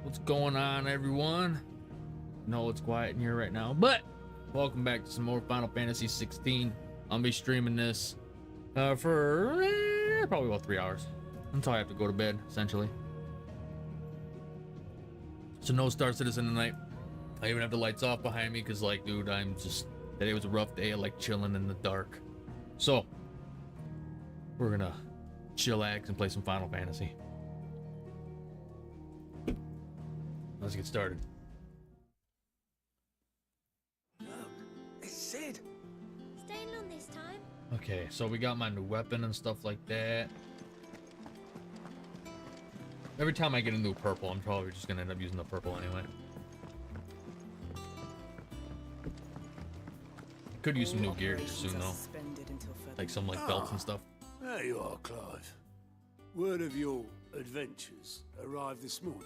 What's going on, everyone? No, it's quiet in here right now, but welcome back to some more Final Fantasy 16. I'll be streaming this for probably about 3 hours until I have to go to bed, essentially. So no Star Citizen tonight. I even have the lights off behind me because, like, dude, today was a rough day. I like chilling in the dark. So we're gonna chillax and play some Final Fantasy. Let's get started. Look, it's Sid. Staying on this time? Okay, so we got my new weapon and stuff like that. Every time I get a new purple, I'm probably just gonna end up using the purple anyway. Could use some new gear here soon though. Like some belts and stuff. There you are, Clive. Word of your adventures arrived this morning.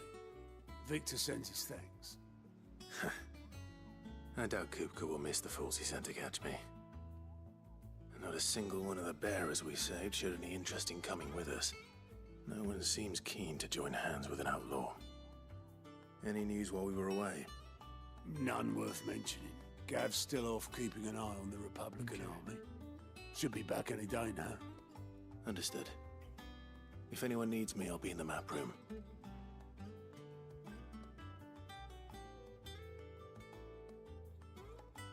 Victor sent his thanks. I doubt Kupka will miss the fools he sent to catch me. Not a single one of the bearers we saved showed any interest in coming with us. No one seems keen to join hands with an outlaw. Any news while we were away? None worth mentioning. Gav's still off keeping an eye on the Republican army. Should be back any day now. Understood. If anyone needs me, I'll be in the map room.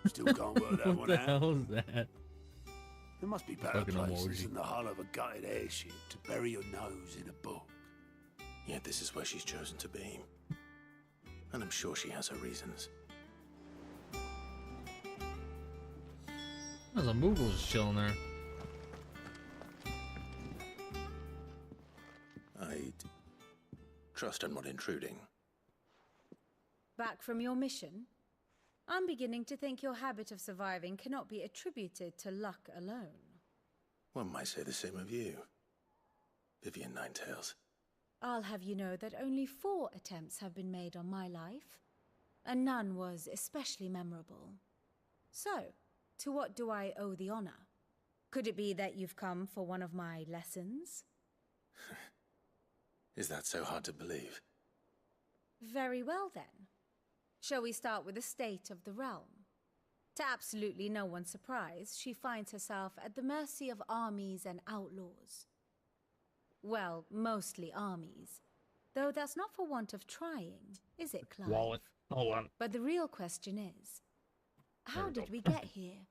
Still can't work that What one the out. hell is that? There must be better Fucking places emoji. than the hull of a gutted airship to bury your nose in a book. Yet this is where she's chosen to be. And I'm sure she has her reasons. There's a Moogle just chilling there. I'd trust I'm not intruding. Back from your mission? I'm beginning to think your habit of surviving cannot be attributed to luck alone. One might say the same of you, Vivian Ninetails. I'll have you know that only 4 attempts have been made on my life, and none was especially memorable. So, to what do I owe the honor? Could it be that you've come for one of my lessons? Is that so hard to believe? Very well then. Shall we start with the state of the realm? To absolutely no one's surprise, she finds herself at the mercy of armies and outlaws. Well, mostly armies. Though that's not for want of trying, is it, Clive? Wallet. Hold on. But the real question is, how we go. did we get here?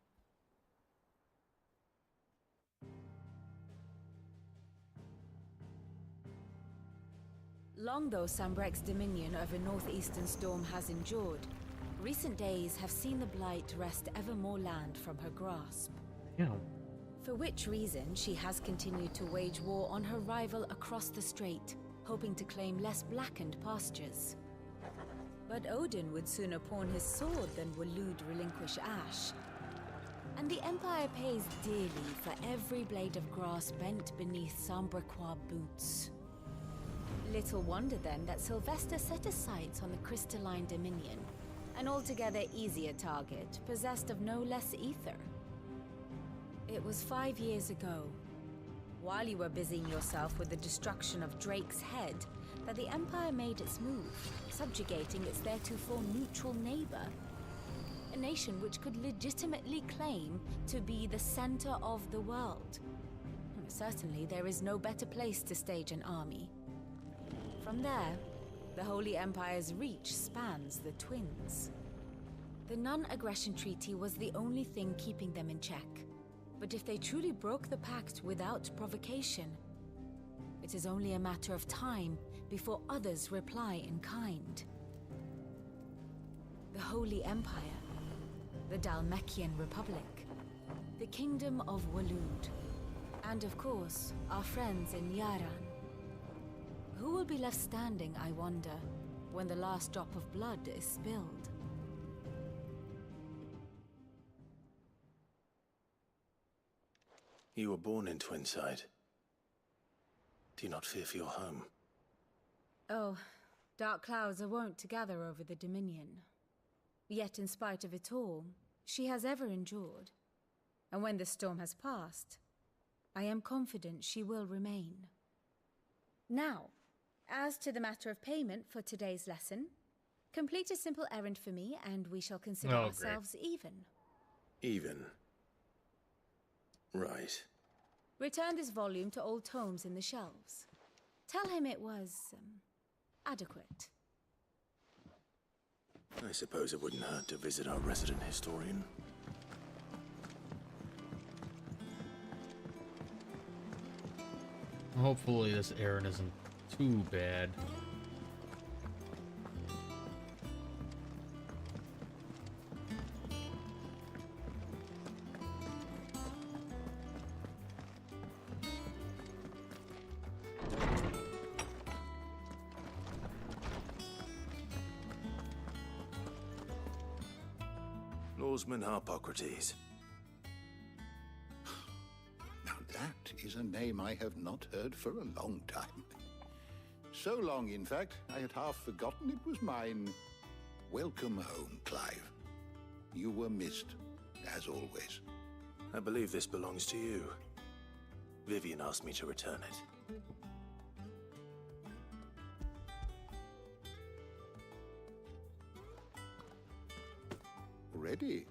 Long though Sambrek's dominion over northeastern Storm has endured, recent days have seen the Blight wrest ever more land from her grasp. Yeah. For which reason she has continued to wage war on her rival across the strait, hoping to claim less blackened pastures. But Odin would sooner pawn his sword than Waloed relinquish Ash. And the Empire pays dearly for every blade of grass bent beneath Sambrequois boots. Little wonder then that Sylvester set his sights on the crystalline dominion, an altogether easier target, possessed of no less ether. It was 5 years ago, while you were busying yourself with the destruction of Drake's head, that the Empire made its move, subjugating its theretofore neutral neighbor. A nation which could legitimately claim to be the center of the world. Certainly, there is no better place to stage an army. From there, the Holy Empire's reach spans the Twins. The non-aggression treaty was the only thing keeping them in check. But if they truly broke the pact without provocation, it is only a matter of time before others reply in kind. The Holy Empire, the Dhalmekian Republic, the Kingdom of Waloed, and of course, our friends in Yaran. Who will be left standing, I wonder, when the last drop of blood is spilled? You were born in Twinside. Do you not fear for your home? Oh, dark clouds are wont to gather over the Dominion. Yet in spite of it all, she has ever endured. And when the storm has passed, I am confident she will remain. Now, As to the matter of payment for today's lesson, complete a simple errand for me and we shall consider Oh, great. ourselves even. Even. Right. Return this volume to old tomes in the shelves. Tell him it was, adequate. I suppose it wouldn't hurt to visit our resident historian. Hopefully this errand isn't too bad. Lawsman Harpocrates. Now that is a name I have not heard for a long time. So long, in fact, I had half forgotten it was mine. Welcome home, Clive. You were missed, as always. I believe this belongs to you. Vivian asked me to return it. Already?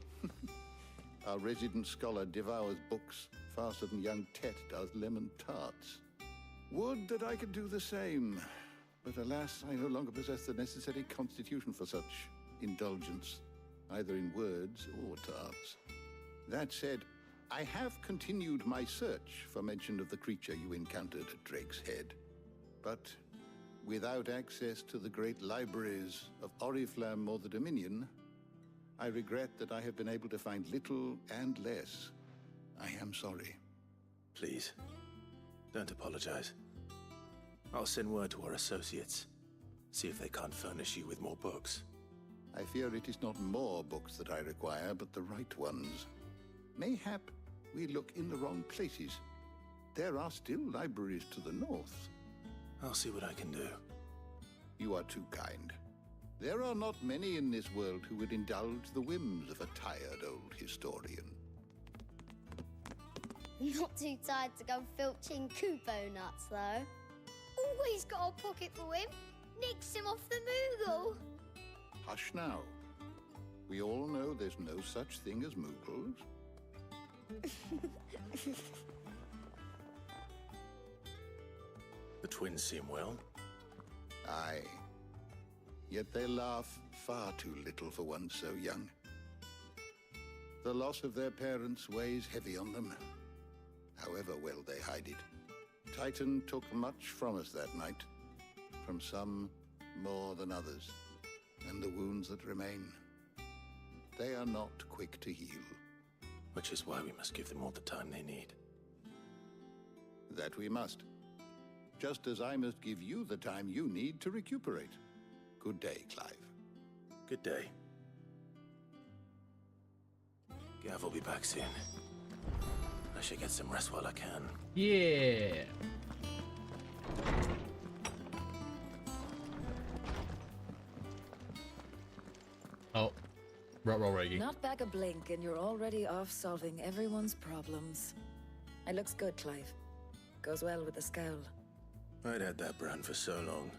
Our resident scholar devours books faster than young Tet does lemon tarts. Would that I could do the same. But alas, I no longer possess the necessary constitution for such indulgence, either in words or tarts. That said, I have continued my search for mention of the creature you encountered at Drake's Head. But without access to the great libraries of Oriflamme or the Dominion, I regret that I have been able to find little and less. I am sorry. Please, don't apologize. I'll send word to our associates. See if they can't furnish you with more books. I fear it is not more books that I require, but the right ones. Mayhap we look in the wrong places. There are still libraries to the north. I'll see what I can do. You are too kind. There are not many in this world who would indulge the whims of a tired old historian. Not too tired to go filching Kupo nuts, though. Always got a pocket for him. Nicks him off the Moogle. Hush now. We all know there's no such thing as Moogles. The twins seem well. Aye. Yet they laugh far too little for one so young. The loss of their parents weighs heavy on them, however well they hide it. Titan took much from us that night, from some more than others, and the wounds that remain, they are not quick to heal. Which is why we must give them all the time they need. That we must. Just as I must give you the time you need to recuperate. Good day, Clive. Good day. Gav will be back soon. I should get some rest while I can. Yeah. Oh, roll Reggie. Not back a blink and you're already off solving everyone's problems. It looks good, Clive. Goes well with the scowl. I'd had that brand for so long.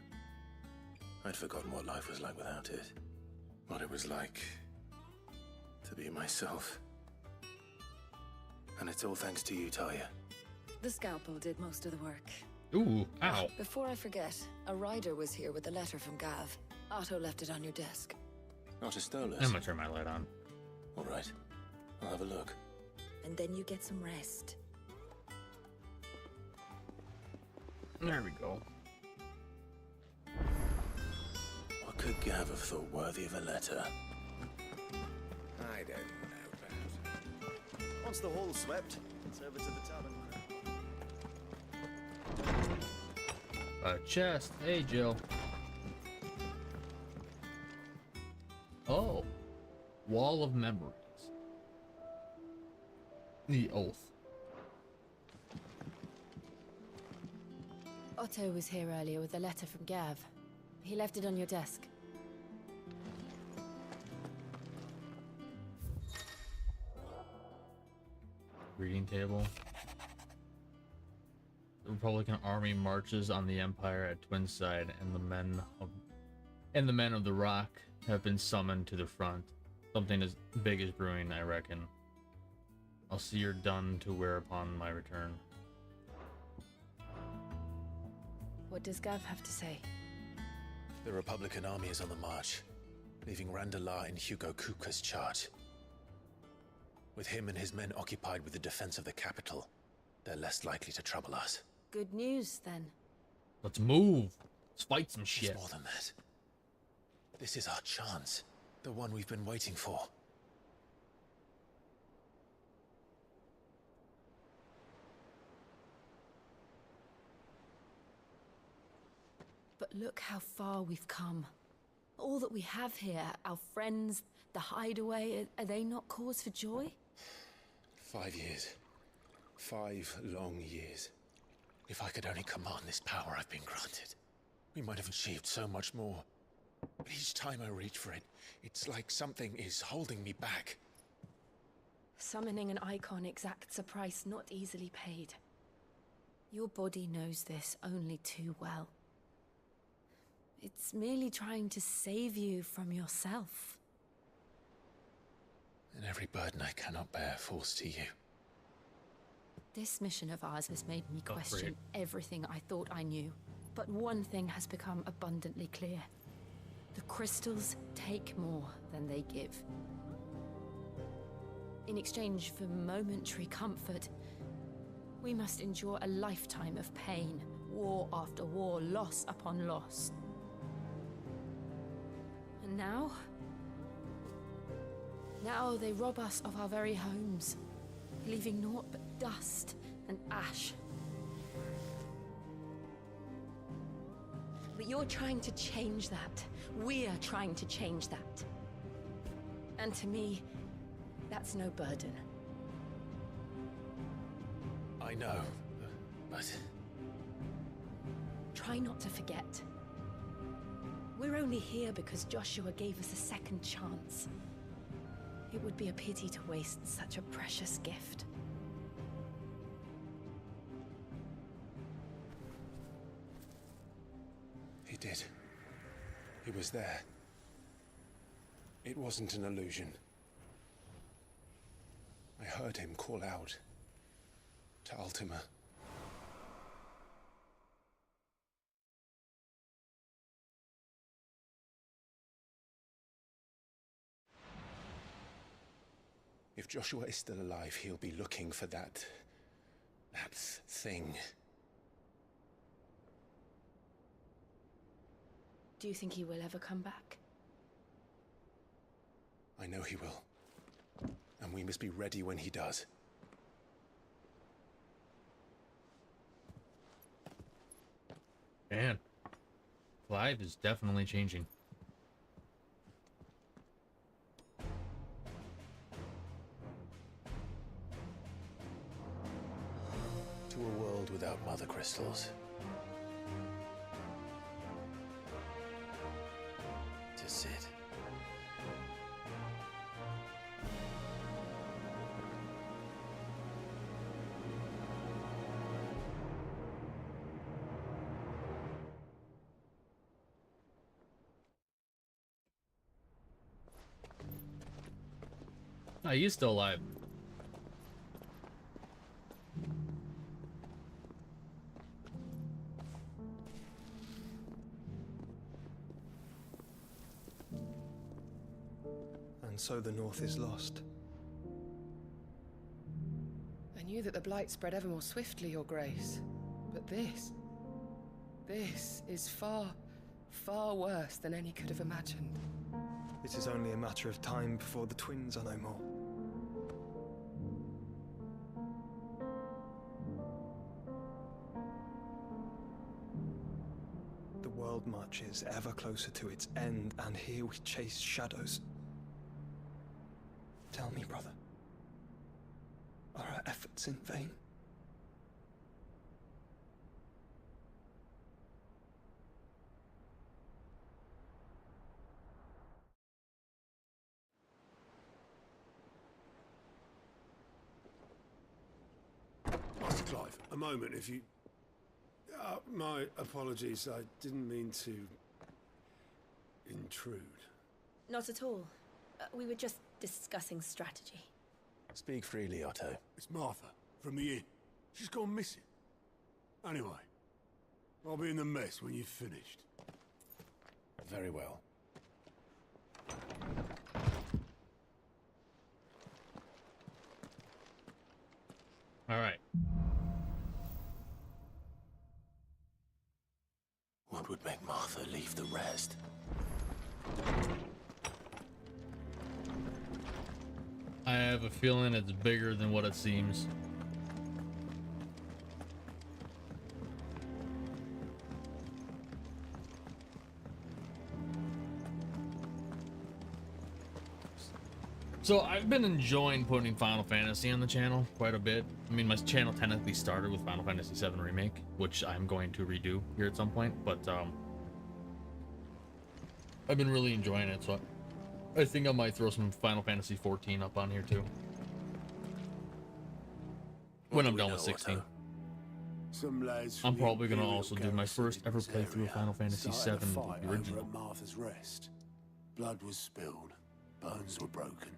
I'd forgotten what life was like without it. What it was like to be myself. And it's all thanks to you, Talia. The scalpel did most of the work. Ooh, ow. Before I forget, a rider was here with a letter from Gav. Otto left it on your desk. Not a Stolas. I'm gonna turn my light on. All right. I'll have a look. And then you get some rest. There we go. What could Gav have thought worthy of a letter? I don't know, perhaps. Once the hall's swept, it's over to the tavern. A chest. Hey, Jill. Oh. Wall of Memories. The Oath. Otto was here earlier with a letter from Gav. He left it on your desk. Reading table. The Republican army marches on the Empire at Twinside, and the men of the Rock have been summoned to the front. Something as big as brewing, I reckon. I'll see you're done to wear upon my return. What does Gav have to say? The Republican army is on the march, leaving Randalar in Hugo Kupka's charge. With him and his men occupied with the defense of the capital, they're less likely to trouble us. Good news, then. Let's move. Let's fight some shit. It's more than that. This is our chance. The one we've been waiting for. But look how far we've come. All that we have here, our friends, the hideaway, are they not cause for joy? 5 years. 5 long years. If I could only command this power I've been granted, we might have achieved so much more. But each time I reach for it, it's like something is holding me back. Summoning an icon exacts a price not easily paid. Your body knows this only too well. It's merely trying to save you from yourself. And every burden I cannot bear falls to you. This mission of ours has made me question everything I thought I knew. But one thing has become abundantly clear. The crystals take more than they give. In exchange for momentary comfort, we must endure a lifetime of pain, war after war, loss upon loss. And now they rob us of our very homes, leaving naught but dust and ash. But you're trying to change that. We're trying to change that. And to me, that's no burden. I know, but... Try not to forget. We're only here because Joshua gave us a second chance. It would be a pity to waste such a precious gift. He did. He was there. It wasn't an illusion. I heard him call out to Ultima. If Joshua is still alive, he'll be looking for that thing. Do you think he will ever come back? I know he will. And we must be ready when he does. Man, Clive is definitely changing. To a world without mother crystals. To Sid. Oh, he's still alive. And so the North is lost. I knew that the Blight spread ever more swiftly, Your Grace. But this is far, far worse than any could have imagined. It is only a matter of time before the twins are no more. The world marches ever closer to its end, and here we chase shadows. Tell me, brother, are our efforts in vain? Master Clive, a moment, if you... My apologies. I didn't mean to intrude. Not at all. We were just discussing strategy. Speak freely, Otto. It's Martha from the inn. She's gone missing. Anyway, I'll be in the mess when you've finished. Very well. All right. What would make Martha leave the rest? I have a feeling it's bigger than what it seems. So I've been enjoying putting Final Fantasy on the channel quite a bit. I mean, my channel technically started with Final Fantasy VII Remake, which I'm going to redo here at some point, but I've been really enjoying it, so I think I might throw some Final Fantasy 14 up on here too. When I'm done with 16. Some lads I'm from the probably going to Imperial also do my first ever garrison in playthrough of this Final Fantasy area VII, started a fight the over original. at Martha's Rest. Blood was spilled, bones were broken.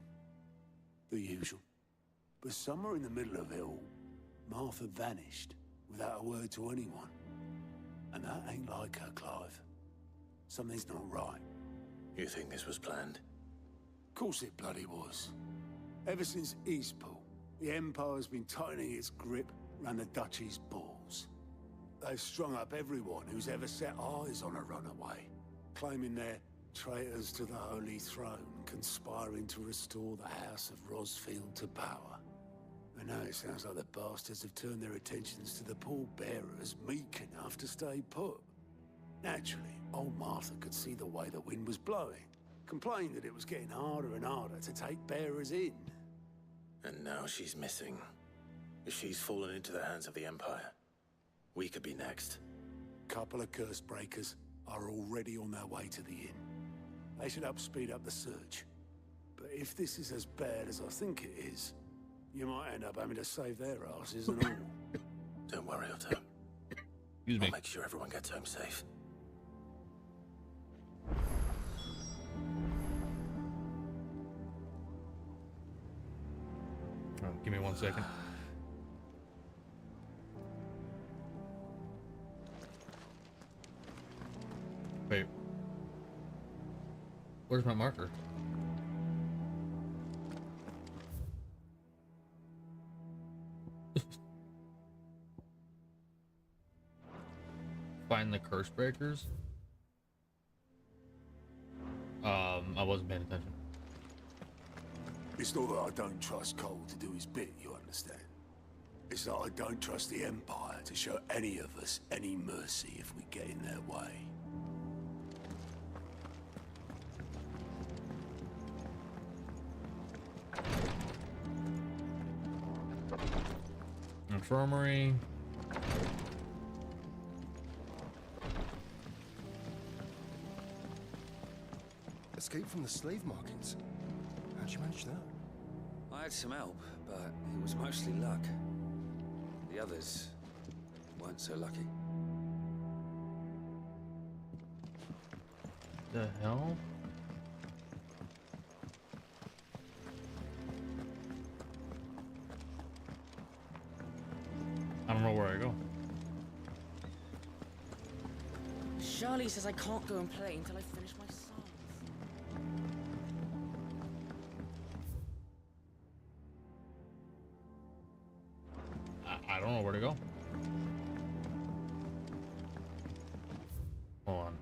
The usual. But somewhere in the middle of it all, Martha vanished without a word to anyone. And that ain't like her, Clive. Something's not right. You think this was planned? Of course it bloody was. Ever since Eastpool, the Empire's been tightening its grip around the Duchy's balls. They've strung up everyone who's ever set eyes on a runaway, claiming they're traitors to the Holy Throne, conspiring to restore the House of Rosfield to power. And now it sounds like the bastards have turned their attentions to the pallbearers meek enough to stay put. Naturally, old Martha could see the way the wind was blowing, complained that it was getting harder and harder to take bearers in. And now she's missing. If she's fallen into the hands of the Empire, we could be next. Couple of curse breakers are already on their way to the inn. They should help speed up the search. But if this is as bad as I think it is, you might end up having to save their asses and all. Don't worry, Otto. Excuse me. I'll make sure everyone gets home safe. Oh, give me 1 second. Wait. Where's my marker? Find the curse breakers. I wasn't paying attention. It's not that I don't trust Cole to do his bit, you understand? It's that I don't trust the Empire to show any of us any mercy if we get in their way. Infirmary. Escape from the slave markets. How'd you manage that? I had some help, but it was mostly luck. The others weren't so lucky. The hell? I don't know where I go. Charlie says I can't go and play until I finish my songs. I don't know where to go. Hold on.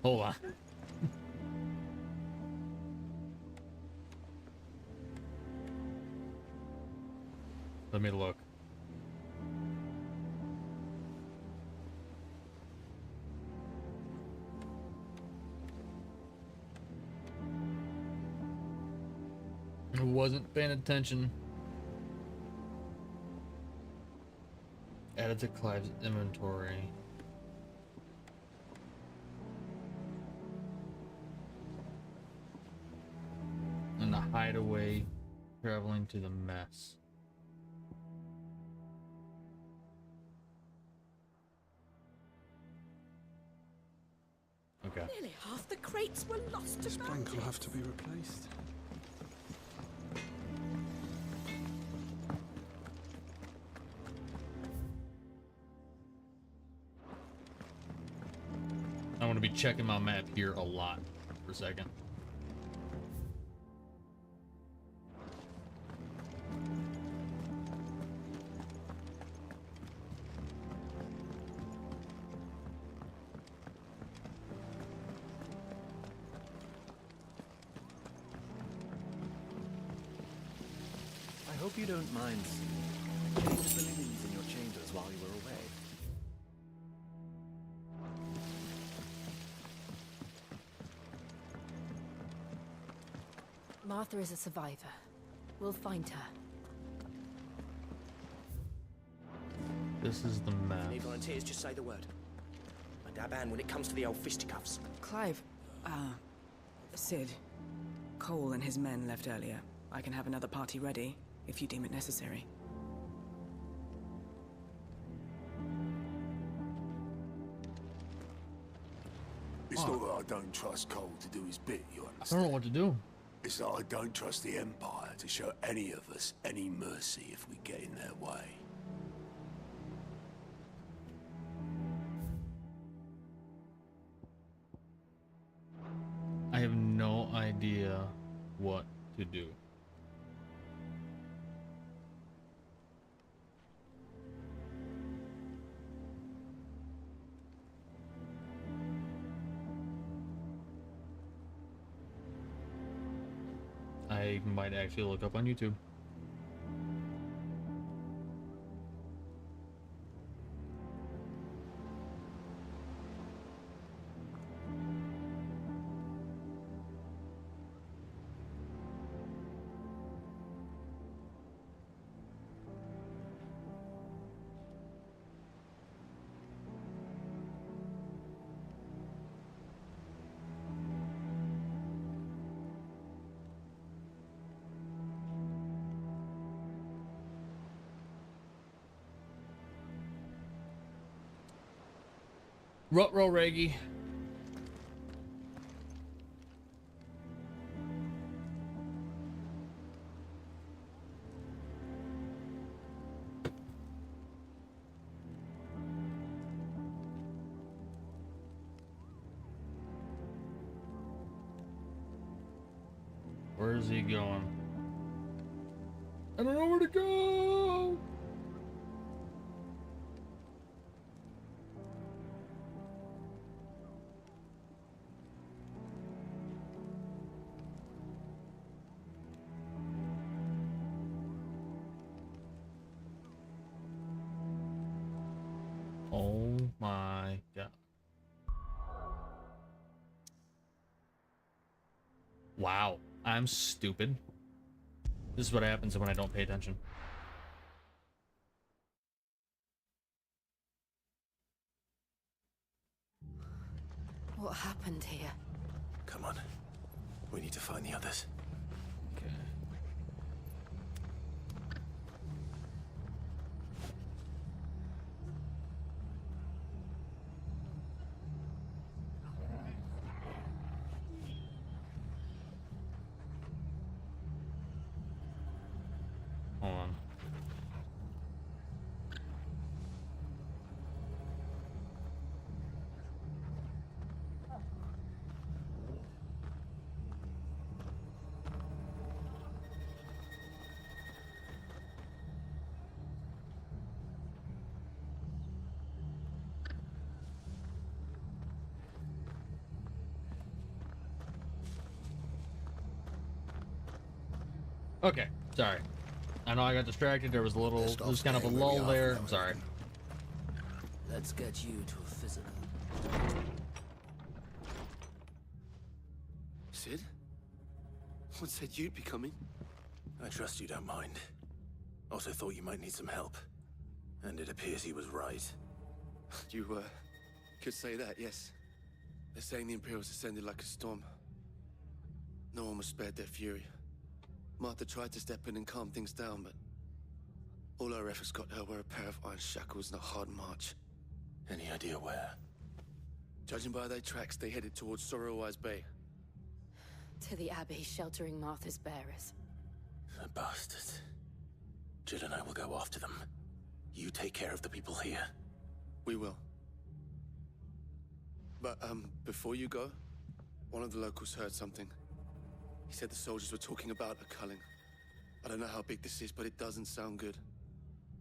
Hold on. Let me look. wasn't paying attention. Added to Clive's inventory. And the hideaway, traveling to the mess. Okay. Nearly half the crates were lost to This plank will have to be replaced. I'm going to be checking my map here a lot for a second. I hope you don't mind. Change the linens in your chambers while you were away. Martha is a survivor. We'll find her. This is the map. Any volunteers, just say the word. I dab hand when it comes to the old fisticuffs. Clive, Sid. Cole and his men left earlier. I can have another party ready, if you deem it necessary. It's not that I don't trust Cole to do his bit, you I understand? don't know what to do. It's that I don't trust the Empire to show any of us any mercy if we get in their way. I have no idea what to do. I might actually look up on YouTube. Rutro Reggie. Where is he going? I don't know where to go. Oh my god. Wow, I'm stupid. This is what happens when I don't pay attention. What happened here? Come on. We need to find the others. Okay. Hold on. Okay, sorry. I know I got distracted. There was a little, there's kind of a lull there. I'm sorry. Let's get you to a physical. Sid? What said you'd be coming? I trust you don't mind. Also thought you might need some help. And it appears he was right. You, could say that, yes. They're saying the Imperials descended like a storm. No one was spared their fury. Martha tried to step in and calm things down, but all our efforts got her were a pair of iron shackles and a hard march. Any idea where? Judging by their tracks, they headed towards Sorrowwise Bay. To the Abbey sheltering Martha's bearers. The bastards. Jill and I will go after them. You take care of the people here. We will. But, before you go, one of the locals heard something. He said the soldiers were talking about a culling. I don't know how big this is, but it doesn't sound good.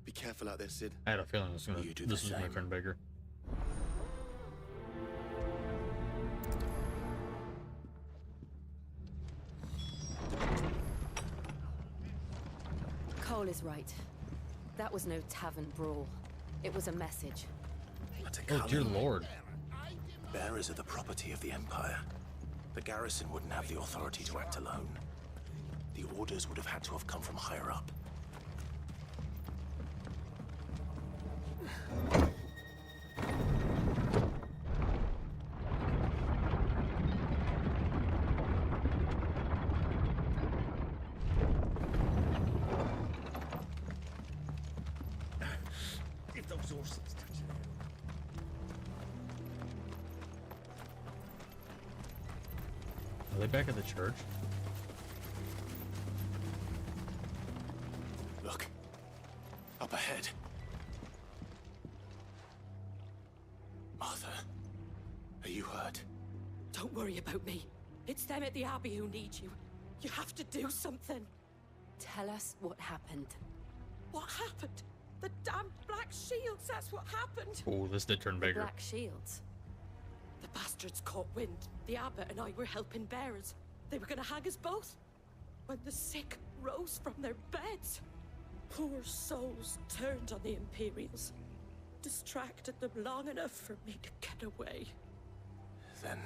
Be careful out there, Sid. I had a feeling this was gonna turn bigger. Cole is right. That was no tavern brawl. It was a message. Oh, dear lord. Bearers are the property of the Empire. The garrison wouldn't have the authority to act alone. The orders would have had to have come from higher up. If those horses touch it. Are they back at the church? Look. Up ahead. Martha. Are you hurt? Don't worry about me. It's them at the Abbey who need you. You have to do something. Tell us what happened. What happened? The damn Black Shields, that's what happened. Oh, this did turn bigger. Black Shields? The bastards caught wind. The abbot and I were helping bearers. They were gonna hang us both. When the sick rose from their beds, poor souls turned on the Imperials. Distracted them long enough for me to get away. Then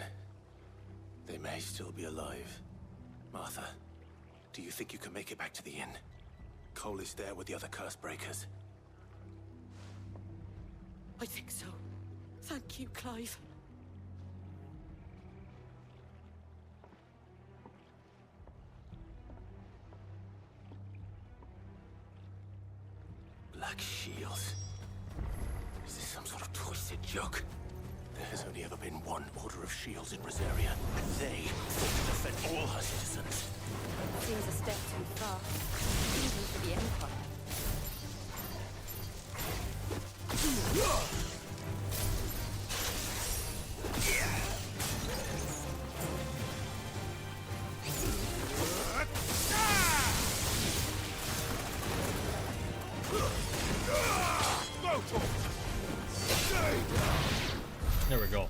they may still be alive. Martha, do you think you can make it back to the inn? Cole is there with the other curse breakers. I think so. Thank you, Clive. Black Shields. Is this some sort of twisted joke? There has only ever been one Order of Shields in Rosaria, and they sought to defend all her citizens. Seems a step too far, even for the Empire. There we go.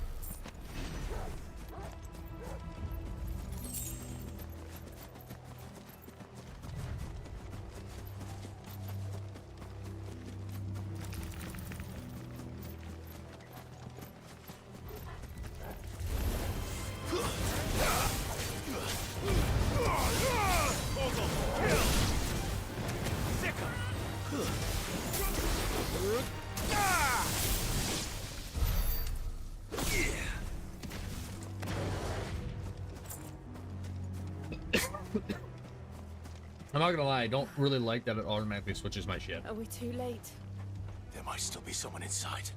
I'm not gonna lie, I don't really like that it automatically switches my shit. Are we too late? There might still be someone inside.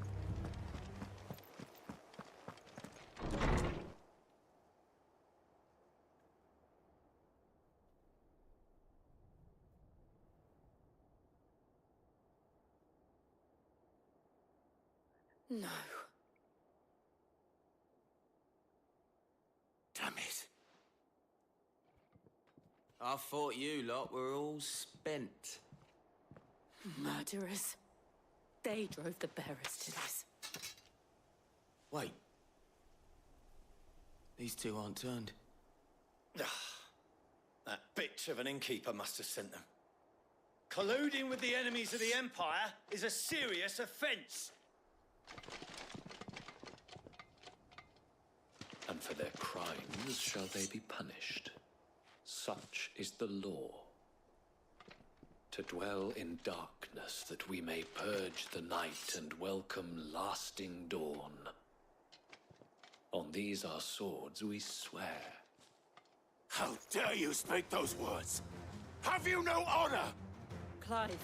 No. Damn it. I thought you lot were all spent. Murderers. They drove the bearers to this. Wait. These two aren't turned. That bitch of an innkeeper must have sent them. Colluding with the enemies of the Empire is a serious offense. And for their crimes shall they be punished. Such is the law. to dwell in darkness, that we may purge the night and welcome lasting dawn. On these our swords we swear. How dare you speak those words? Have you no honor? Clive.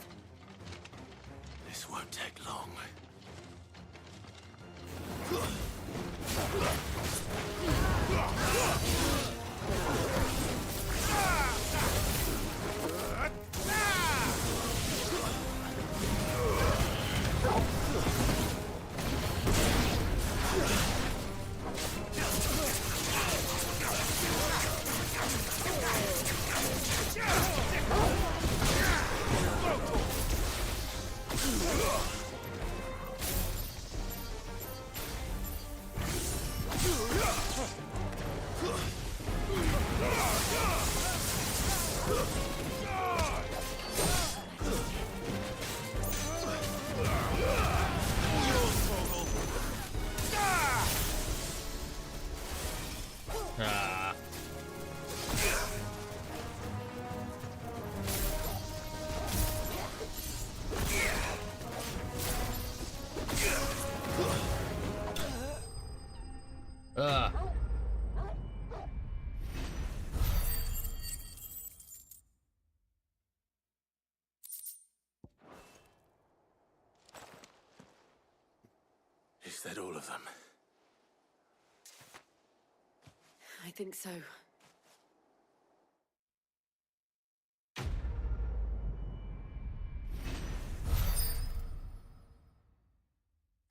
This won't take long. Is that all of them? I think so.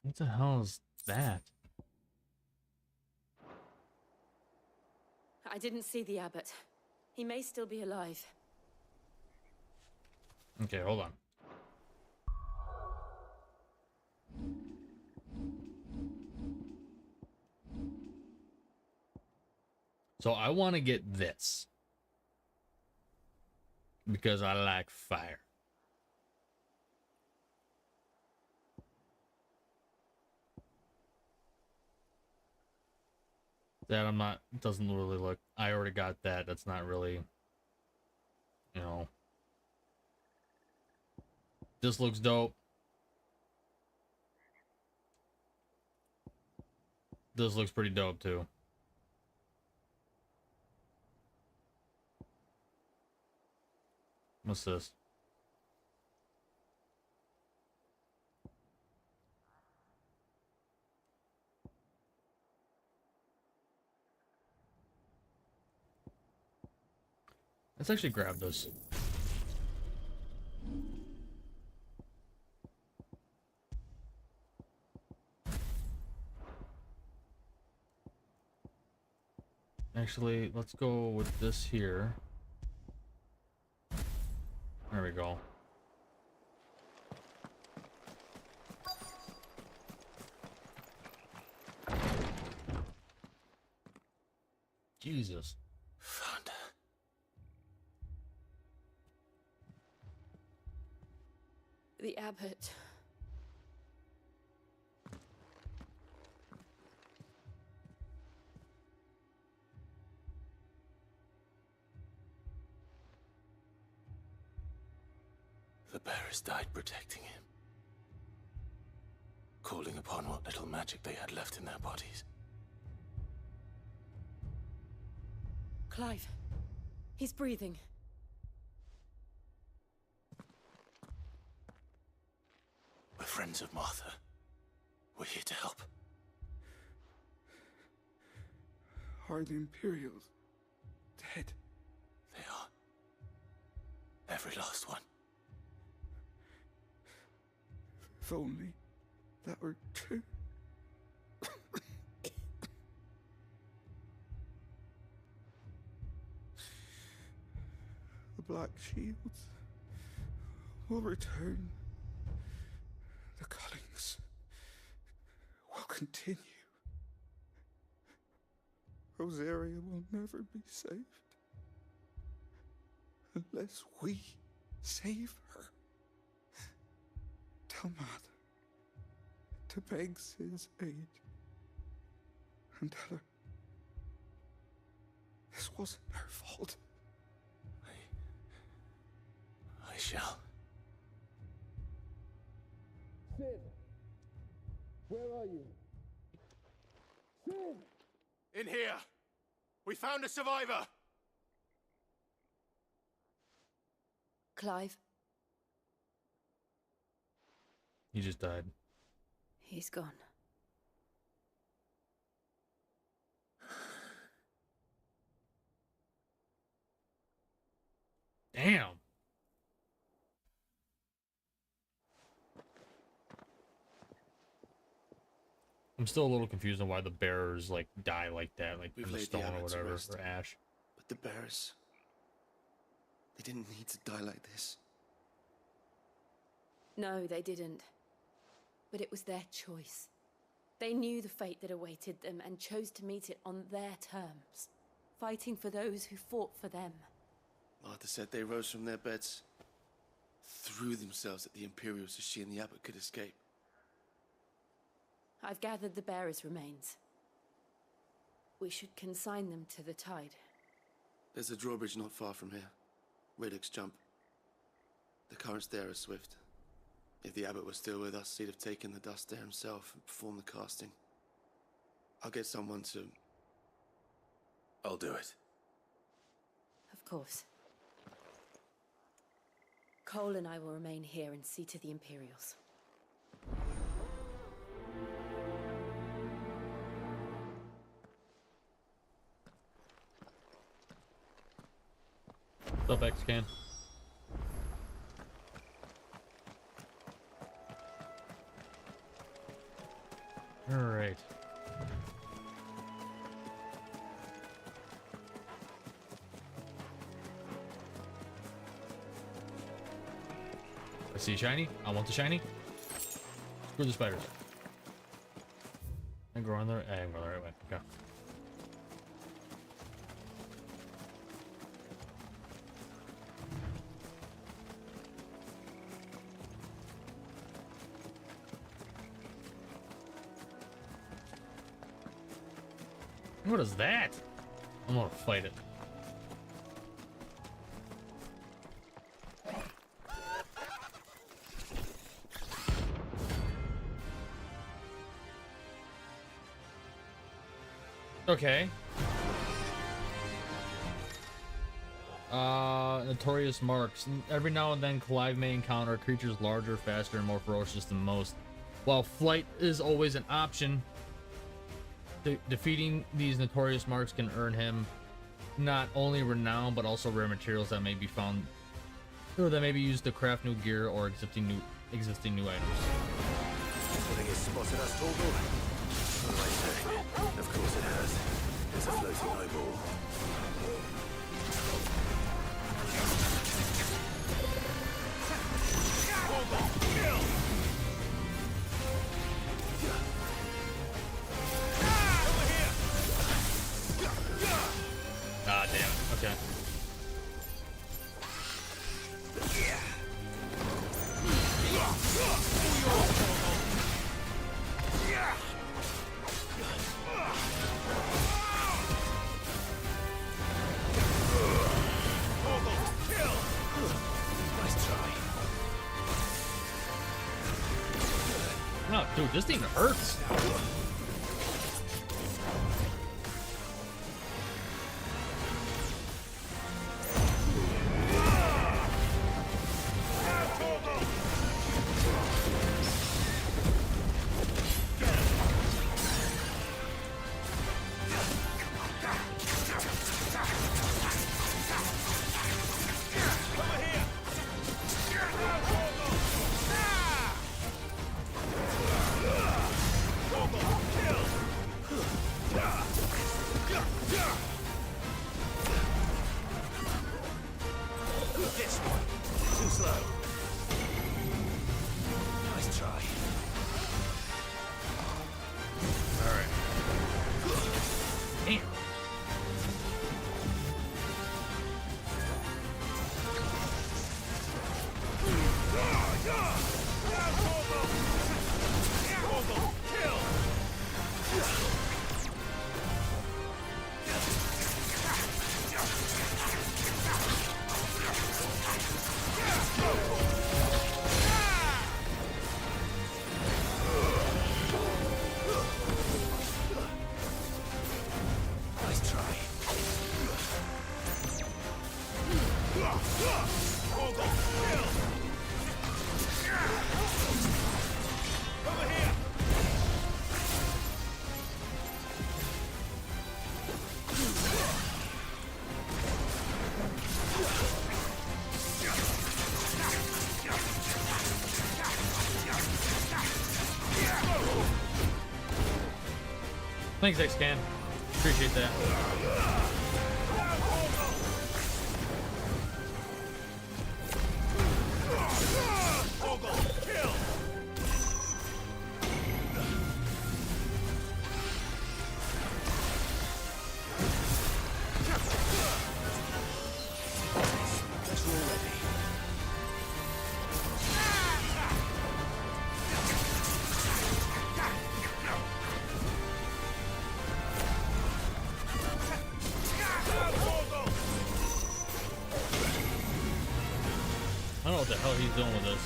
What the hell is that? I didn't see the abbot. He may still be alive. Okay, hold on. So I want to get this because I like fire. That I'm not, doesn't really look, I already got that. That's not really, you know. This looks dope. This looks pretty dope too. What's this? Let's actually grab this. Actually, let's go with this here. There we go. Jesus. Found her. The abbot. The bearers died protecting him, calling upon what little magic they had left in their bodies. Clive. He's breathing. We're friends of Martha. We're here to help. Are the Imperials dead? They are. Every last one. If only that were true. The Black Shields will return. The cullings will continue. Rosaria will never be saved unless we save her. Tell Matt to beg his aid and tell her this wasn't her fault. I shall. Sid! Where are you? Sid! In here! We found a survivor! Clive, He just died. he's gone. Damn. I'm still a little confused on why the bearers like die like that, like We've from the laid the stone or abbot to whatever, rest. or ash. But the bearers... they didn't need to die like this. No, they didn't. But it was their choice. They knew the fate that awaited them and chose to meet it on their terms, fighting for those who fought for them. Martha said they rose from their beds, threw themselves at the Imperials so she and the abbot could escape. I've gathered the bearers' remains. We should consign them to the tide. There's a drawbridge not far from here. Radix jump. The currents there are swift. If the abbot was still with us, he'd have taken the dust there himself and performed the casting. I'll get someone to... I'll do it. Of course. Cole and I will remain here and see to the Imperials. What's up, X-Can? All right. I see shiny. I want the shiny. Screw the spiders. And go on the and go the right way. Okay. What is that? I'm gonna fight it. Okay. Notorious marks. Every now and then, Clive may encounter creatures larger, faster, and more ferocious than most. While flight is always an option, defeating these notorious marks can earn him not only renown, but also rare materials that may be found, or that may be used to craft new gear or existing new items. Something has spotted us, Torgal. What do I say? Of course it has. It's a floating eyeball. Ah, damn it. Okay. Nice try. No, dude, this thing hurts. Thanks, X-Can. Appreciate that. I don't know what the hell he's doing with this.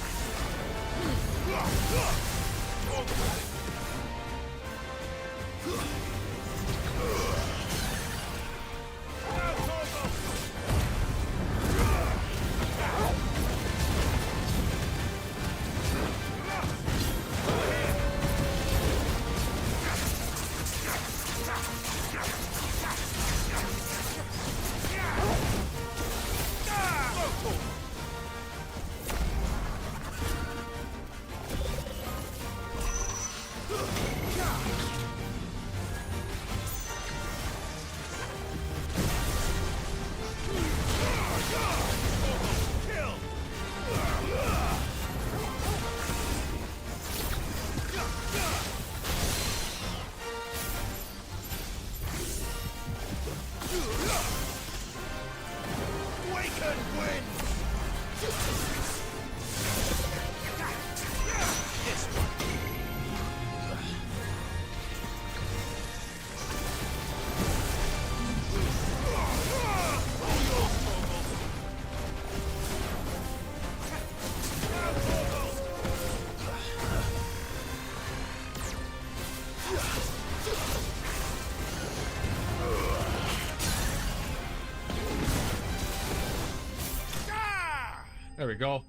There we go.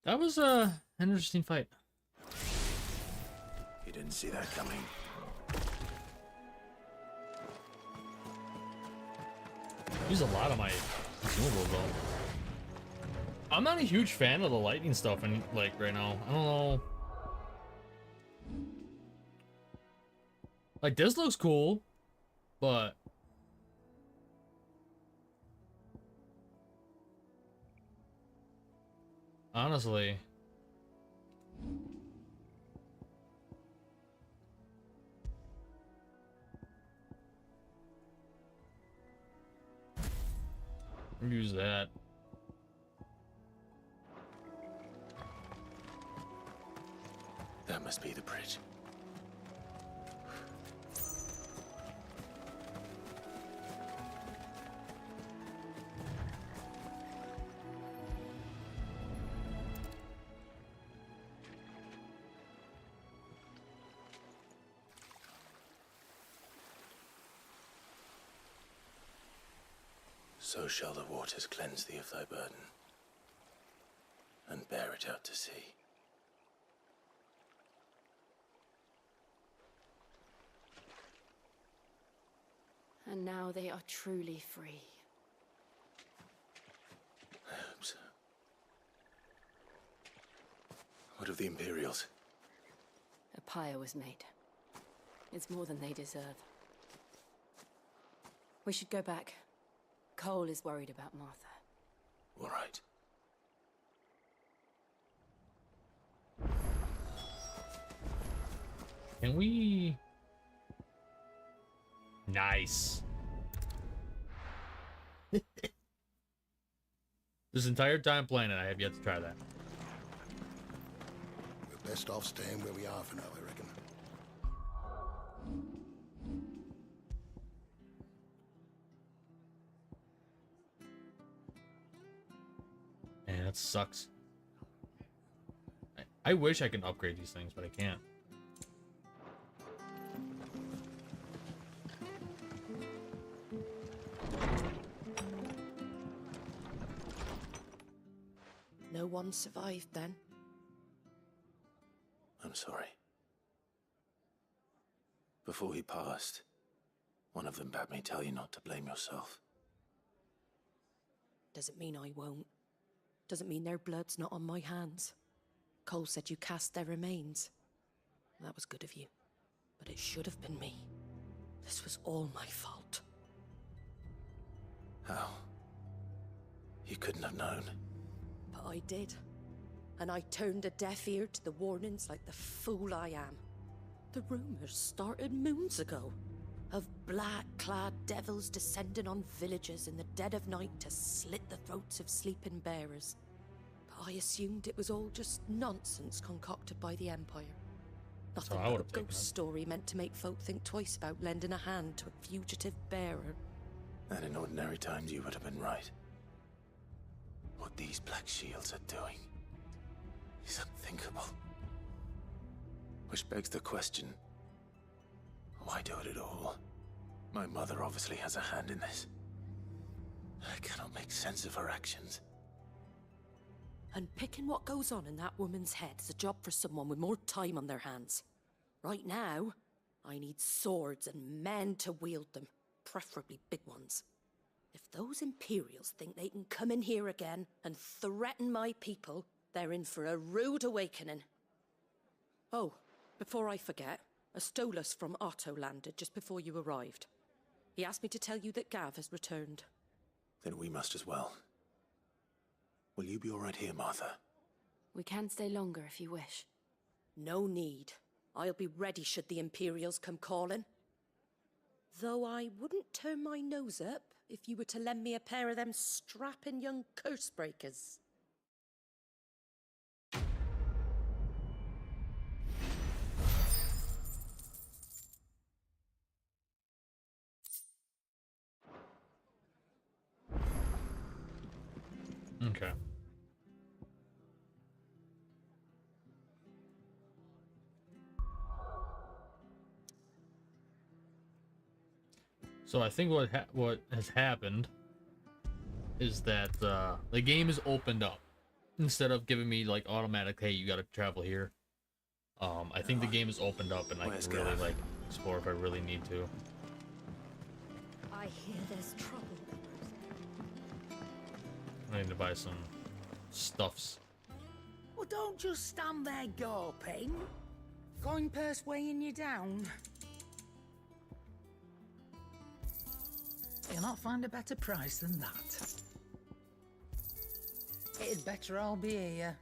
That was an interesting fight. You didn't see that coming. Use a lot of my consumables though. I'm not a huge fan of the lightning stuff and like right now. I don't know. Like this looks cool, but honestly, use that. That must be the bridge. So shall the waters cleanse thee of thy burden, and bear it out to sea. And now they are truly free. I hope so. What of the Imperials? A pyre was made. It's more than they deserve. We should go back. Cole is worried about Martha. All right. Can we? Nice. This entire time playing it, I have yet to try that. We're best off staying where we are for now, I reckon. Man, that sucks. I wish I can upgrade these things, but I can't. No one survived then? I'm sorry. Before he passed, one of them bade me tell you not to blame yourself. Doesn't mean I won't. doesn't mean their blood's not on my hands. Cole said you cast their remains. That was good of you. But it should have been me. This was all my fault. How? You couldn't have known. But I did. And I turned a deaf ear to the warnings like the fool I am. The rumors started moons ago. Of black-clad devils descending on villages in the dead of night to slit the throats of sleeping bearers. But I assumed it was all just nonsense concocted by the Empire. Nothing but a ghost story meant to make folk think twice about lending a hand to a fugitive bearer. And in ordinary times you would have been right. What these Black Shields are doing is unthinkable. Which begs the question, why do it at all? My mother obviously has a hand in this. I cannot make sense of her actions. And picking what goes on in that woman's head is a job for someone with more time on their hands. Right now, I need swords and men to wield them, preferably big ones. If those Imperials think they can come in here again and threaten my people, they're in for a rude awakening. Oh, before I forget, a Stolas from Otto landed just before you arrived. He asked me to tell you that Gav has returned. Then we must as well. Will you be all right here, Martha? We can stay longer if you wish. No need. I'll be ready should the Imperials come calling. Though I wouldn't turn my nose up if you were to lend me a pair of them strapping young curse breakers. Okay. So I think what has happened is that the game is opened up instead of giving me like automatic, hey, you got to travel here. I think the game is opened up and I can really like explore if I really need to. I hear there's trouble. I need to buy some stuffs. Well, don't just stand there gawping. Coin purse weighing you down. You'll not find a better price than that. It'd better all be here.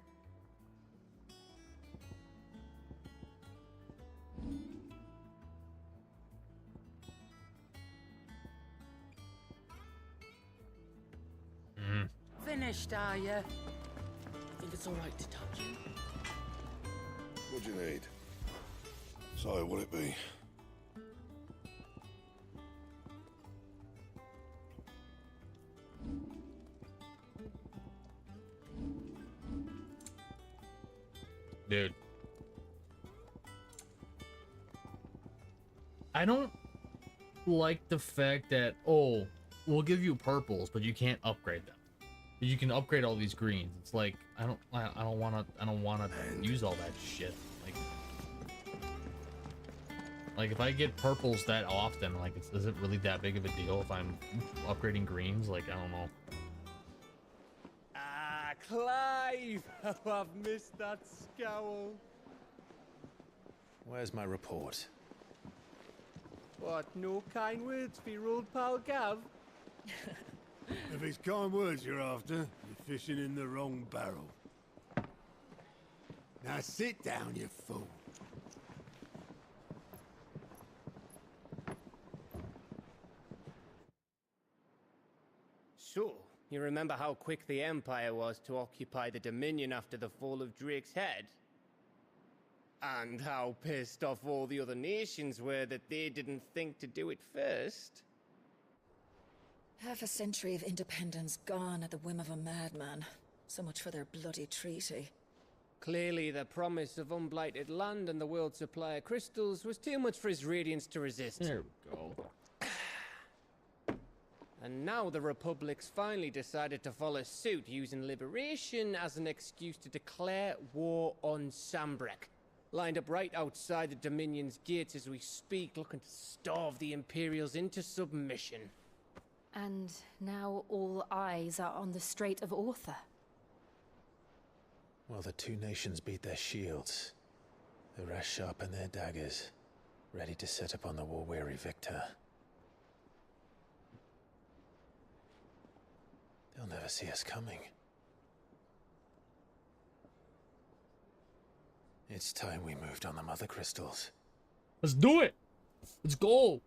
Finished, are you? I think it's all right to touch. What do you need? So, what'll it be? Dude. I don't like the fact that, oh, we'll give you purples, but you can't upgrade them. You can upgrade all these greens. It's like I don't wanna use all that shit. Like if I get purples that often, like is it really that big of a deal if I'm upgrading greens? Like I don't know. Ah, Clive! Oh, I've missed that scowl. Where's my report? What, no kind words for your old pal Gav? If it's kind words you're after, you're fishing in the wrong barrel. Now sit down, you fool. So, you remember how quick the Empire was to occupy the Dominion after the fall of Drake's head? And how pissed off all the other nations were that they didn't think to do it first? Half a century of independence gone at the whim of a madman. So much for their bloody treaty. Clearly, the promise of unblighted land and the world's supply of crystals was too much for his radiance to resist. There we go. And now the Republic's finally decided to follow suit, using liberation as an excuse to declare war on Sambrek. Lined up right outside the Dominion's gates as we speak, looking to starve the Imperials into submission. And now all eyes are on the Strait of Author. While the two nations beat their shields, the rest sharpen their daggers, ready to set upon the war-weary victor. They'll never see us coming. It's time we moved on the Mother Crystals. Let's do it! Let's go!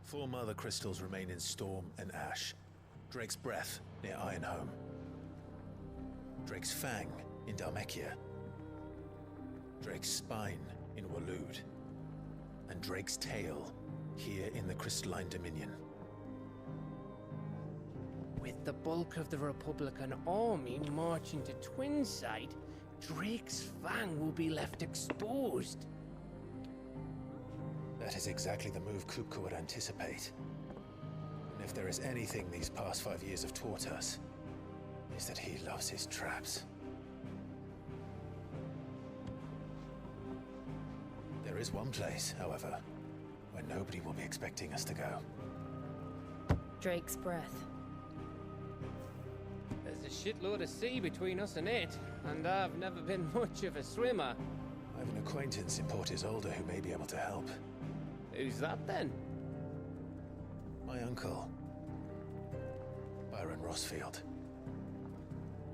Four Mother Crystals remain in Storm and Ash. Drake's Breath near Ironhome. Drake's Fang in Dhalmekia. Drake's Spine in Waloed. And Drake's Tail here in the Crystalline Dominion. With the bulk of the Republican army marching to Twinside, Drake's Fang will be left exposed. That is exactly the move Kupka would anticipate. And if there is anything these past 5 years have taught us, is that he loves his traps. There is one place, however, where nobody will be expecting us to go. Drake's Breath. There's a shitload of sea between us and it, and I've never been much of a swimmer. I have an acquaintance in Port Isolde who may be able to help. Who's that then? My uncle, Byron Rosfield.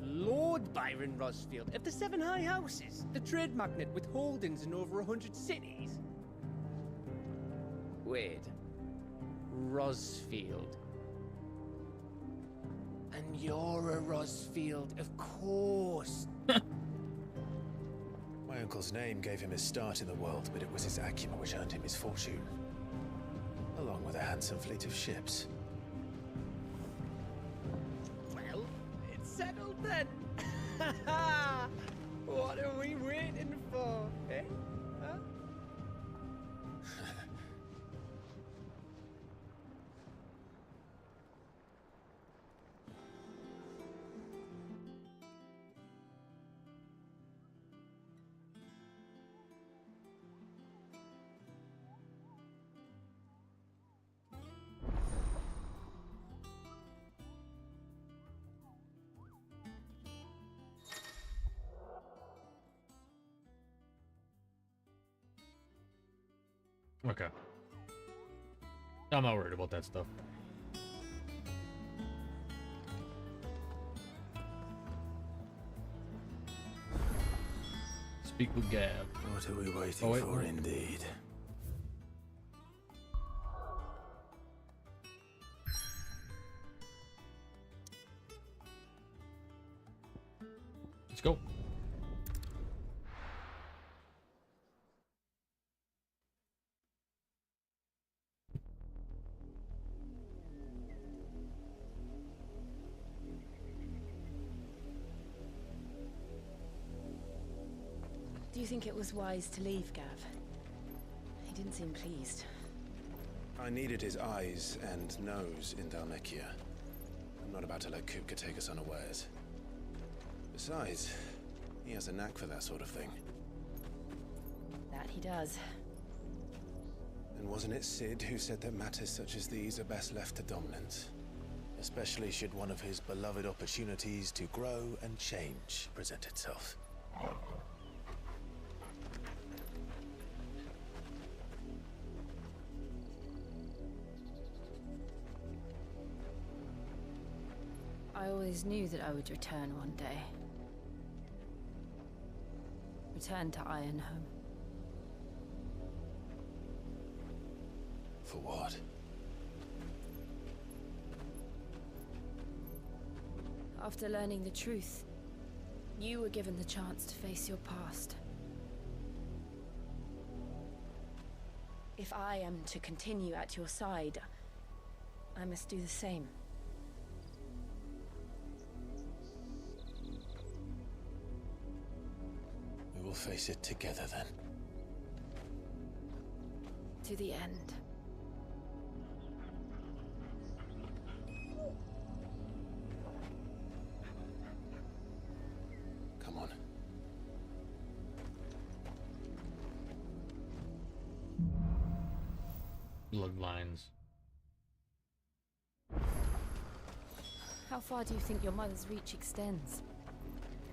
Lord Byron Rosfield of the Seven High Houses, the trade magnate with holdings in over 100 cities. Wait, Rosfield. And you're a Rosfield, of course. My uncle's name gave him his start in the world, but it was his acumen which earned him his fortune, along with a handsome fleet of ships. Well, it's settled then. What are we waiting for, eh? Huh? Okay. I'm not worried about that stuff. Speak with Gav. What are we waiting for, indeed? Let's go. Do you think it was wise to leave, Gav? He didn't seem pleased. I needed his eyes and nose in Dhalmekia. I'm not about to let Kupka take us unawares. Besides, he has a knack for that sort of thing. That he does. And wasn't it Sid who said that matters such as these are best left to dominance? Especially should one of his beloved opportunities to grow and change present itself. I always knew that I would return one day. Return to Ironhome. For what? After learning the truth, you were given the chance to face your past. If I am to continue at your side, I must do the same. We will face it together then. To the end. Come on. Bloodlines. How far do you think your mother's reach extends?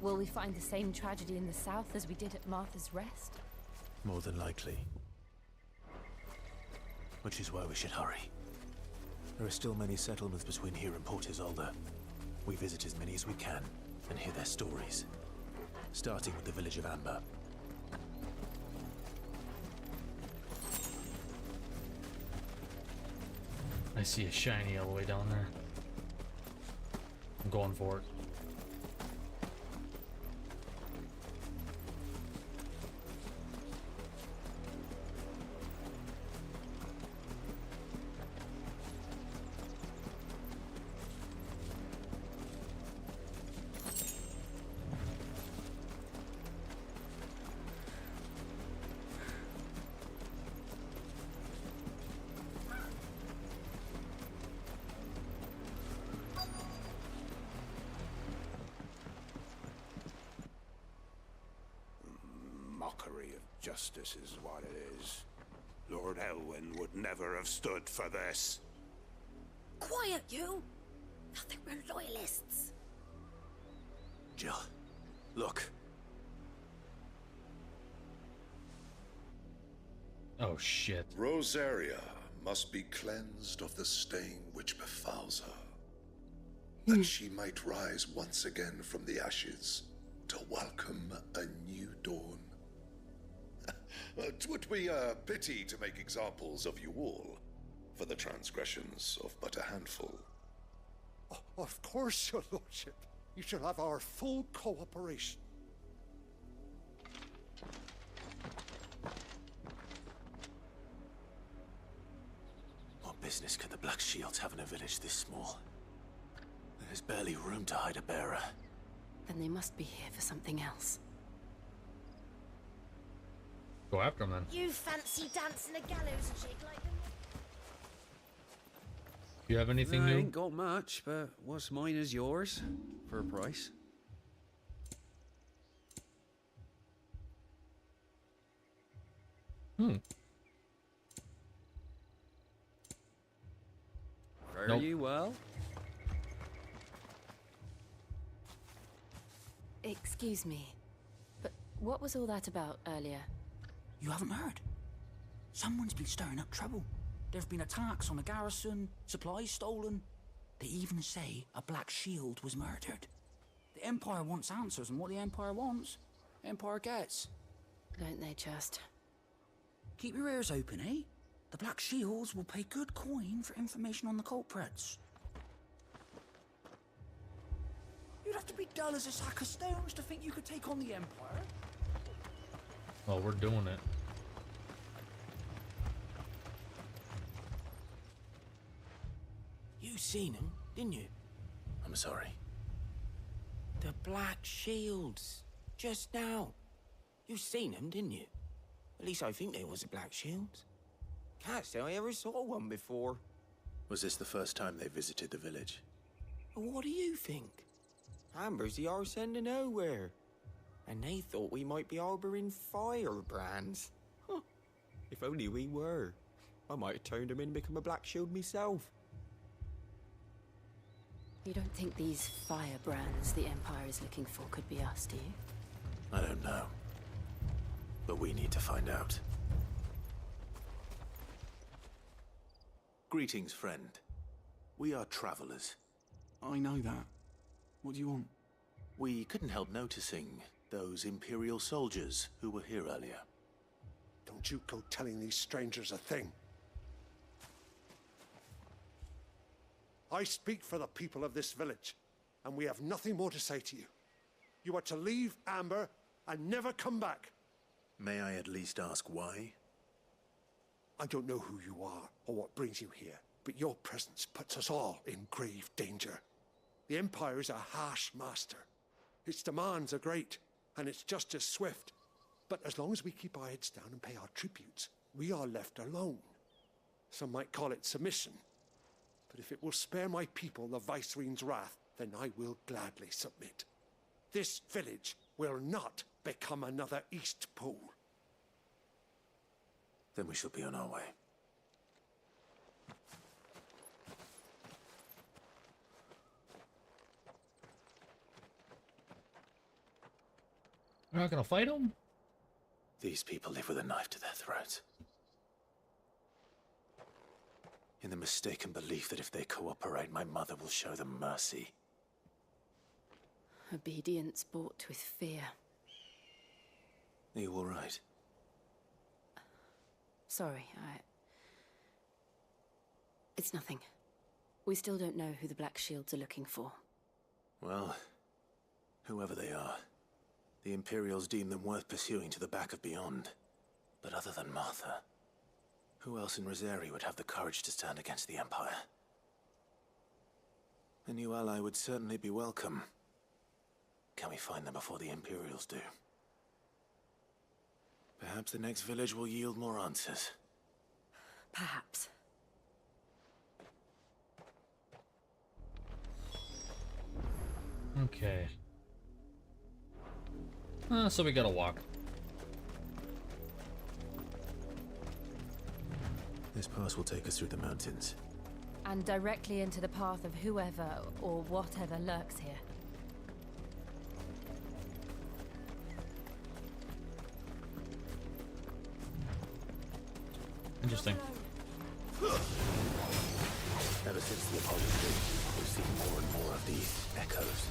Will we find the same tragedy in the south as we did at Martha's Rest? More than likely. Which is why we should hurry. There are still many settlements between here and Port Isolde. We visit as many as we can and hear their stories. Starting with the village of Amber. I see a shiny all the way down there. I'm going for it. Mockery of justice is what it is. Lord Elwyn would never have stood for this. Quiet, you! Nothing, we're loyalists. Jill, look. Oh shit. Rosaria must be cleansed of the stain which befouls her, that she might rise once again from the ashes to welcome a new dawn. 'Twould be a pity to make examples of you all, for the transgressions of but a handful. Of course, your lordship. You shall have our full cooperation. What business could the Black Shields have in a village this small? There's barely room to hide a bearer. Then they must be here for something else. Go after him then. You fancy dancing a gallows jig like them? You have anything I new? ain't got much, but what's mine is yours for a price. Fare Nope. you well? Excuse me, but what was all that about earlier? You haven't heard? Someone's been stirring up trouble. There've been attacks on the garrison, supplies stolen. They even say a Black Shield was murdered. The Empire wants answers, and what the Empire wants, Empire gets. Don't they just? Keep your ears open, eh? The Black Shields will pay good coin for information on the culprits. You'd have to be dull as a sack of stones to think you could take on the Empire. Well, we're doing it. You seen them, didn't you? I'm sorry. The Black Shields. Just now. You seen them, didn't you? At least I think there was a Black Shields. Can't say I ever saw one before. Was this the first time they visited the village? Well, what do you think? Amber's the arse end of nowhere. And they thought we might be harboring firebrands. Huh. If only we were. I might have turned them in and become a Black Shield myself. You don't think these firebrands the Empire is looking for could be us, do you? I don't know. But we need to find out. Greetings, friend. We are travelers. I know that. What do you want? We couldn't help noticing those Imperial soldiers who were here earlier. Don't you go telling these strangers a thing. I speak for the people of this village, and we have nothing more to say to you. You are to leave Amber and never come back. May I at least ask why? I don't know who you are or what brings you here, but your presence puts us all in grave danger. The Empire is a harsh master. Its demands are great, and its justice swift. But as long as we keep our heads down and pay our tributes, we are left alone. Some might call it submission. But if it will spare my people the Viceroy's wrath, then I will gladly submit. This village will not become another East Pool. Then we shall be on our way. We're not gonna fight them? These people live with a knife to their throats. In the mistaken belief that if they cooperate, my mother will show them mercy. Obedience bought with fear. Are you all right? Sorry, It's nothing. We still don't know who the Black Shields are looking for. Well, whoever they are, the Imperials deem them worth pursuing to the back of beyond. But other than Martha, who else in Rosari would have the courage to stand against the Empire? A new ally would certainly be welcome. Can we find them before the Imperials do? Perhaps the next village will yield more answers. Perhaps. Okay. So we gotta walk. This pass will take us through the mountains. And directly into the path of whoever or whatever lurks here. Interesting. Ever since the apology, we've seen more and more of these echoes.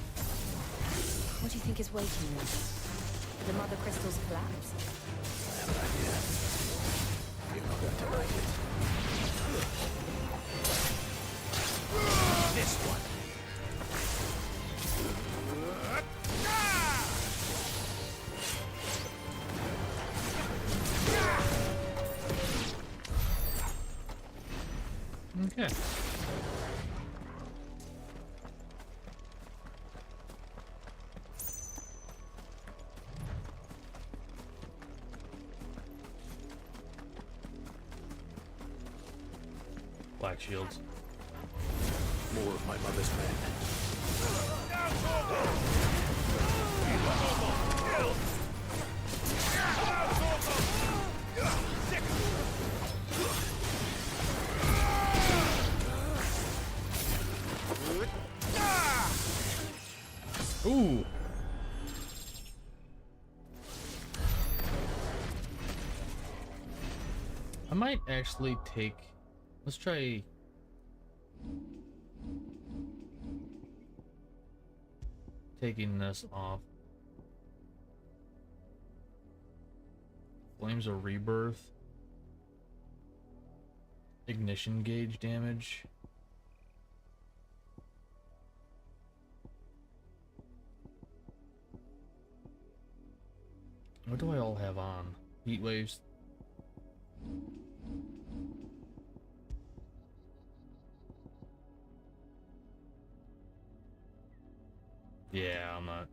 What do you think is waking them? The Mother Crystal's collapse? I have an idea. You're not going to like it. This one. Okay. Black shields. More of my mother's men. Ooh. I might actually take. Let's try. Taking this off. Flames of Rebirth. Ignition gauge damage. What do I all have on? Heat waves. Yeah, I'm not.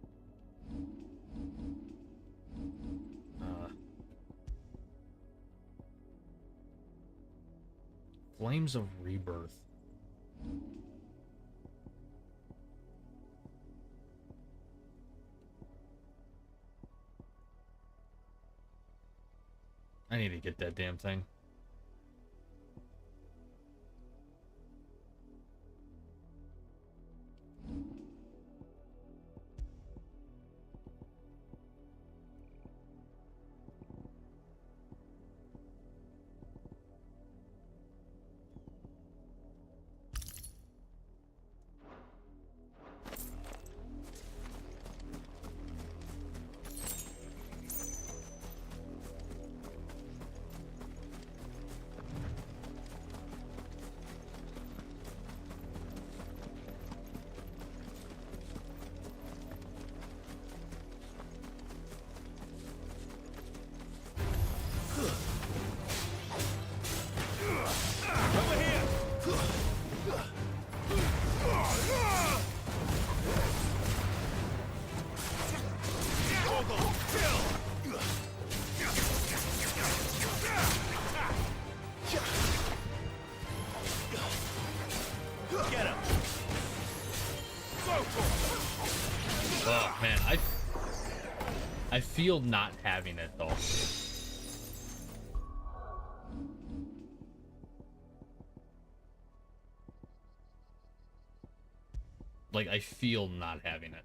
Flames of Rebirth. I need to get that damn thing. Oh man, I feel not having it though. Like I feel not having it.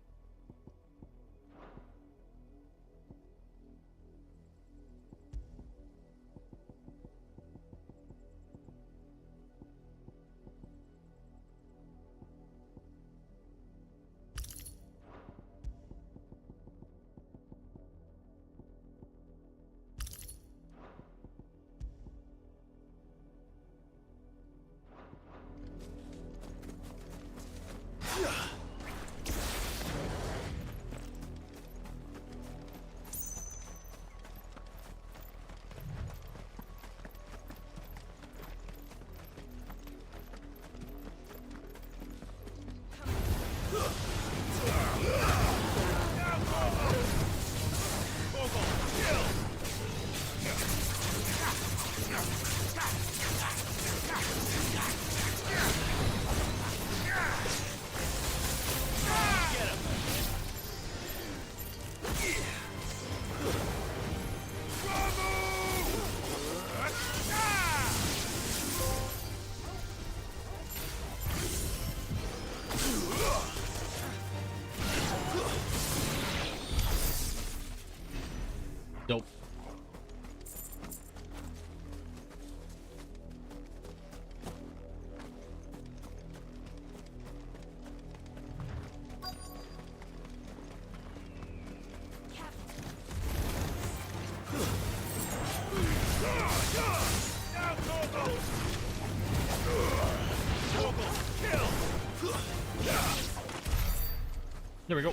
There we go.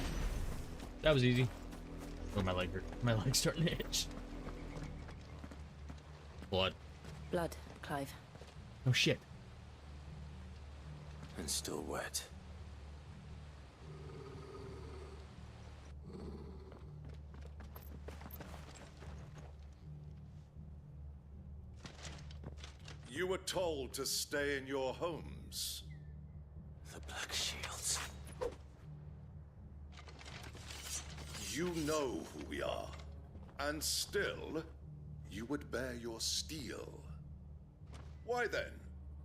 That was easy. Oh, my leg hurt. My leg's starting to itch. Blood. Blood, Clive. Oh shit. And still wet. You were told to stay in your homes. The Black Shields. You know who we are. And still, you would bear your steel. Why then,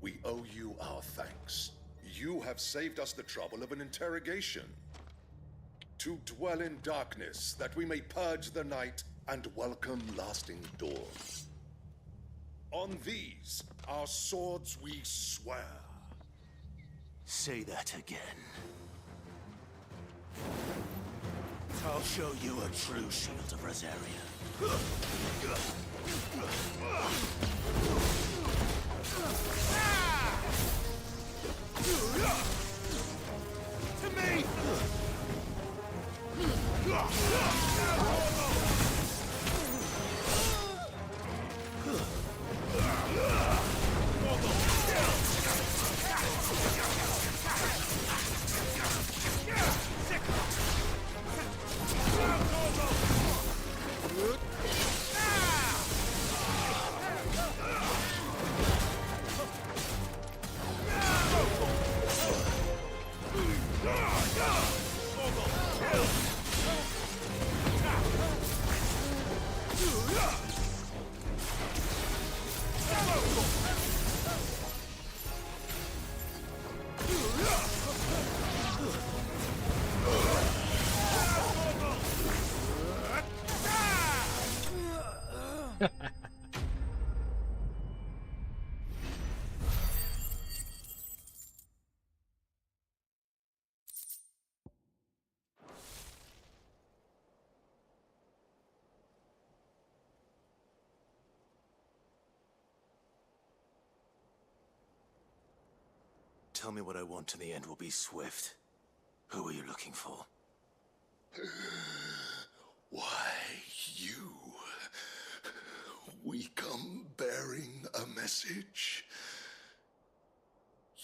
we owe you our thanks. You have saved us the trouble of an interrogation. To dwell in darkness, that we may purge the night and welcome lasting dawn. On these, our swords we swear. Say that again. I'll show you a true shield of Rosaria. To me! Tell me what I want and the end will be swift. Who are you looking for? Why, you? We come bearing a message.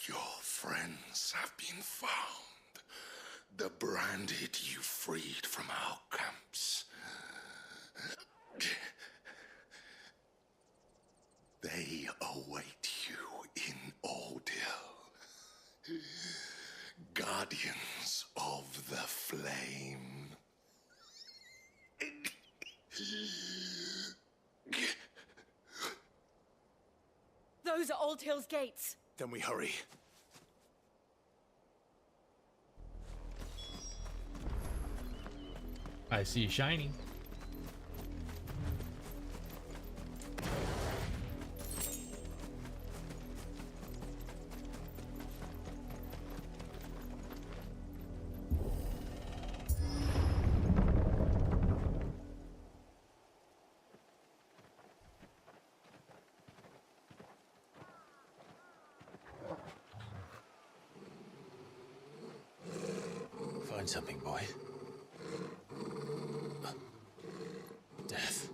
Your friends have been found. The branded you freed from our camps. They await you in Ordeal. Guardians of the Flame. Those are Old Hill's gates. Then we hurry. I see you shining. Find something, boy. Death.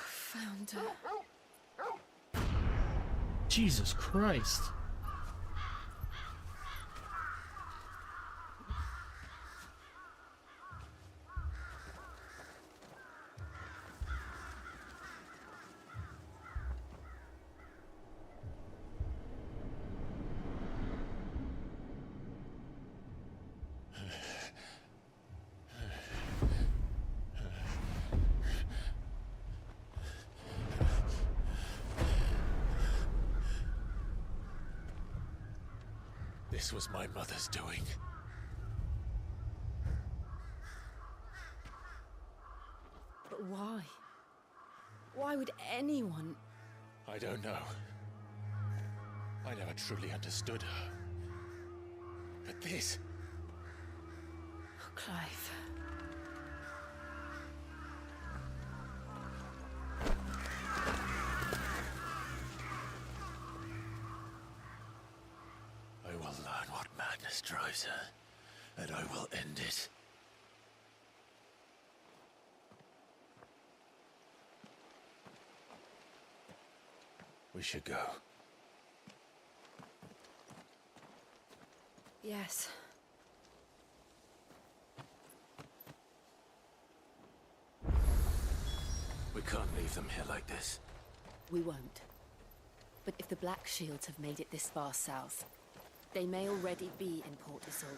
Found her. Jesus Christ. This was my mother's doing. But why? Why would anyone? I don't know. I never truly understood her. But this... Oh, Clive. I will learn what madness drives her, and I will end it. We should go. Yes. We can't leave them here like this. We won't. But if the Black Shields have made it this far south, they may already be in Port Isolde.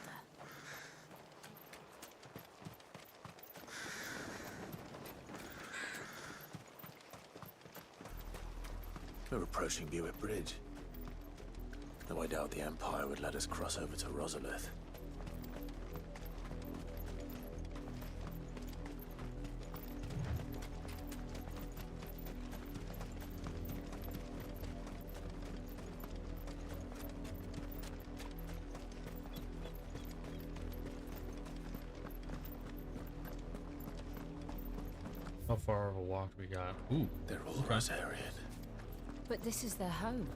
We're approaching Buick Bridge. Though I doubt the Empire would let us cross over to Rosalith. How far of a walk do we got? Ooh, they're all Rosarian. But this is their home.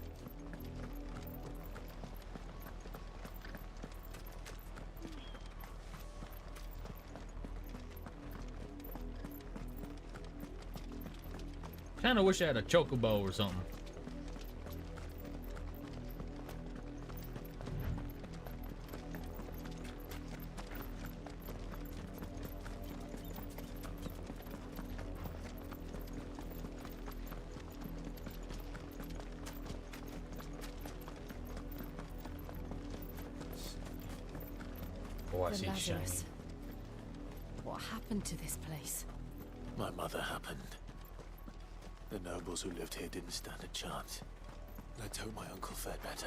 Kinda wish I had a chocobo or something. Oh, I see shiny. What happened to this place? My mother happened. The nobles who lived here didn't stand a chance. Let's hope my uncle fared better.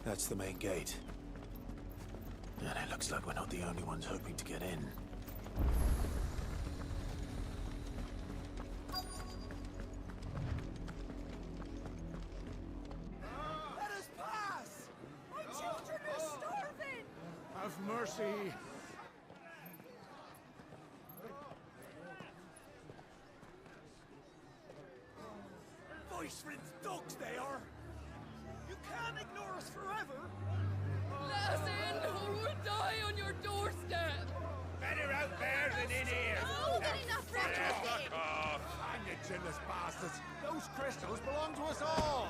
That's the main gate. And it looks like we're not the only ones hoping to get in. Mercy! Voice-riddled dogs they are! You can't ignore us forever! Let us in, or we'll die on your doorstep! Better out there than in here! Oh, get enough Fuck off! Hang you chinless bastards! Those crystals belong to us all!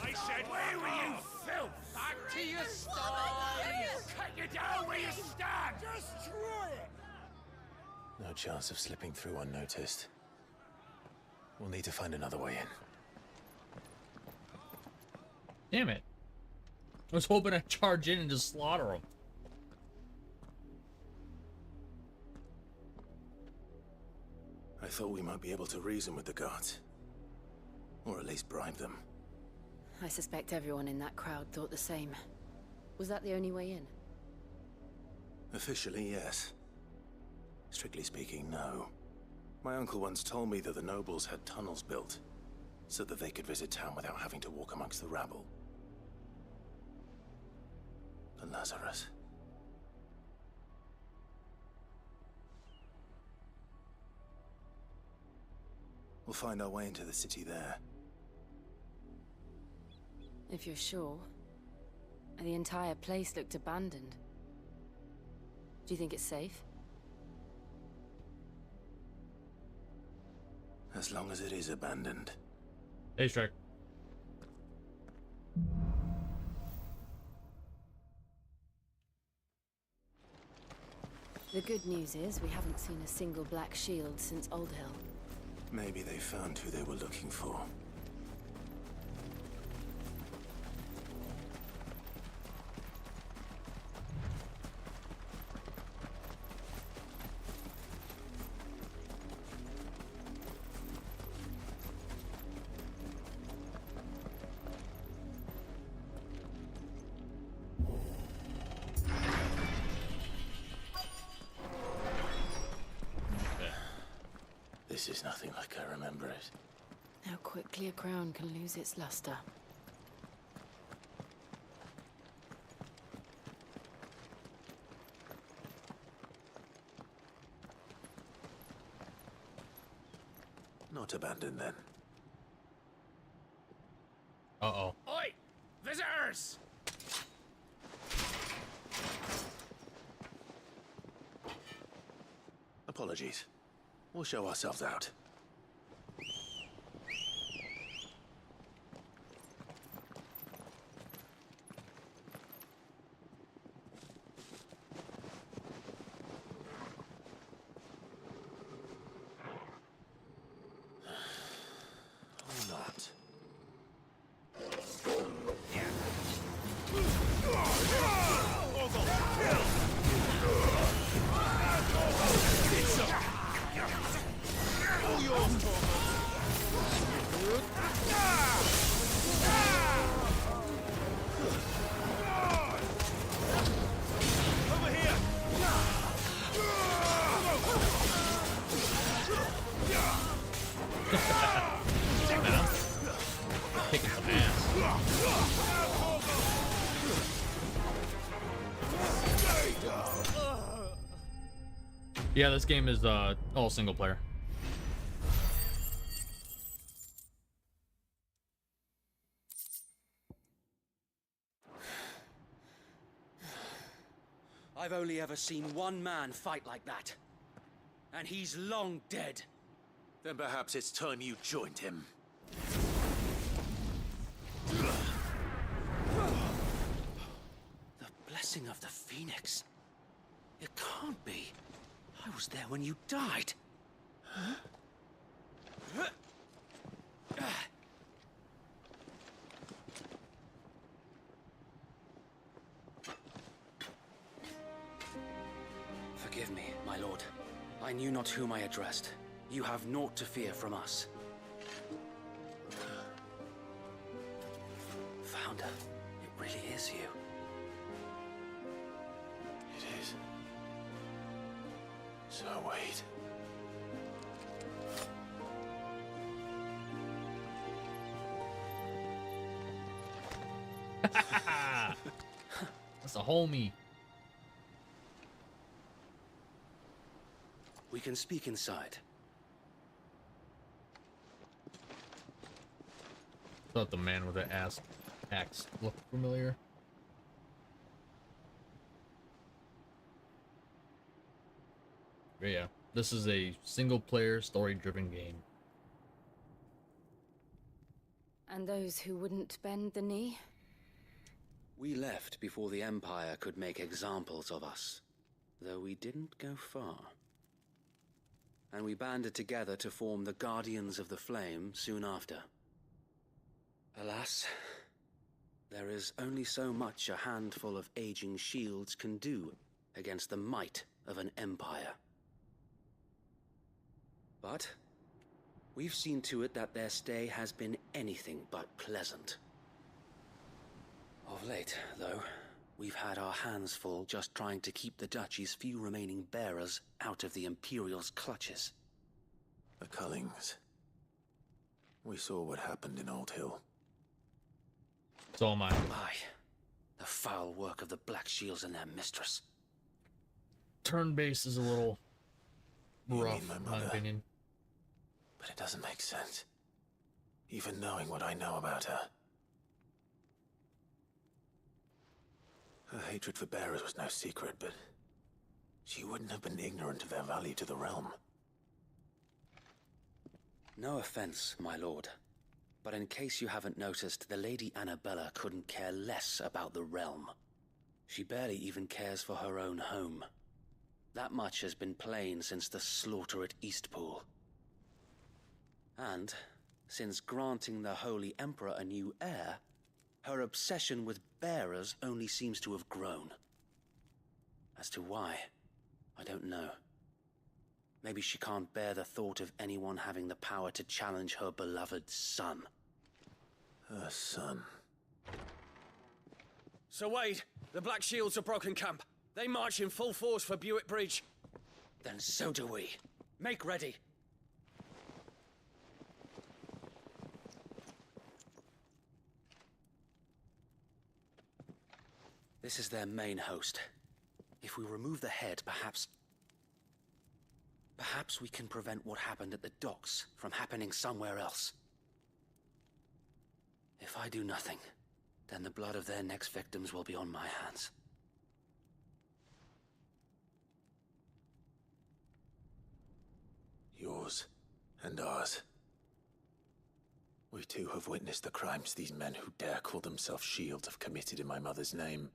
I said, where were you, filth? Back to your stalls! Cut you down where you stand! Destroy it! No chance of slipping through unnoticed. We'll need to find another way in. Damn it. I was hoping I'd charge in and just slaughter them. I thought we might be able to reason with the guards. Or at least bribe them. I suspect everyone in that crowd thought the same. Was that the only way in? Officially, yes. Strictly speaking, no. My uncle once told me that the nobles had tunnels built, so that they could visit town without having to walk amongst the rabble. But Lazarus... We'll find our way into the city there. If you're sure. The entire place looked abandoned. Do you think it's safe? As long as it is abandoned. Hey, Shrek. The good news is we haven't seen a single black shield since Old Hill. Maybe they found who they were looking for. This is nothing like I remember it. How quickly a crown can lose its luster. Not abandoned then. Uh-oh. Oi! Visitors! Apologies. We'll show ourselves out. Or not. Kicking some ass. Yeah, this game is all single player. I've only ever seen one man fight like that. And he's long dead. Then perhaps it's time you joined him. The blessing of the Phoenix. It can't be. I was there when you died. Forgive me, my lord. I knew not whom I addressed. You have naught to fear from us. Founder, it really is you. It is. So wait. That's a homie. We can speak inside. Thought the man with the axe looked familiar. But yeah, this is a single-player, story-driven game. And those who wouldn't bend the knee? We left before the Empire could make examples of us, though we didn't go far. And we banded together to form the Guardians of the Flame soon after. Alas, there is only so much a handful of aging shields can do against the might of an empire. But we've seen to it that their stay has been anything but pleasant. Of late, though, we've had our hands full just trying to keep the Duchy's few remaining bearers out of the Imperial's clutches. The Cullings. We saw what happened in Old Hill. So am I. Aye. The foul work of the Black Shields and their mistress. Turn-based is a little rough, mean my in my mother? opinion. But it doesn't make sense. Even knowing what I know about her. Her hatred for bearers was no secret, but she wouldn't have been ignorant of their value to the realm. No offense, my lord. But in case you haven't noticed, the Lady Annabella couldn't care less about the realm. She barely even cares for her own home. That much has been plain since the slaughter at Eastpool. And, since granting the Holy Emperor a new heir, her obsession with bearers only seems to have grown. As to why, I don't know. Maybe she can't bear the thought of anyone having the power to challenge her beloved son. Her son. Sir Wade, the Black Shields have broken camp. They march in full force for Buick Bridge. Then so do we. Make ready. This is their main host. If we remove the head, perhaps we can prevent what happened at the docks from happening somewhere else. If I do nothing, then the blood of their next victims will be on my hands. Yours and ours. We too have witnessed the crimes these men who dare call themselves shields have committed in my mother's name.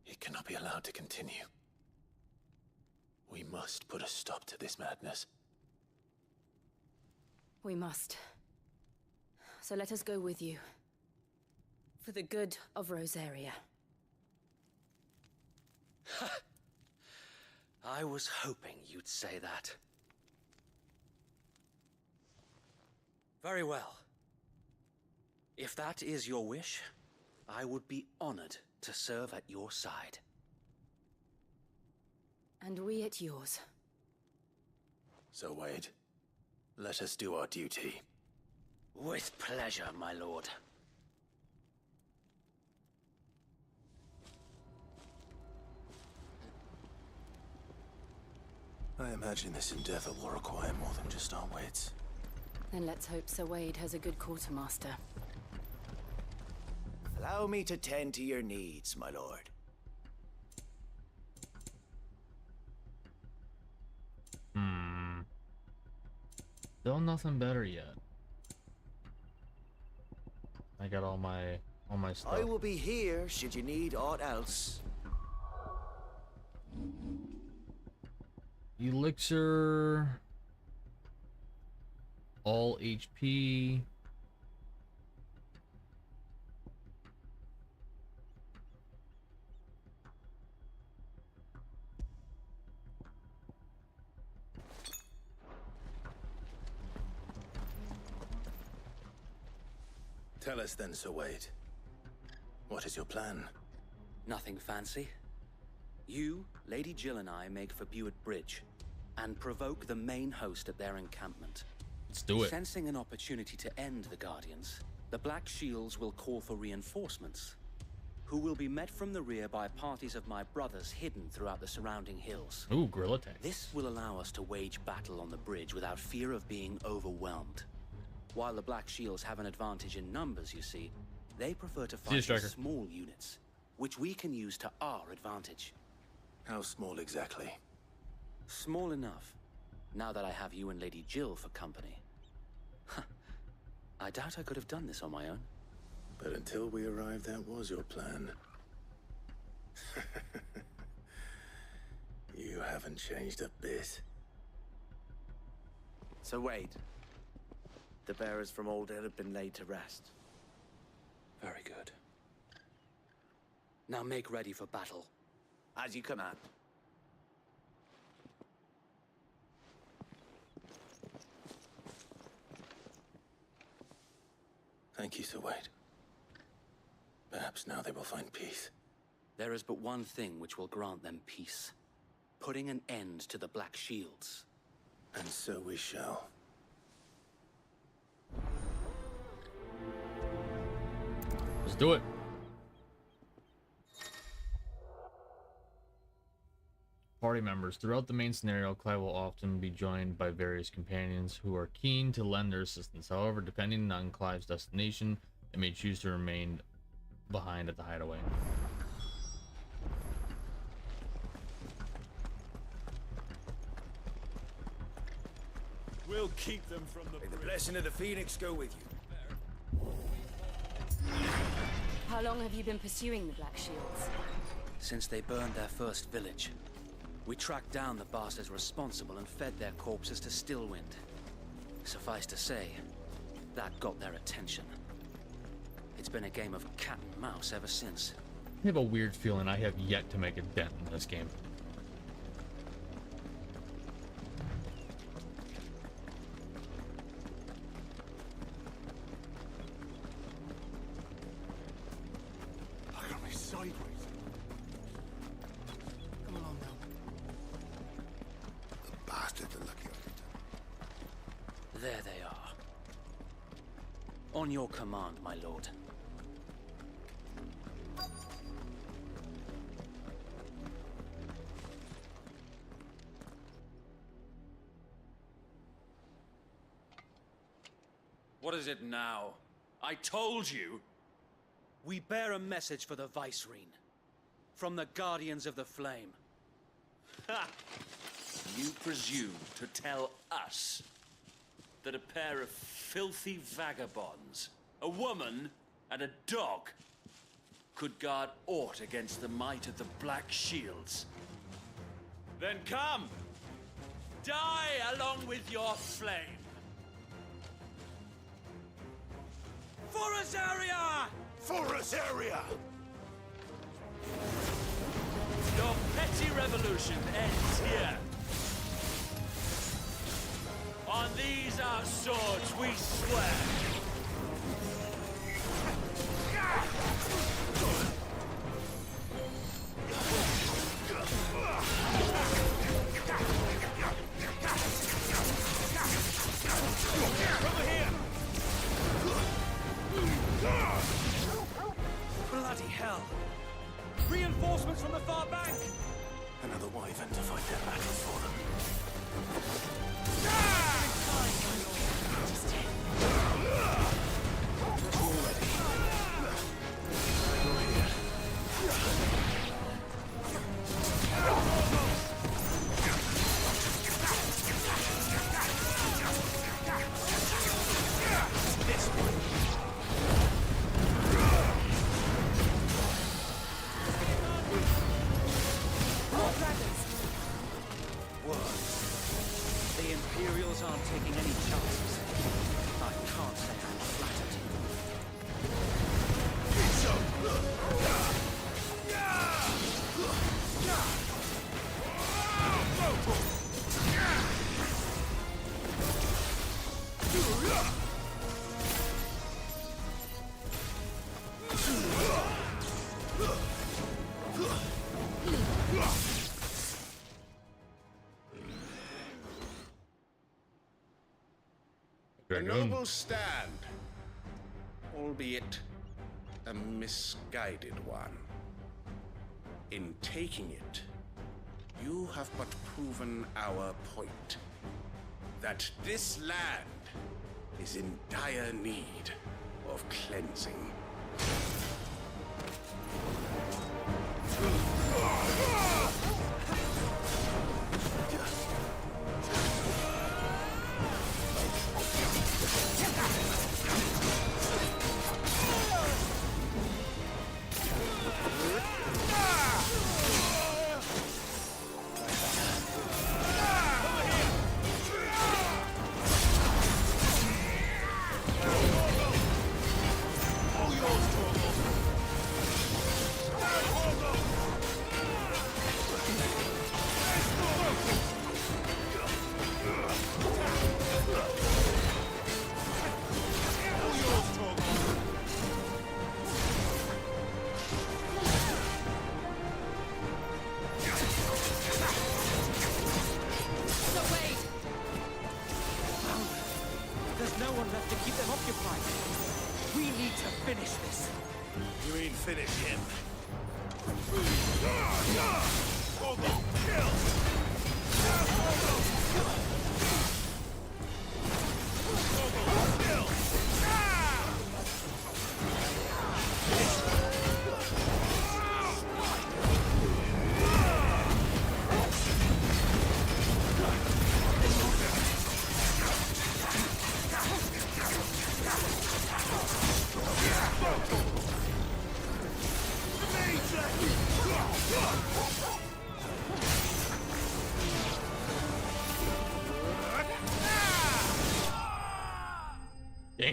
It cannot be allowed to continue. We must put a stop to this madness. We must. So let us go with you. For the good of Rosaria. I was hoping you'd say that. Very well. If that is your wish, I would be honored to serve at your side. And we at yours. So, Wade, let us do our duty. With pleasure, my lord. I imagine this endeavor will require more than just our wits. Then let's hope Sir Wade has a good quartermaster. Allow me to tend to your needs, my lord. Still nothing better yet. I got all my stuff. I will be here should you need aught else. Elixir. All HP. Tell us then, Sir Wade. What is your plan? Nothing fancy. You, Lady Jill and I make for Buett Bridge and provoke the main host at their encampment. Let's do it. Sensing an opportunity to end the Guardians, the Black Shields will call for reinforcements, who will be met from the rear by parties of my brothers hidden throughout the surrounding hills. Ooh, guerrilla tactics. This will allow us to wage battle on the bridge without fear of being overwhelmed. While the Black Shields have an advantage in numbers, you see, they prefer to fight in small units, which we can use to our advantage. How small exactly? Small enough, now that I have you and Lady Jill for company. I doubt I could have done this on my own. But until we arrived, that was your plan. You haven't changed a bit. So Wade, the bearers from Old Ed have been laid to rest. Very good. Now make ready for battle. As you command. Thank you, Sir Wade. Perhaps now they will find peace. There is but one thing which will grant them peace. Putting an end to the Black Shields. And so we shall. Let's do it. Party members. Throughout the main scenario, Clive will often be joined by various companions who are keen to lend their assistance. However, depending on Clive's destination, they may choose to remain behind at the hideaway. We'll keep them from the May the blessing of the Phoenix go with you. How long have you been pursuing the Black Shields? Since they burned their first village. We tracked down the bastards responsible and fed their corpses to Stillwind. Suffice to say, that got their attention. It's been a game of cat and mouse ever since. I have a weird feeling I have yet to make a dent in this game. Look at me sideways. Come along now. The bastards are lucky I could. There they are. On your command, my lord. What is it now? I told you! We bear a message for the Vicereine. From the Guardians of the Flame. Ha! You presume to tell us that a pair of filthy vagabonds, a woman and a dog, could guard aught against the might of the Black Shields? Then come! Die along with your flame! For Azaria! For Azaria! Your petty revolution ends here. On these our swords we swear. Over here! Bloody hell! Reinforcements from the far bank! Another wyvern to fight their battle for them. The Imperials aren't taking any chances. I can't say I'm flattered. A noble stand, albeit a misguided one. In taking it, you have but proven our point, that this land is in dire need of cleansing. Finish him.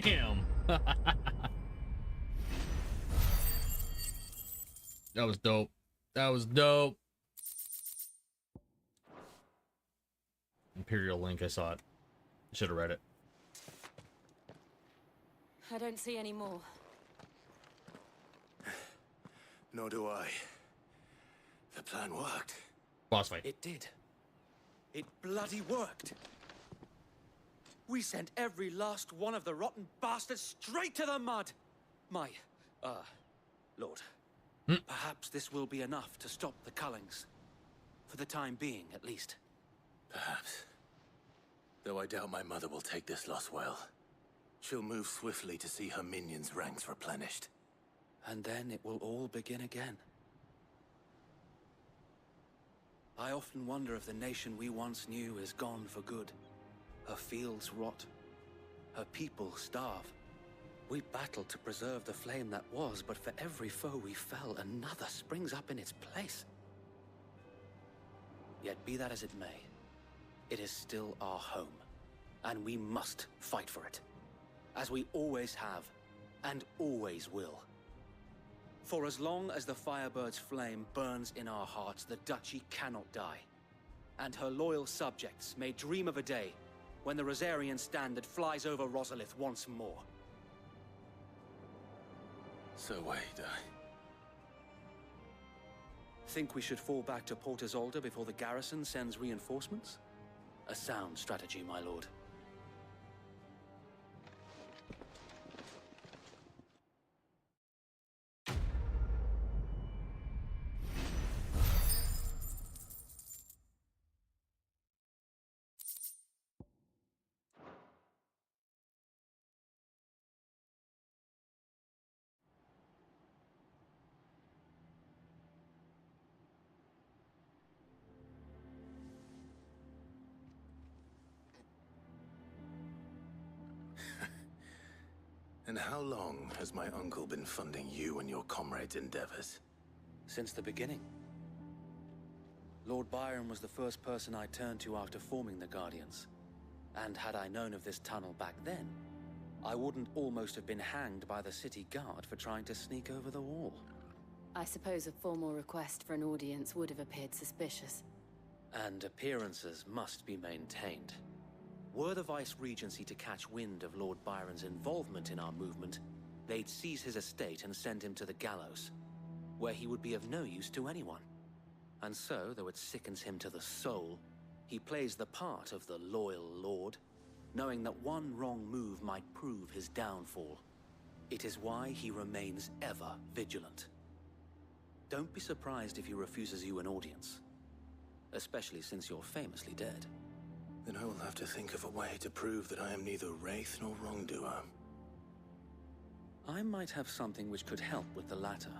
Damn. That was dope. That was dope. Imperial Link, I saw it. Should have read it. I don't see any more. Nor do I. The plan worked. Boss fight. It did. It bloody worked. We sent every last one of the rotten bastards straight to the mud. My, Lord. Perhaps this will be enough to stop the Cullings. For the time being, at least. Perhaps. Though I doubt my mother will take this loss well. She'll move swiftly to see her minions' ranks replenished. And then it will all begin again. I often wonder if the nation we once knew is gone for good. Her fields rot. Her people starve. We battled to preserve the flame that was, but for every foe we fell, another springs up in its place. Yet be that as it may, it is still our home, and we must fight for it, as we always have, and always will. For as long as the Firebird's flame burns in our hearts, the Duchy cannot die, and her loyal subjects may dream of a day when the Rosarian standard flies over Rosalith once more. So wait, Think we should fall back to Port Isolde before the garrison sends reinforcements? A sound strategy, my lord. And how long has my uncle been funding you and your comrades' endeavors? Since the beginning. Lord Byron was the first person I turned to after forming the Guardians. And had I known of this tunnel back then, I wouldn't almost have been hanged by the city guard for trying to sneak over the wall. I suppose a formal request for an audience would have appeared suspicious. And appearances must be maintained. Were the Vice-Regency to catch wind of Lord Byron's involvement in our movement, they'd seize his estate and send him to the gallows, where he would be of no use to anyone. And so, though it sickens him to the soul, he plays the part of the loyal lord, knowing that one wrong move might prove his downfall. It is why he remains ever vigilant. Don't be surprised if he refuses you an audience, especially since you're famously dead. Then I will have to think of a way to prove that I am neither wraith nor wrongdoer. I might have something which could help with the latter.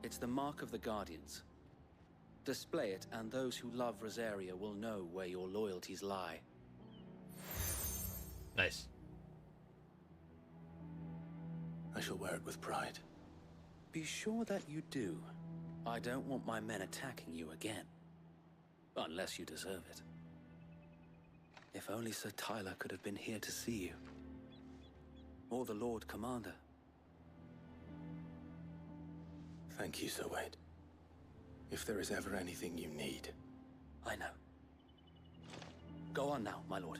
It's the mark of the Guardians. Display it, and those who love Rosaria will know where your loyalties lie. Nice. I shall wear it with pride. Be sure that you do. I don't want my men attacking you again. Unless you deserve it. If only Sir Tyler could have been here to see you. Or the Lord Commander. Thank you, Sir Wade. If there is ever anything you need. I know. Go on now, my lord.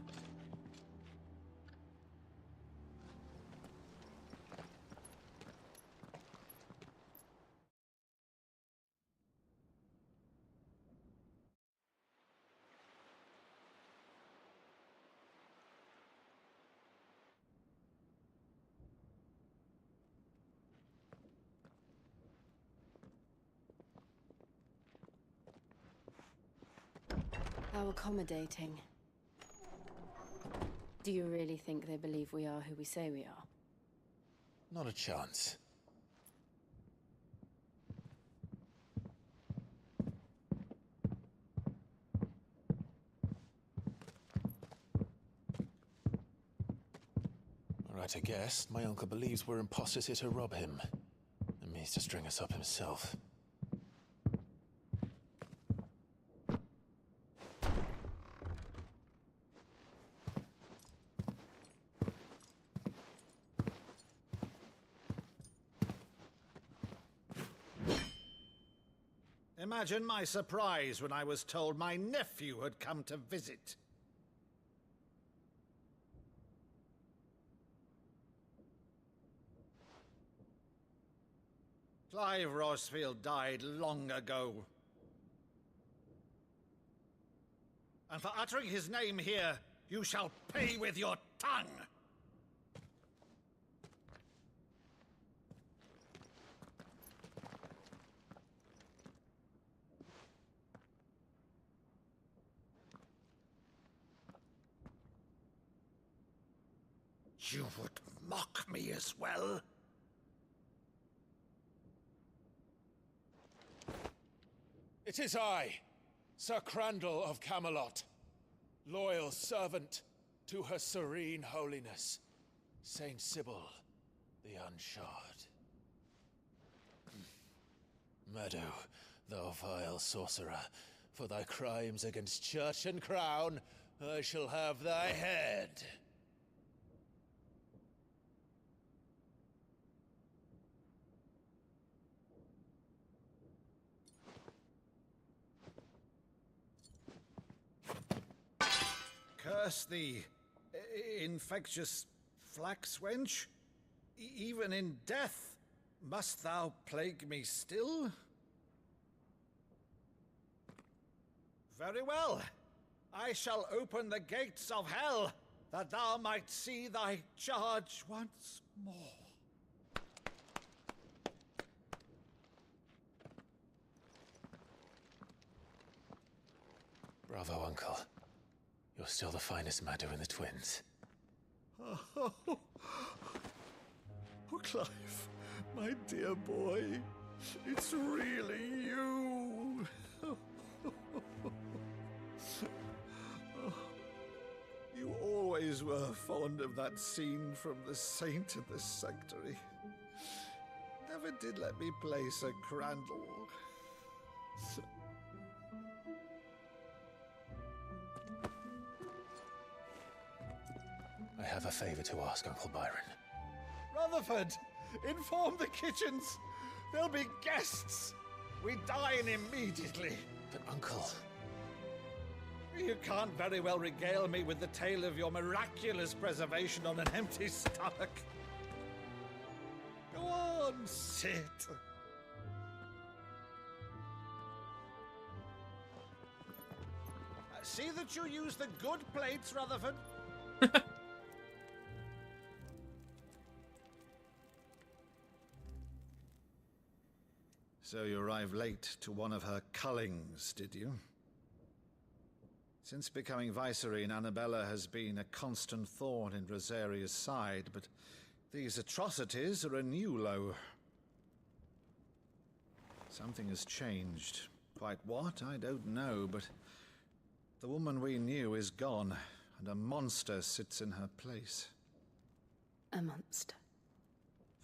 How accommodating. Do you really think they believe we are who we say we are? Not a chance. All right, I guess. My uncle believes we're imposters here to rob him. And means to string us up himself. Imagine my surprise when I was told my nephew had come to visit. Clive Rosfield died long ago. And for uttering his name here, you shall pay with your tongue! You would mock me as well? It is I, Sir Crandall of Camelot, loyal servant to Her Serene Holiness, Saint Sybil the Unshod. Meadow, thou vile sorcerer, for thy crimes against church and crown, I shall have thy head. Curse thee, infectious flax wench. Even in death, must thou plague me still? Very well. I shall open the gates of hell, that thou might see thy charge once more. Bravo, Uncle. You're still the finest Meadow in the twins. Oh, Clive, my dear boy, it's really you. You always were fond of that scene from The Saint in the Sanctuary. Never did let me play Sir Crandall. I have a favor to ask, Uncle Byron. Rutherford, inform the kitchens. There'll be guests. We dine immediately. But, Uncle... You can't very well regale me with the tale of your miraculous preservation on an empty stomach. Go on, sit. See that you use the good plates, Rutherford. So you arrived late to one of her cullings, did you? Since becoming Vicereine, Annabella has been a constant thorn in Rosaria's side, but these atrocities are a new low. Something has changed. Quite what, I don't know, but the woman we knew is gone, and a monster sits in her place. A monster?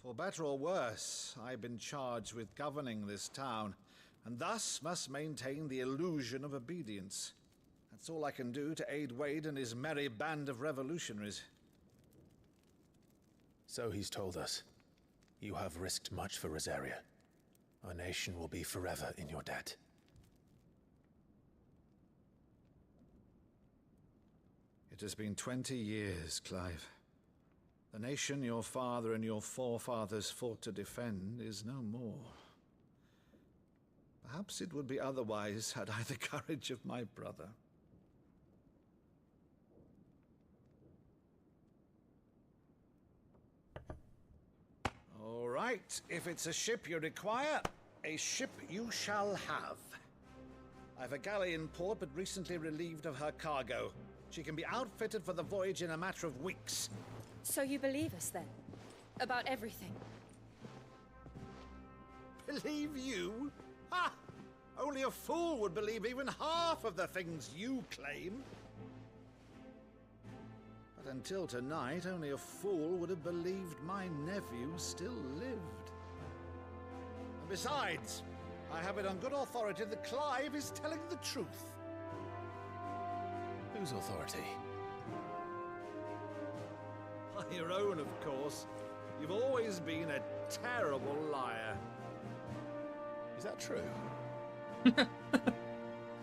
For better or worse, I've been charged with governing this town, and thus must maintain the illusion of obedience. That's all I can do to aid Wade and his merry band of revolutionaries. So he's told us. You have risked much for Rosaria. Our nation will be forever in your debt. It has been 20 years, Clive. The nation your father and your forefathers fought to defend is no more. Perhaps it would be otherwise had I the courage of my brother. All right, if it's a ship you require, a ship you shall have. I've a galley in port, but recently relieved of her cargo. She can be outfitted for the voyage in a matter of weeks. So you believe us, then? About everything? Believe you? Ha! Only a fool would believe even half of the things you claim. But until tonight, only a fool would have believed my nephew still lived. And besides, I have it on good authority that Clive is telling the truth. Whose authority? Your own, of course. You've always been a terrible liar. Is that true?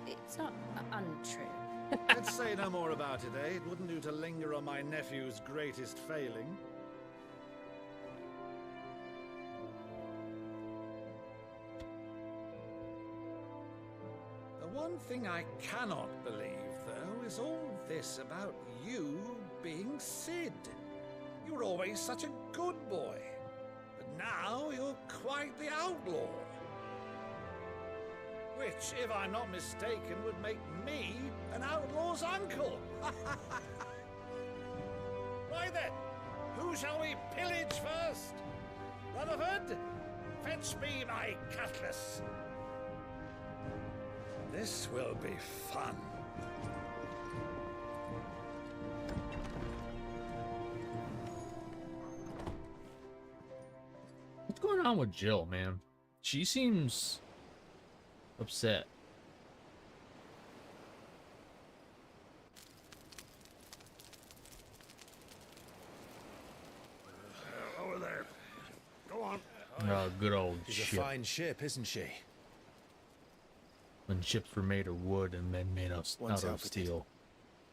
It's not untrue. Let's say no more about it, eh? It wouldn't do to linger on my nephew's greatest failing. The one thing I cannot believe, though, is all this about you being Sid. You were always such a good boy, but now you're quite the outlaw. Which, if I'm not mistaken, would make me an outlaw's uncle. Why then, who shall we pillage first? Rutherford, fetch me my cutlass. This will be fun. What's going on with Jill, man? She seems upset. Over there. Go on. Oh, good old She's ship. a fine ship, isn't she? When ships were made of wood and men made us Once out of outfitted, steel.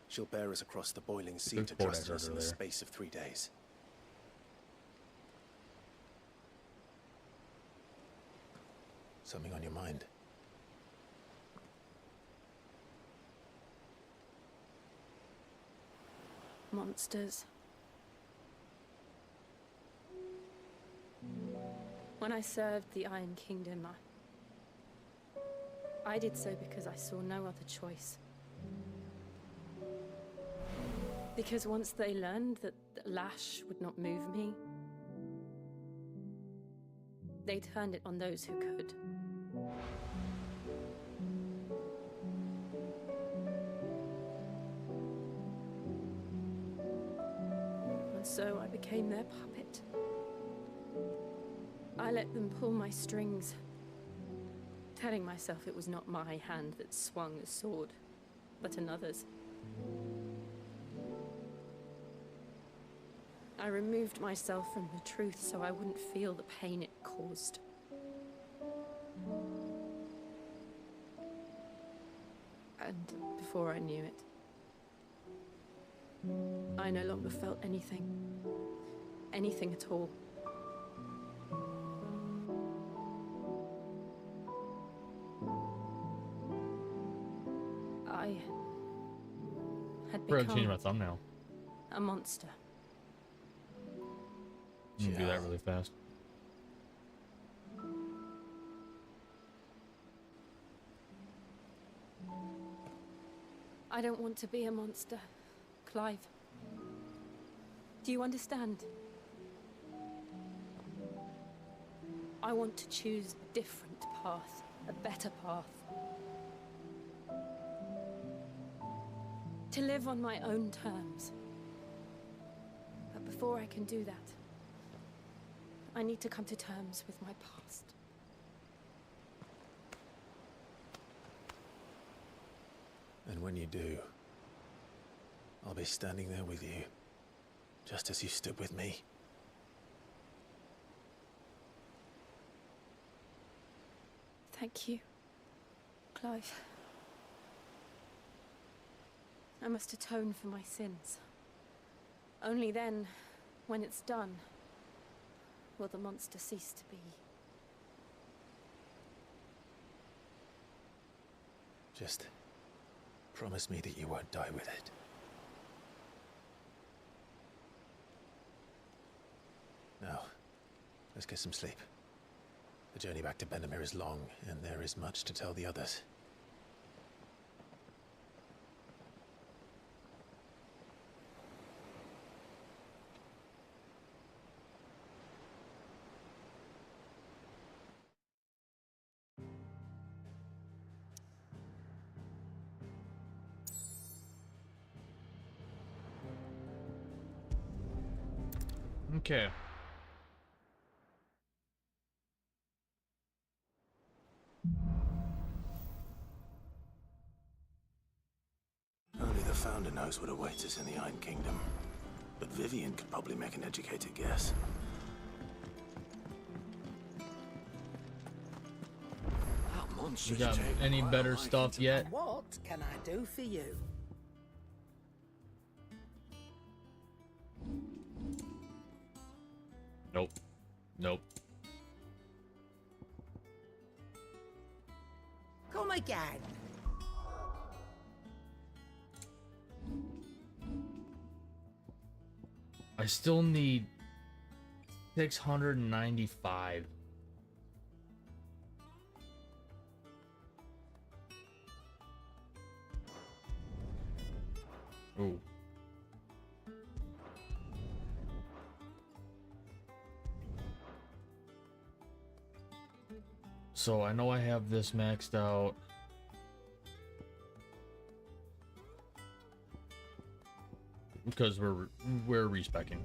she'll bear us across the boiling sea Big to port trust us in the earlier. space of 3 days. Something on your mind? Monsters. When I served the Iron Kingdom, I did so because I saw no other choice. Because once they learned that the lash would not move me, they turned it on those who could. And so I became their puppet. I let them pull my strings, telling myself it was not my hand that swung the sword, but another's. I removed myself from the truth so I wouldn't feel the pain it caused. And before I knew it, I no longer felt anything. Anything at all. I had Probably change my become thumbnail. a monster. You can do that really fast. I don't want to be a monster, Clive. Do you understand? I want to choose a different path, a better path. To live on my own terms. But before I can do that, I need to come to terms with my past. And when you do, I'll be standing there with you, just as you stood with me. Thank you, Clive. I must atone for my sins. Only then, when it's done, will the monster cease to be. Just promise me that you won't die with it. Now, let's get some sleep. The journey back to Benamir is long, and there is much to tell the others. Okay. Only the Founder knows what awaits us in the Iron Kingdom. But Vivian could probably make an educated guess. You got any better stuff yet? What can I do for you? Nope. Nope. Come again. I still need 695. Ooh. So I know I have this maxed out. Because we're respecking.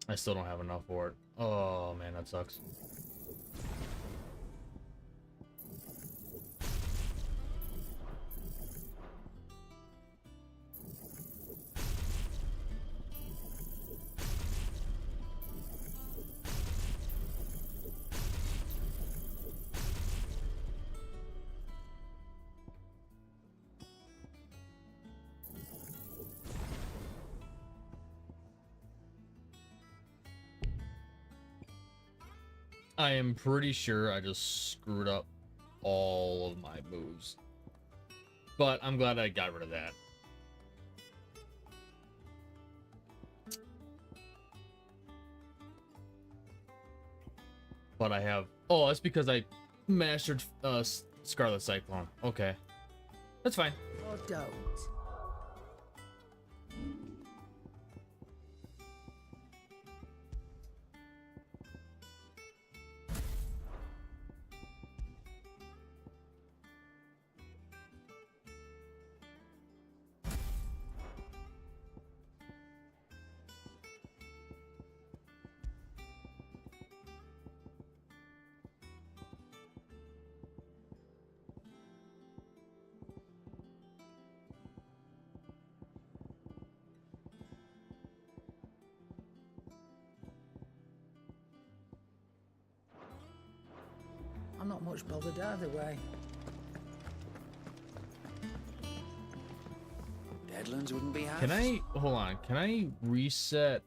I still don't have enough for it. Oh man, that sucks. I am pretty sure I just screwed up all of my moves. But I'm glad I got rid of that. But I have... Oh, that's because I mastered Scarlet Cyclone. Okay. That's fine. Or don't. I'm not much bothered either way. Deadlands wouldn't be half. Can I... Hold on. Can I reset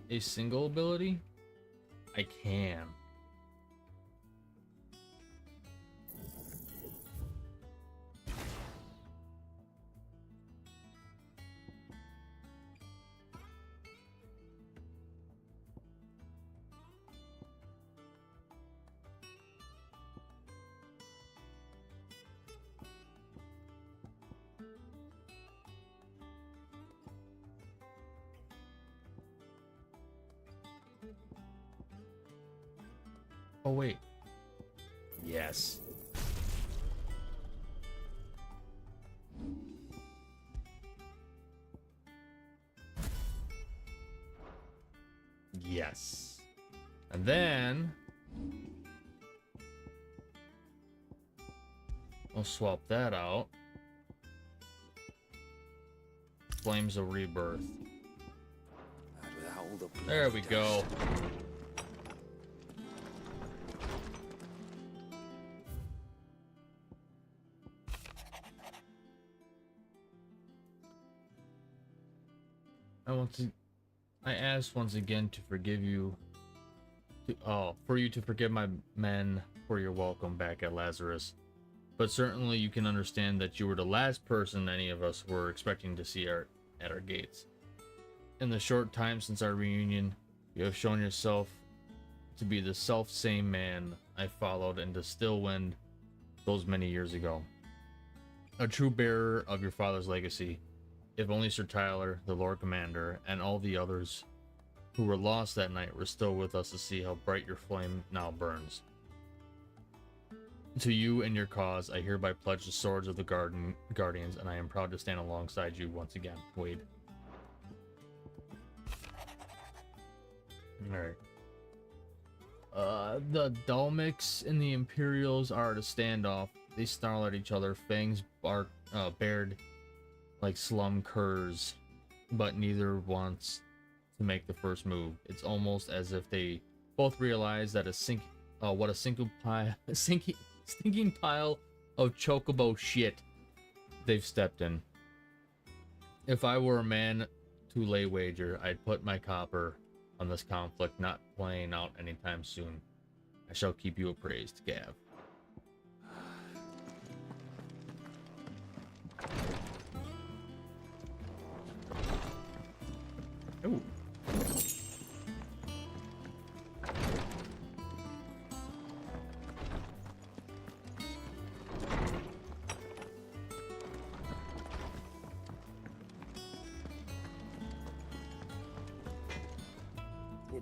a single ability? I can. Oh, wait. Yes. Yes. And then... I'll swap that out. Flames of Rebirth. There we go. I ask once again to forgive you. For you to forgive my men for your welcome back at Lazarus. But certainly you can understand that you were the last person any of us were expecting to see at our gates. In the short time since our reunion, you have shown yourself to be the self-same man I followed into Stillwind those many years ago. A true bearer of your father's legacy. If only Sir Tyler, the Lord Commander, and all the others who were lost that night were still with us to see how bright your flame now burns. To you and your cause, I hereby pledge the swords of the Guardians, and I am proud to stand alongside you once again, Wade. Alright. The Dalmics and the Imperials are at a standoff. They snarl at each other, fangs bared like slum curs, but neither wants to make the first move. It's almost as if they both realize that stinking pile of chocobo shit they've stepped in. If I were a man to lay wager, I'd put my copper on this conflict not playing out anytime soon. I shall keep you appraised, Gav.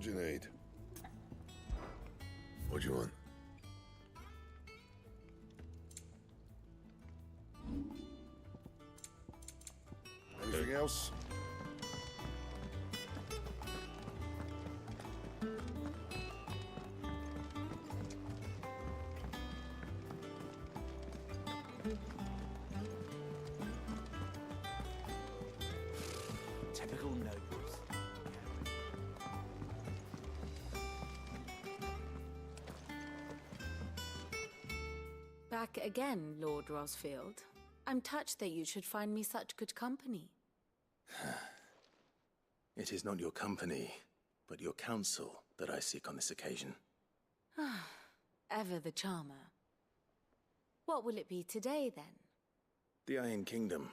What do you need? What do you want? Anything else? Typical nobles. Back again, Lord Rosfield. I'm touched that you should find me such good company. It is not your company, but your counsel that I seek on this occasion. Ever the charmer. What will it be today, then? The Iron Kingdom.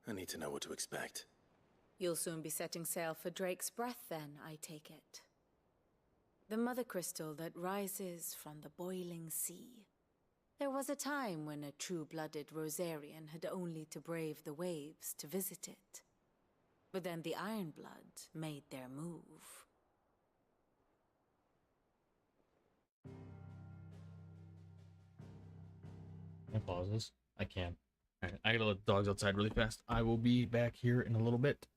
I need to know what to expect. You'll soon be setting sail for Drake's Breath, then, I take it. The mother crystal that rises from the boiling sea. There was a time when a true-blooded Rosarian had only to brave the waves to visit it. But then the Ironblood made their move. Can I pause this? I can. Alright, I gotta let the dogs outside really fast. I will be back here in a little bit.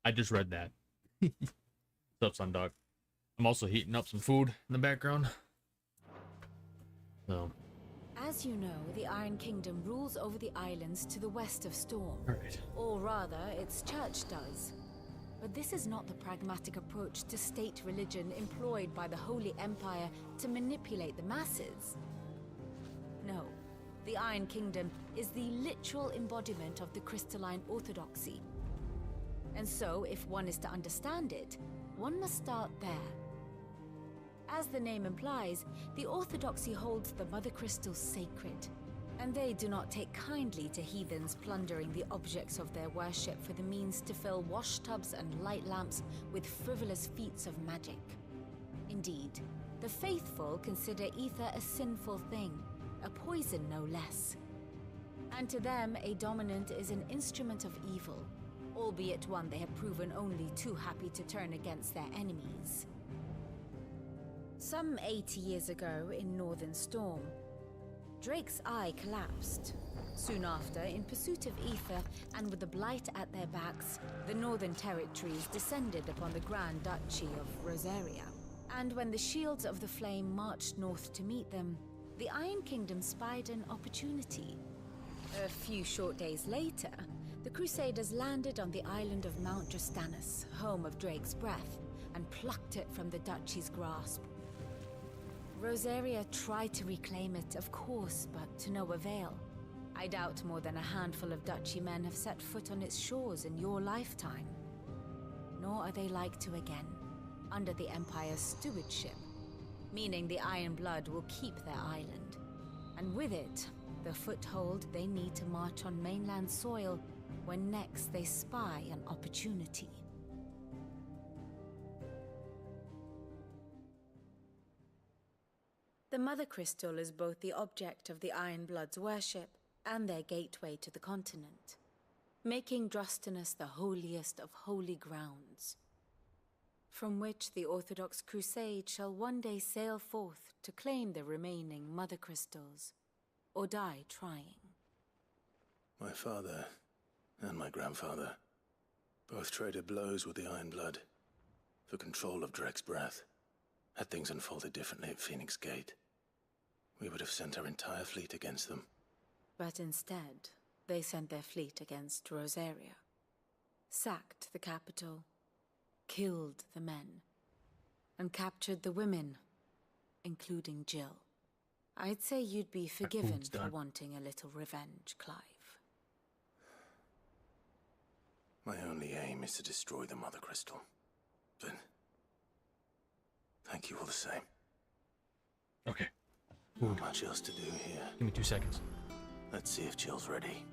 I just read that. What's up, Sundog? I'm also heating up some food in the background. So. As you know, the Iron Kingdom rules over the islands to the west of Storm. Right. Or rather, its church does. But this is not the pragmatic approach to state religion employed by the Holy Empire to manipulate the masses. No, the Iron Kingdom is the literal embodiment of the crystalline orthodoxy. And so, if one is to understand it, one must start there. As the name implies, the orthodoxy holds the Mother Crystals sacred, and they do not take kindly to heathens plundering the objects of their worship for the means to fill washtubs and light lamps with frivolous feats of magic. Indeed, the faithful consider ether a sinful thing, a poison no less. And to them, a dominant is an instrument of evil, albeit one they have proven only too happy to turn against their enemies. Some 80 years ago in Northern Storm, Drake's Eye collapsed. Soon after, in pursuit of ether and with the Blight at their backs, the Northern Territories descended upon the Grand Duchy of Rosaria. And when the Shields of the Flame marched north to meet them, the Iron Kingdom spied an opportunity. A few short days later, the Crusaders landed on the island of Mount Justanus, home of Drake's Breath, and plucked it from the Duchy's grasp. Rosaria tried to reclaim it, of course, but to no avail. I doubt more than a handful of Duchy men have set foot on its shores in your lifetime. Nor are they like to again, under the Empire's stewardship, meaning the Iron Blood will keep their island. And with it, the foothold they need to march on mainland soil when next they spy an opportunity. The Mother Crystal is both the object of the Iron Blood's worship and their gateway to the continent, making Drustanus the holiest of holy grounds, from which the Orthodox Crusade shall one day sail forth to claim the remaining Mother Crystals, or die trying. My father and my grandfather both traded blows with the Iron Blood for control of Drake's Breath. Had things unfolded differently at Phoenix Gate, we would have sent our entire fleet against them. But instead, they sent their fleet against Rosaria, sacked the capital, killed the men, and captured the women, including Jill. I'd say you'd be forgiven for wanting a little revenge, Clive. My only aim is to destroy the Mother Crystal. But thank you all the same. Okay. Not much else to do here. Give me 2 seconds. Let's see if Jill's ready.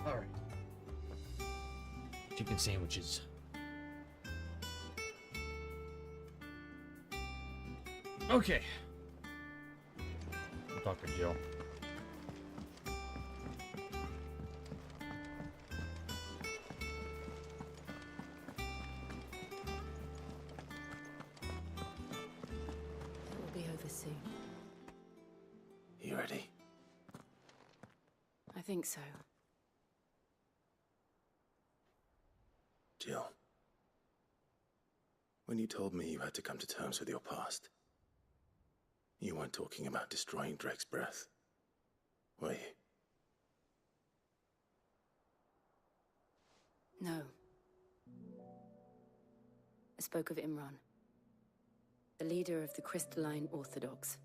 All right. Chicken sandwiches. Okay. I'm talking to Jill. It will be over soon. You ready? I think so. Jill, when you told me you had to come to terms with your past, you weren't talking about destroying Drake's Breath, were you? No. I spoke of Imran. The leader of the Crystalline Orthodox.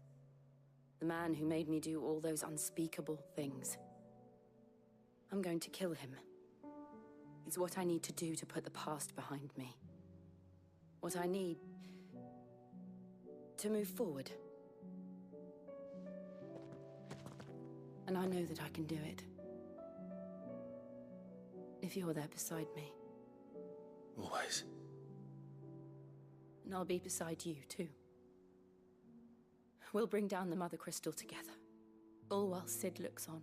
The man who made me do all those unspeakable things. I'm going to kill him. It's what I need to do to put the past behind me. What I need to move forward. And I know that I can do it. If you're there beside me. Always. And I'll be beside you, too. We'll bring down the Mother Crystal together. All while Sid looks on.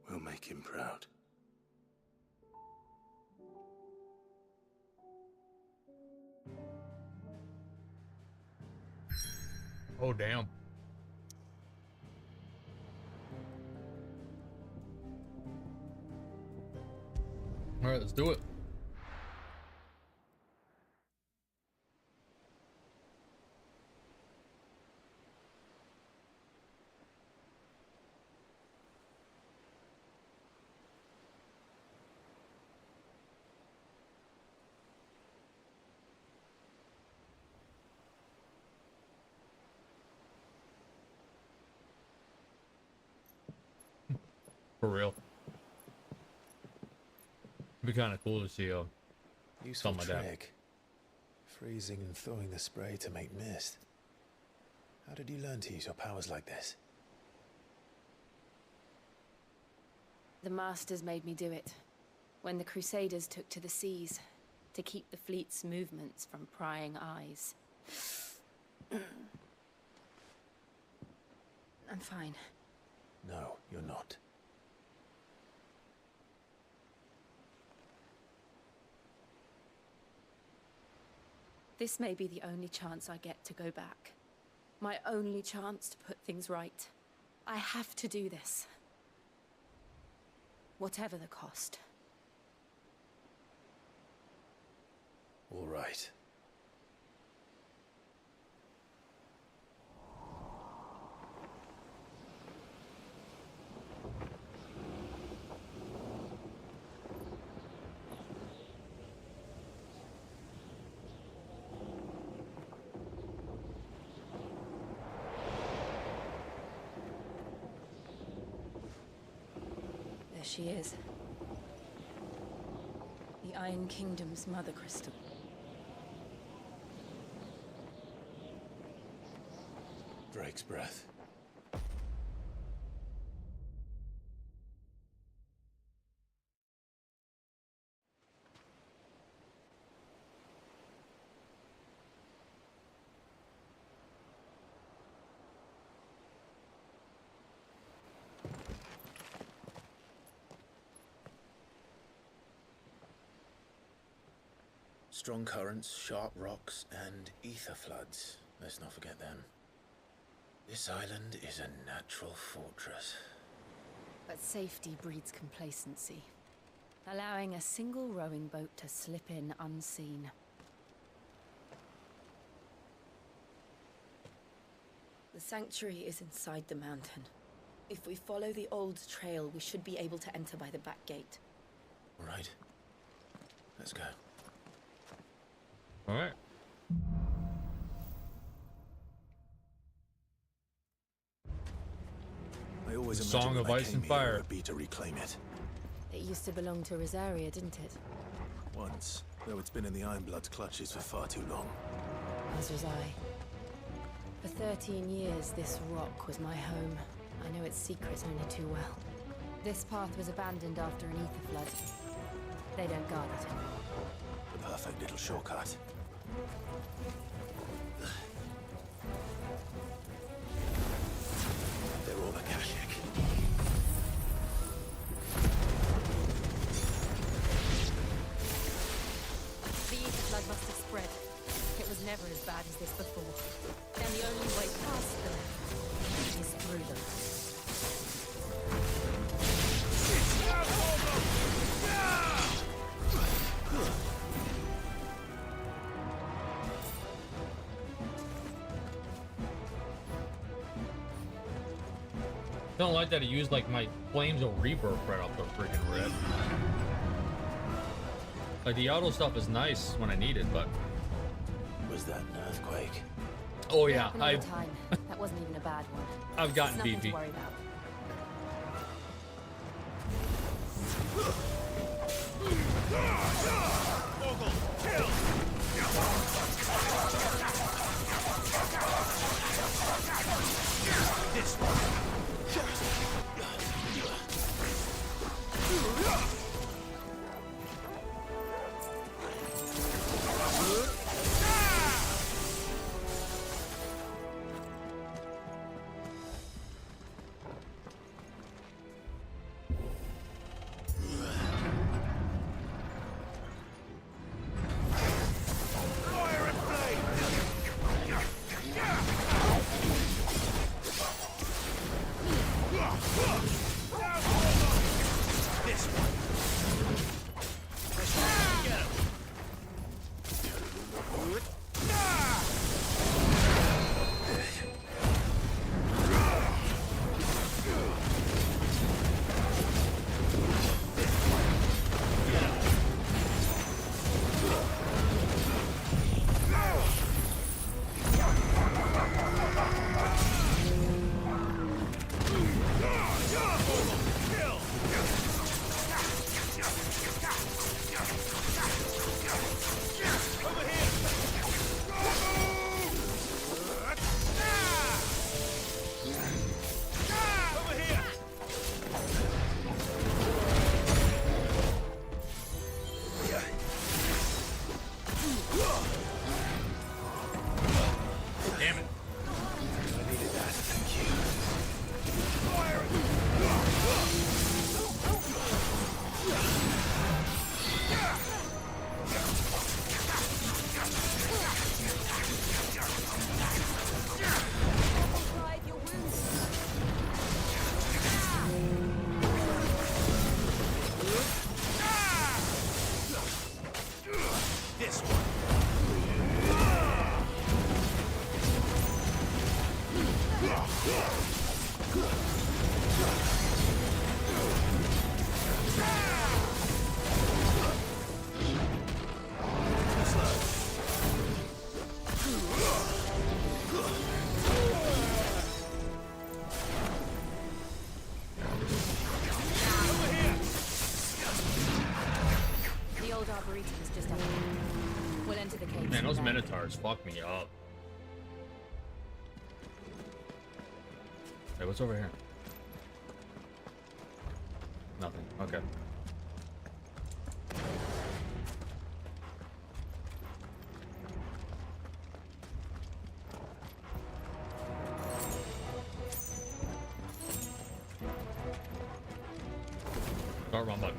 We'll make him proud. Oh, damn. All right, let's do it. For real. It'd be kind of cool to see Useful something like that. trick. Freezing and thawing the spray to make mist. How did you learn to use your powers like this? The Masters made me do it. When the Crusaders took to the seas, to keep the fleet's movements from prying eyes. I'm fine. No, you're not. This may be the only chance I get to go back. My only chance to put things right. I have to do this. Whatever the cost. All right. There she is. The Iron Kingdom's Mother Crystal. Drake's breath. Strong currents, sharp rocks, and ether floods. Let's not forget them. This island is a natural fortress. But safety breeds complacency. Allowing a single rowing boat to slip in unseen. The sanctuary is inside the mountain. If we follow the old trail, we should be able to enter by the back gate. All right. Let's go. All right. I always The Song of Ice and Fire. Would be to reclaim it. It used to belong to Rosaria, didn't it? Once, though it's been in the Ironblood's clutches for far too long. As was I. For 13 years, this rock was my home. I know its secret only too well. This path was abandoned after an ether flood. They don't guard it anymore. The perfect little shortcut. They're all Akashic. The ether flood must have spread. It was never as bad as this before. And the only way past them is through them. I don't like that he used like my flames of rebirth right off the freaking rip. Like the auto stuff is nice when I need it, but was that an earthquake? Oh yeah, time. That wasn't even a bad one. I've gotten Nothing to BB. worry about. This Man, those Minotaurs fuck me up. Hey, what's over here? Nothing. Okay. Start wrong button.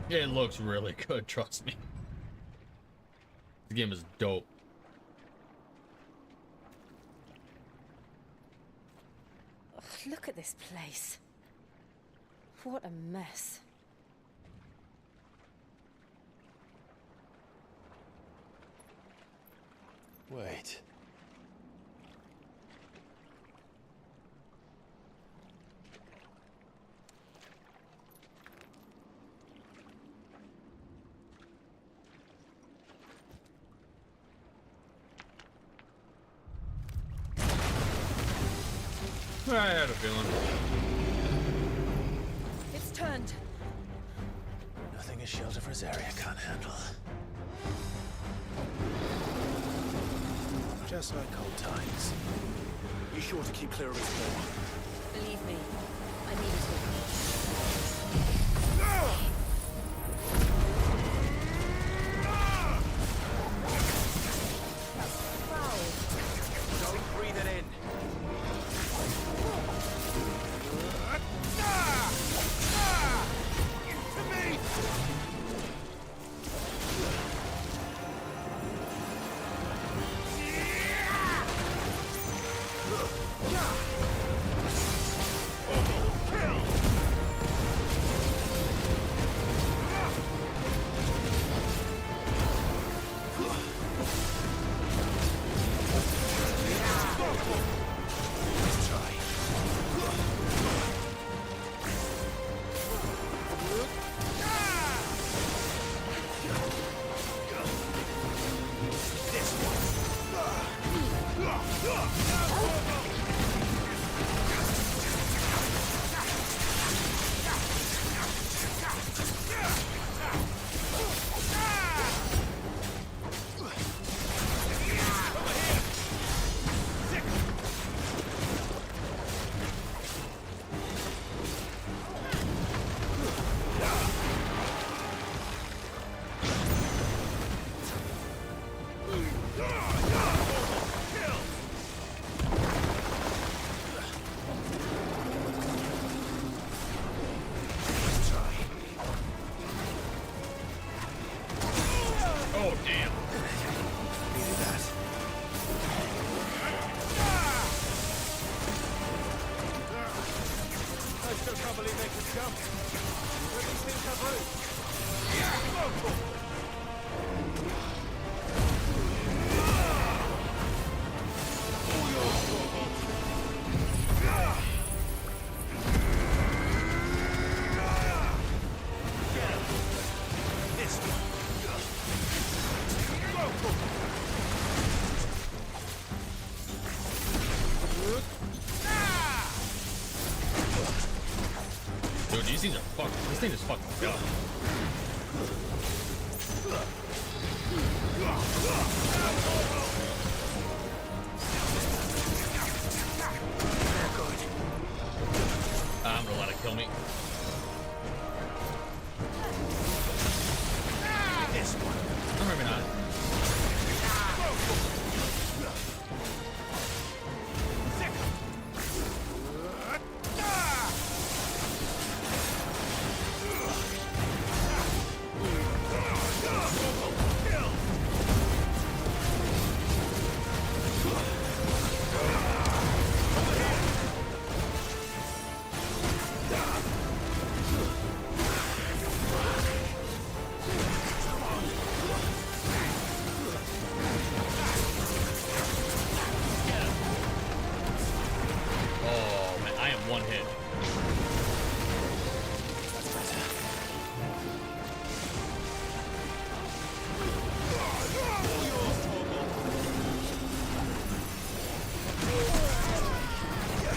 It looks really good, trust me. The game is dope. Ugh, look at this place. What a mess. Wait. I had a feeling. It's turned. Nothing a shelter for Zarya can't handle. Just like old times. Be sure to keep clear of his door. Believe me, I need to. Don't breathe it in. can't believe they can jump. Where these things have roots. Dude, these things are fucking. This thing is fucking good. I'm gonna let it kill me. Or maybe not.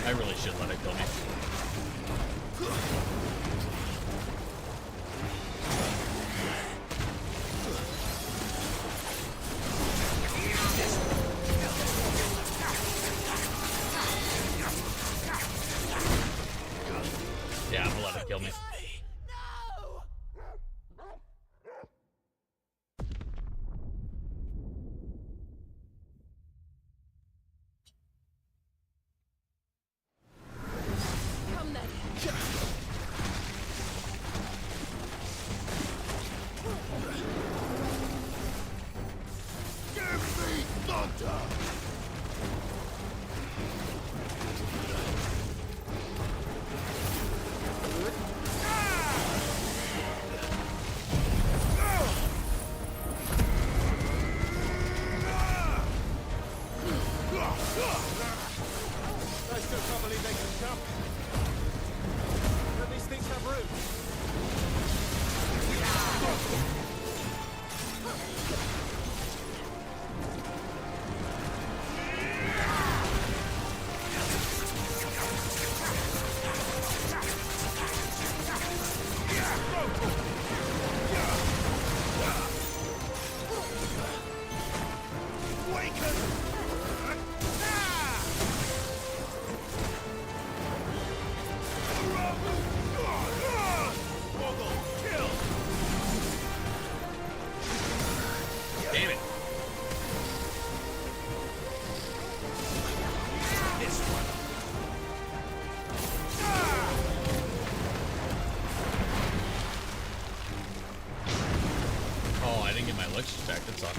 I really should let it kill me. Yeah, I'm gonna let it kill me. I still can't believe they can jump. But these things have roots. Damn it. Oh, I didn't get my elixirs back. That sucked.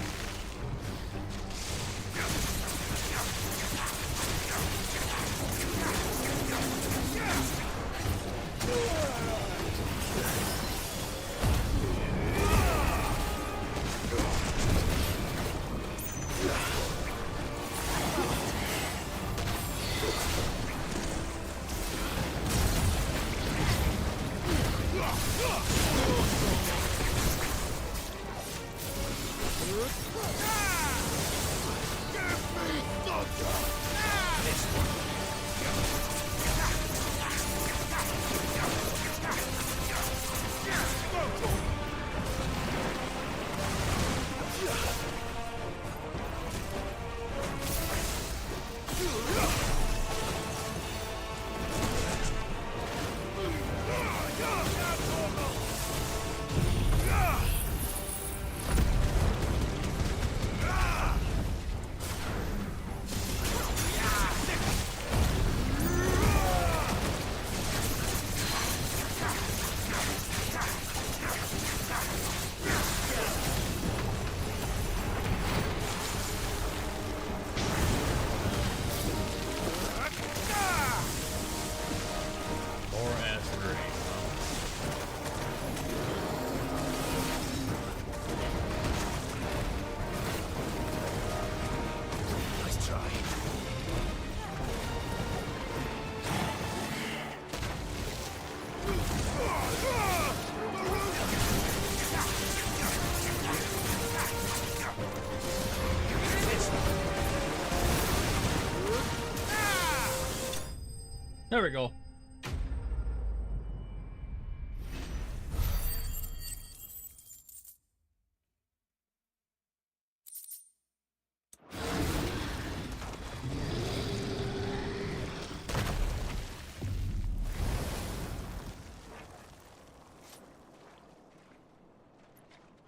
There we go.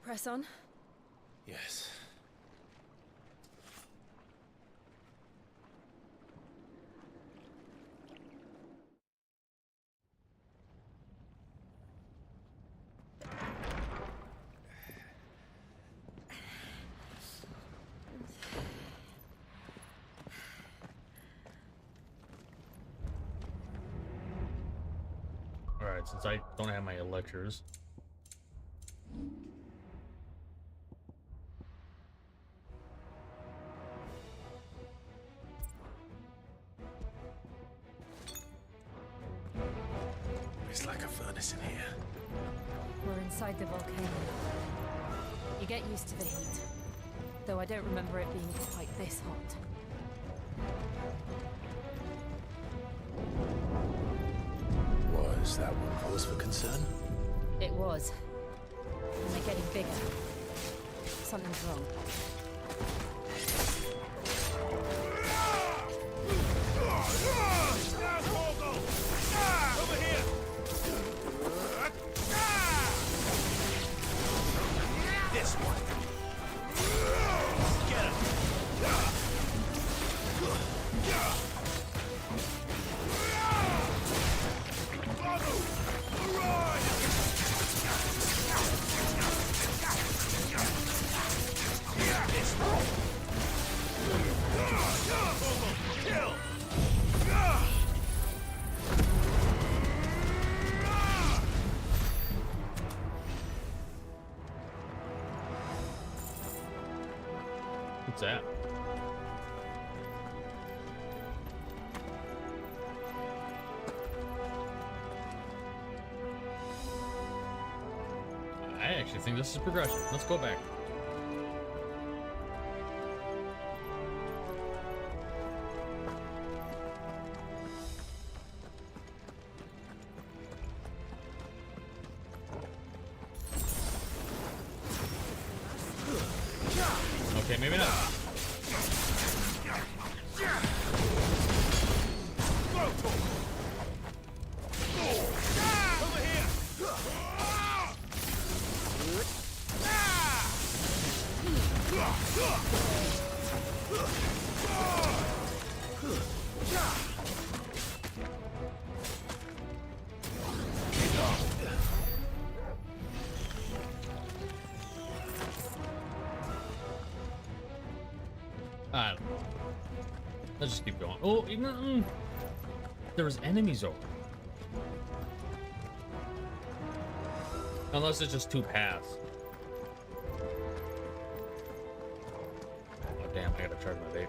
Press on. Yes. All right, since I don't have my elixirs. It's like a furnace in here. We're inside the volcano. You get used to the heat. Though I don't remember it being quite this hot. Was that one cause for concern? It was. And they're getting bigger. Something's wrong. Over here! This one. Get him. Kill! What's that? I actually think this is progression. Let's go back. Okay, maybe not. Over here! I don't know. Let's just keep going. Oh, there was enemies over. Unless it's just two paths. Oh damn! I gotta charge my vape.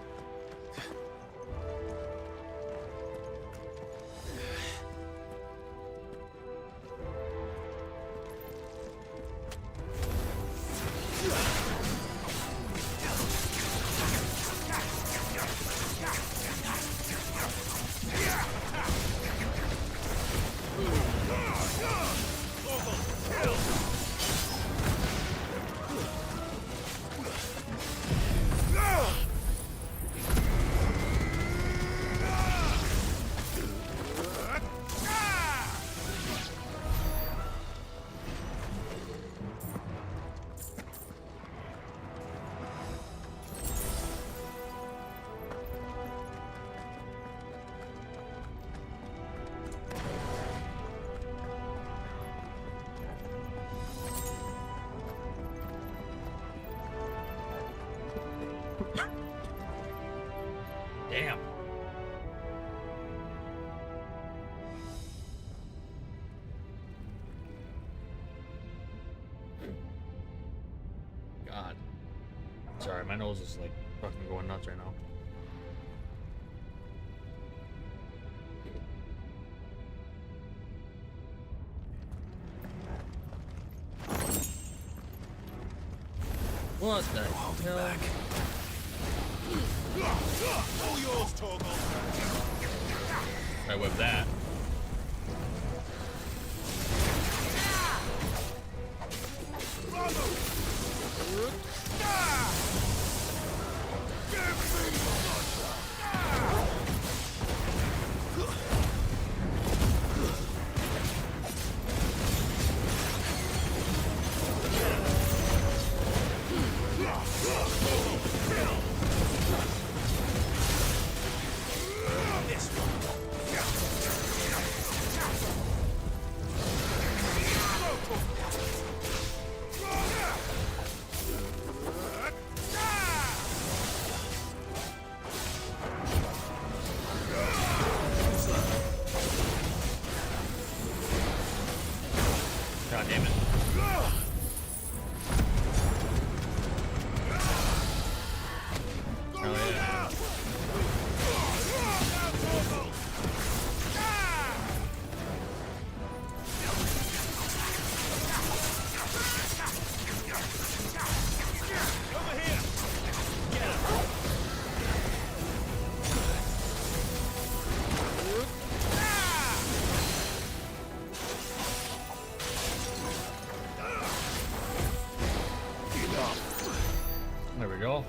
Damn. God. Sorry, my nose is like fucking going nuts right now. What the hell? All yours, Torgal. I whip that. God damn it. Oh, yeah. Over here! Get him! There we go.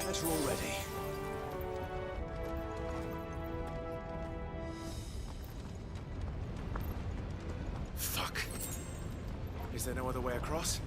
Guess we're all ready. Fuck. Is there no other way across?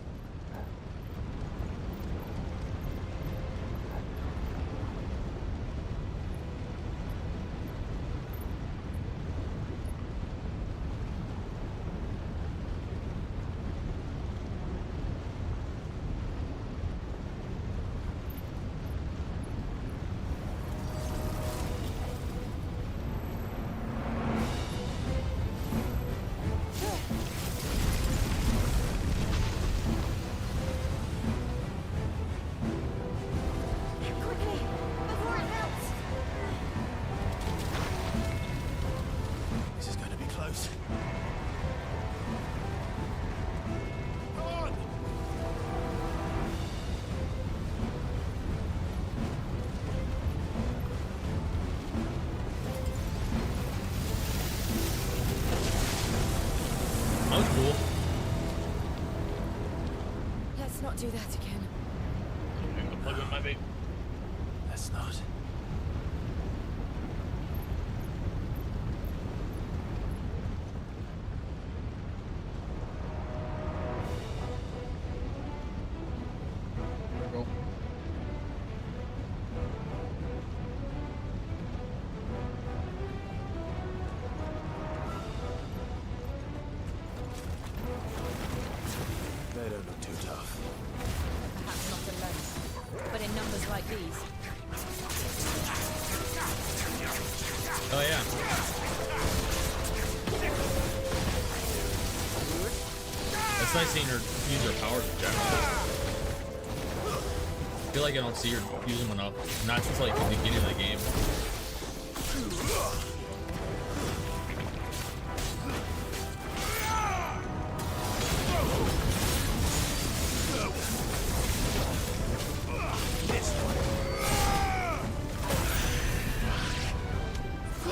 This is going to be close. Come on! That was cool. Let's not do that again. Plug in my bait. Let's not. Go. They don't look too tough. Perhaps not alone, but in numbers like these. Oh yeah. It's nice seeing her use her powers in general. I feel like I don't see her use them enough. Not since like the beginning of the game.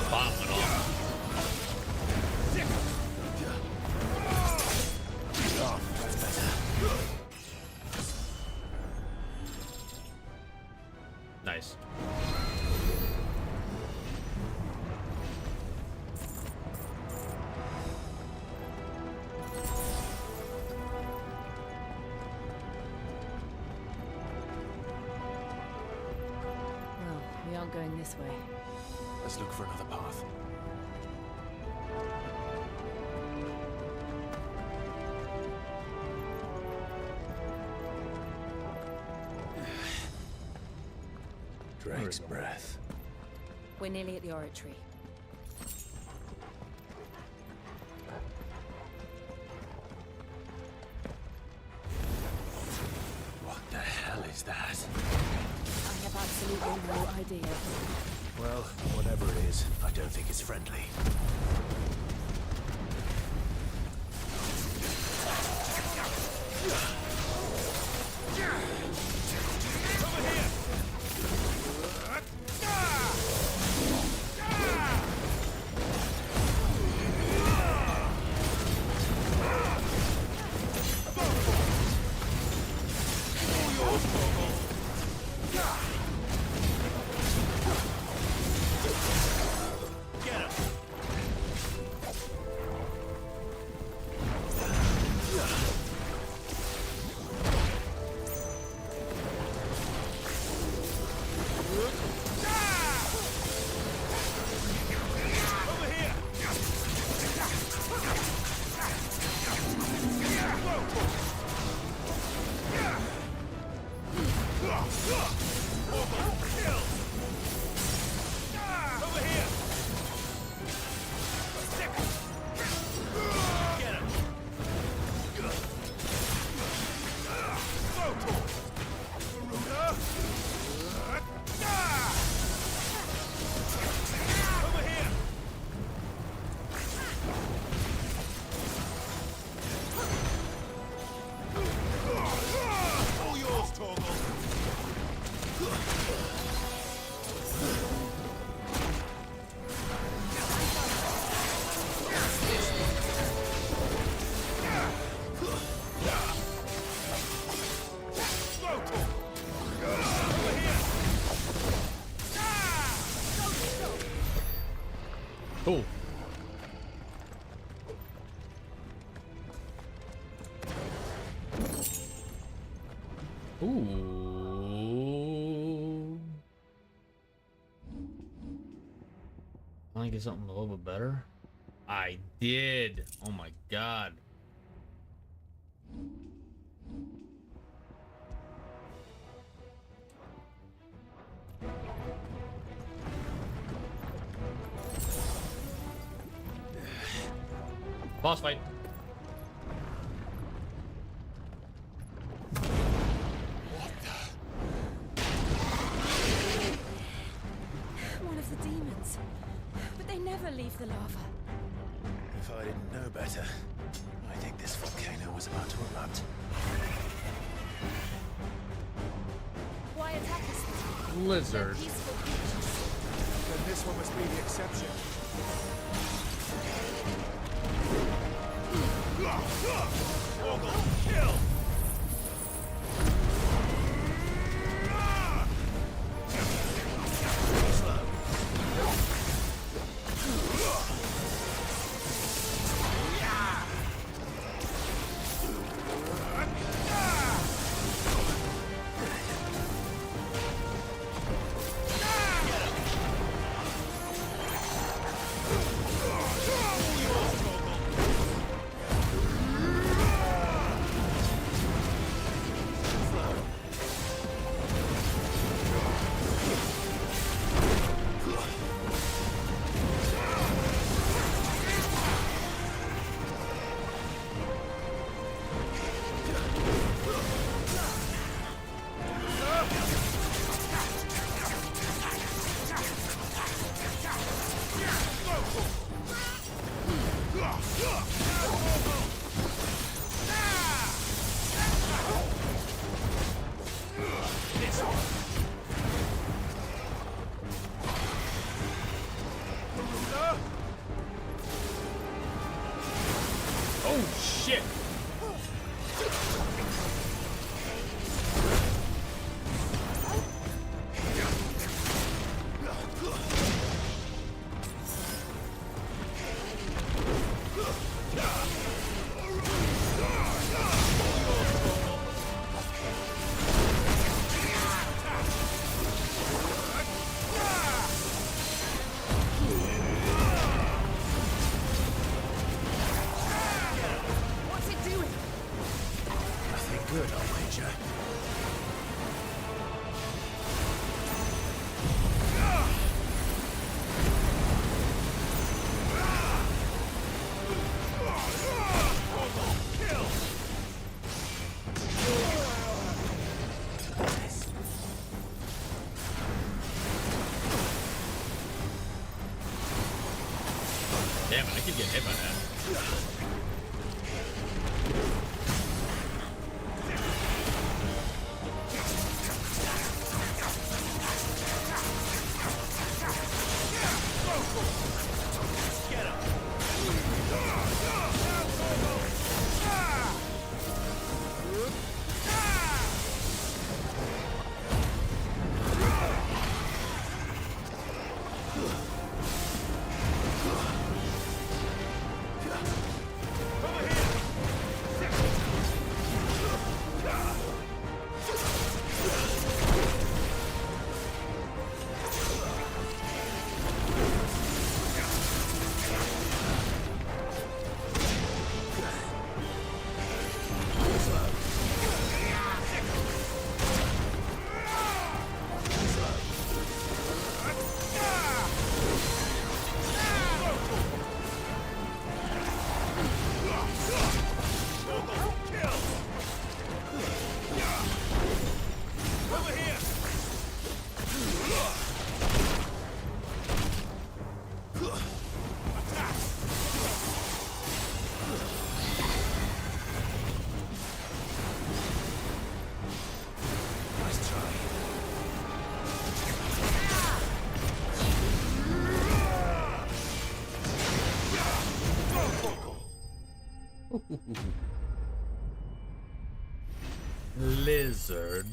Bomb went off. Nice. Well, we aren't going this way. Let's look for another path. Drake's breath. We're nearly at the oratory. What the hell is that? I have absolutely no idea. Well, whatever it is, I don't think it's friendly. Over here! Cool. Ooh. Want to get something a little bit better? I did. Oh my god. Boss fight. One of the demons. But they never leave the lava. If I didn't know better, I think this volcano was about to erupt. Why attack us? Lizard. They're peaceful creatures. Then this one must be the exception. Kill! Oh shit. What's it doing? Nothing good, I'll wager. Damn it, I could get hit by that. Lizard.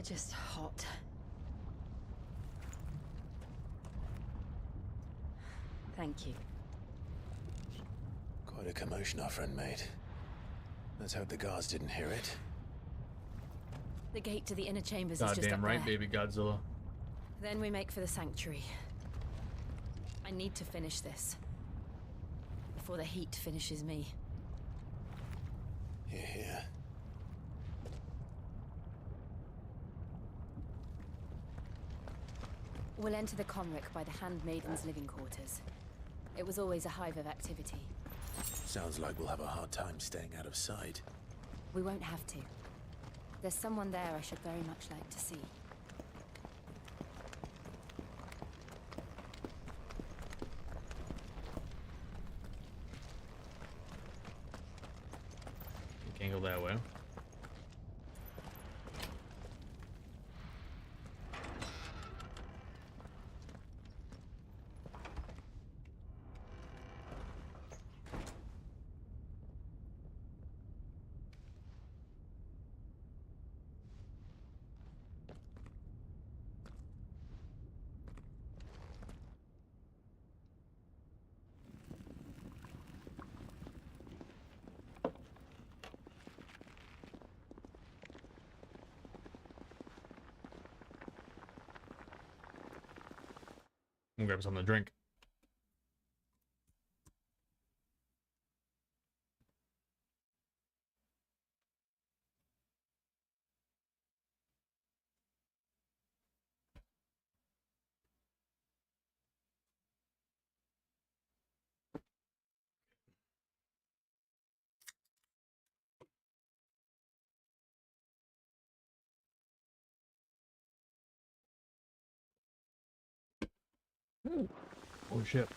are just hot. Thank you. Quite a commotion our friend made. Let's hope the guards didn't hear it. The gate to the inner chambers is just up Goddamn right, there. baby Godzilla. Then we make for the sanctuary. I need to finish this before the heat finishes me. Hear, hear. We'll enter the Comric by the Handmaiden's living quarters. It was always a hive of activity. Sounds like we'll have a hard time staying out of sight. We won't have to. There's someone there I should very much like to see. You can't go that way. I'm gonna grab something to drink. Oh shit.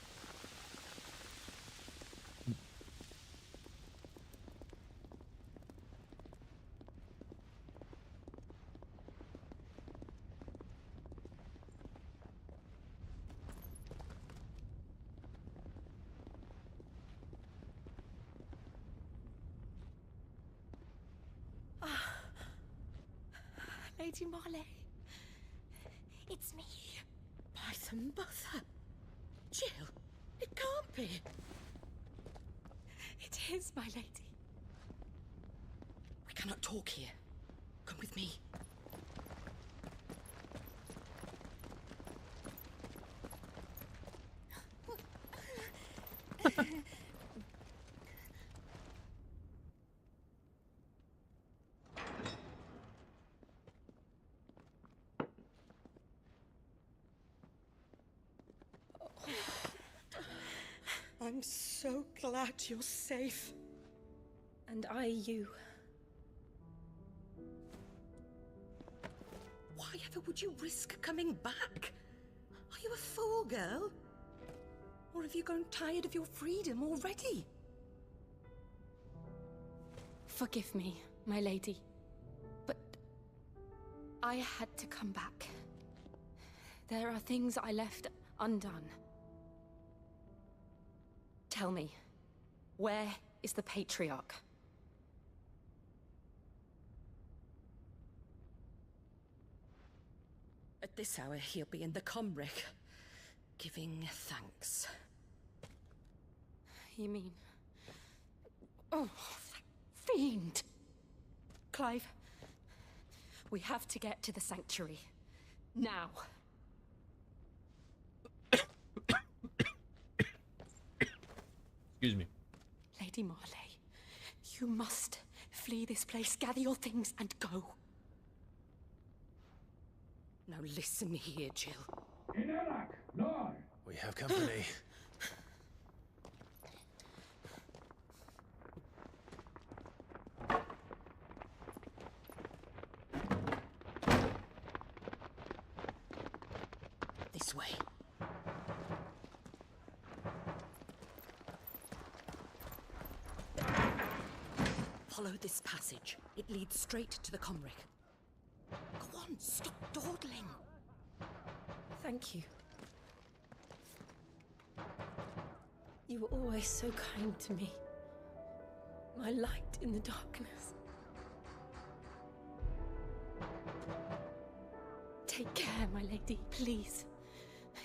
Lady Marley. It's me. By the mother. Jill, it can't be. It is, my lady. We cannot talk here. Come with me. I'm so glad you're safe. And I you. Why ever would you risk coming back? Are you a fool, girl? Or have you grown tired of your freedom already? Forgive me, my lady. But I had to come back. There are things I left undone. Tell me, where is the Patriarch? At this hour, he'll be in the Comric, giving thanks. You mean... Oh, fiend! Clive, we have to get to the sanctuary. Now. Excuse me. Lady Marley, you must flee this place, gather your things, and go. Now listen here, Jill. We have company. This way. Follow this passage. It leads straight to the Comric. Go on, stop dawdling. Thank you. You were always so kind to me. My light in the darkness. Take care, my lady, please.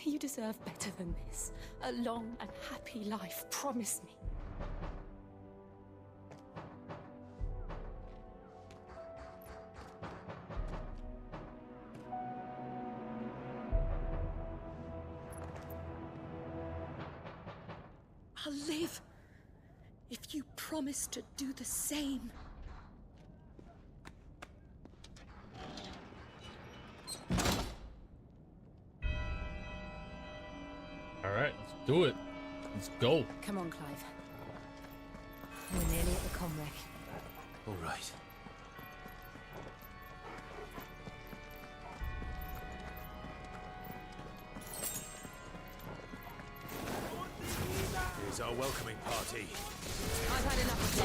You deserve better than this. A long and happy life, promise me. I'll live if you promise to do the same. All right, let's do it. Let's go. Come on, Clive. We're nearly at the comwreck. All right. Here's our welcoming party. I've had enough of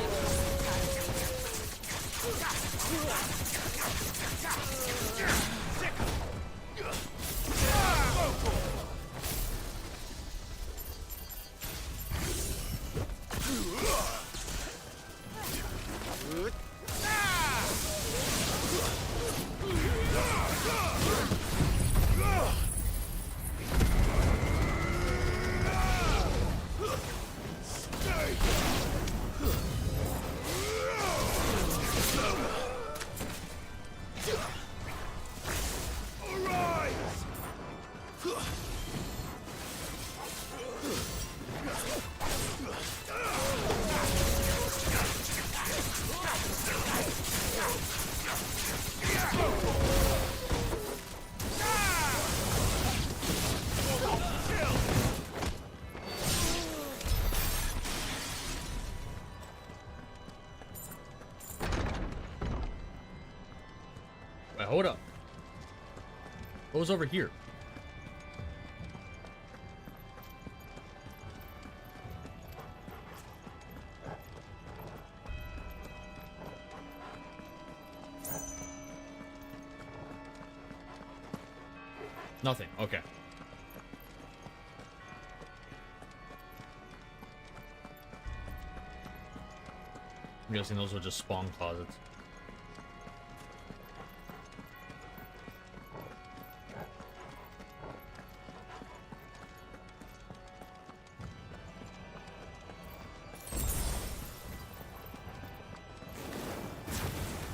Wait, hold up. What was over here? Nothing. Okay. I'm guessing those were just spawn closets.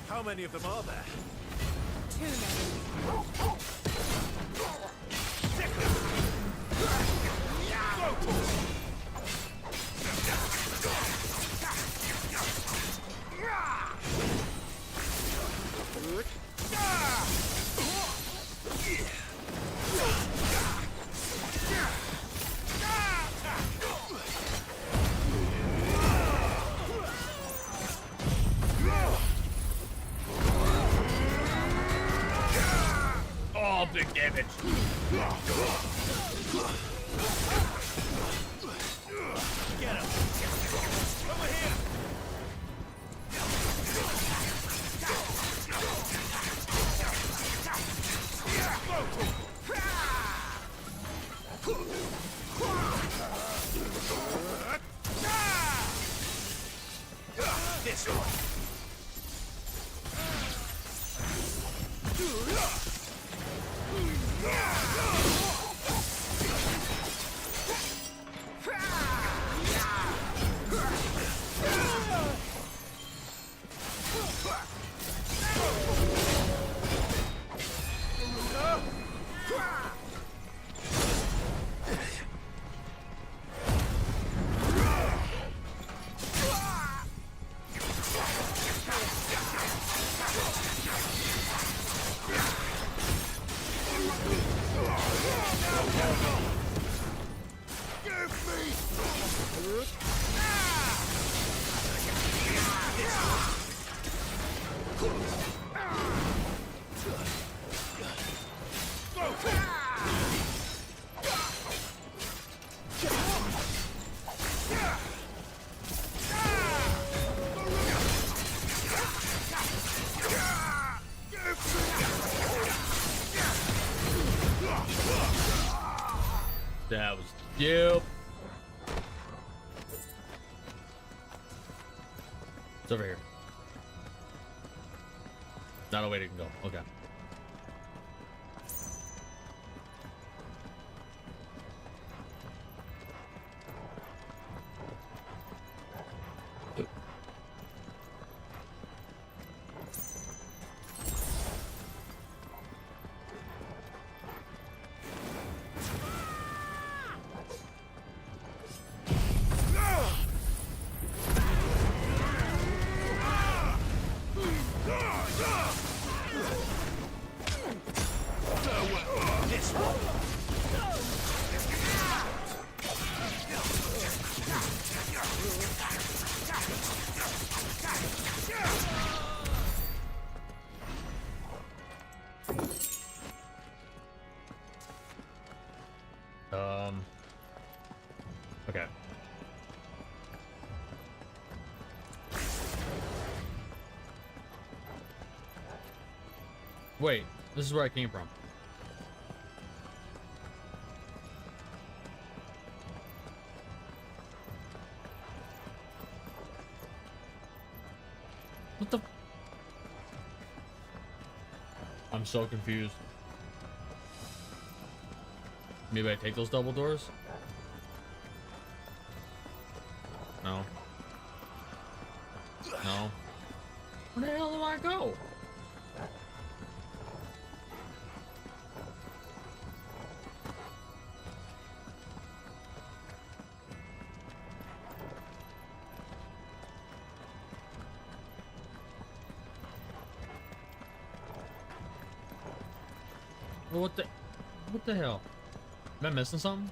How many of them are there? Too many. Oh, big damage. Get him! Over here! This one. That was dope. It's over here. Not a way to go. Okay. This one. Okay. Wait, this is where I came from. What the? I'm so confused. Maybe I take those double doors? No. No. Where the hell do I go? What the hell? Am I missing something?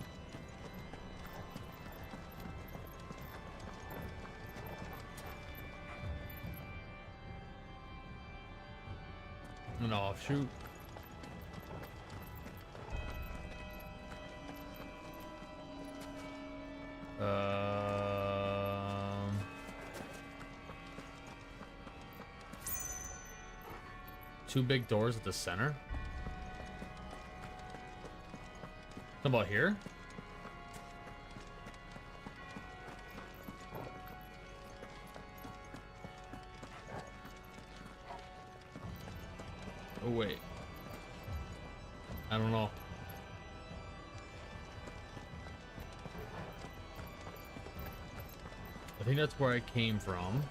An offshoot. Two big doors at the center. How about here? Oh wait. I don't know. I think that's where I came from.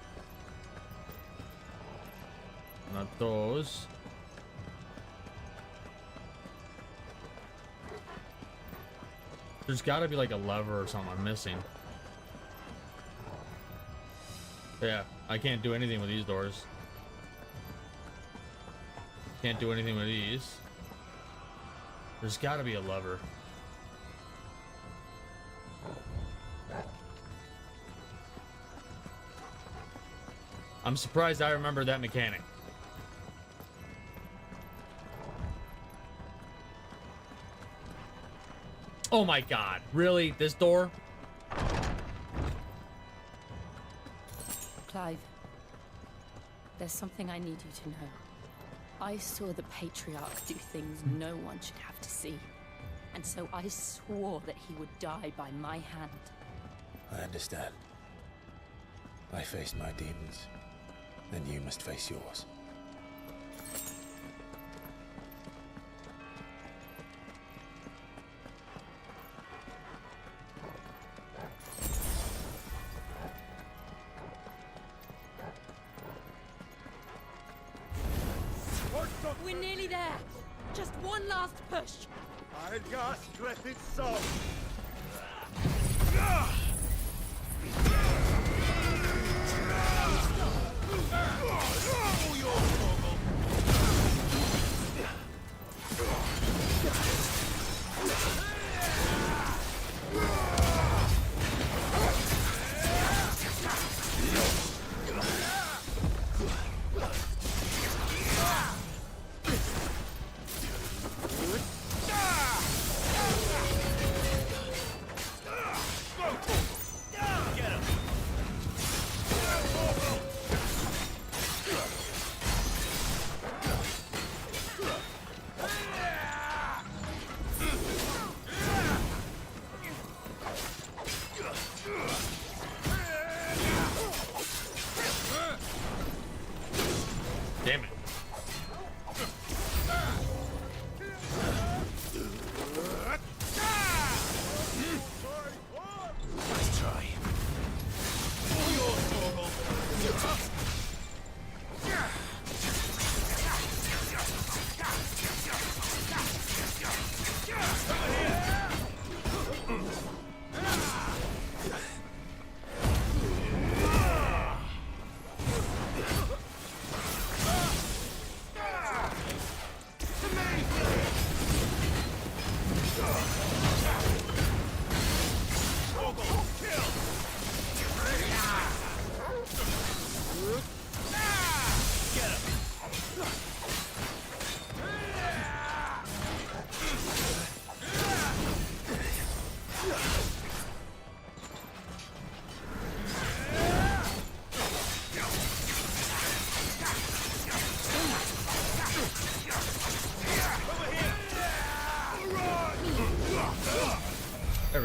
Not those. There's got to be like a lever or something I'm missing. Yeah, I can't do anything with these doors. Can't do anything with these. There's got to be a lever. I'm surprised I remember that mechanic. Oh my god, really? This door? Clive, there's something I need you to know. I saw the Patriarch do things no one should have to see. And so I swore that he would die by my hand. I understand. I faced my demons. Then you must face yours. We're nearly there. Just one last push. I'll just grip it so.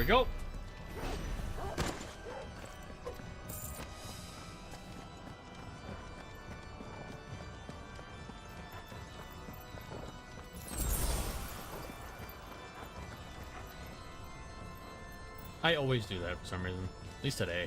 we go. I always do that for some reason. At least today.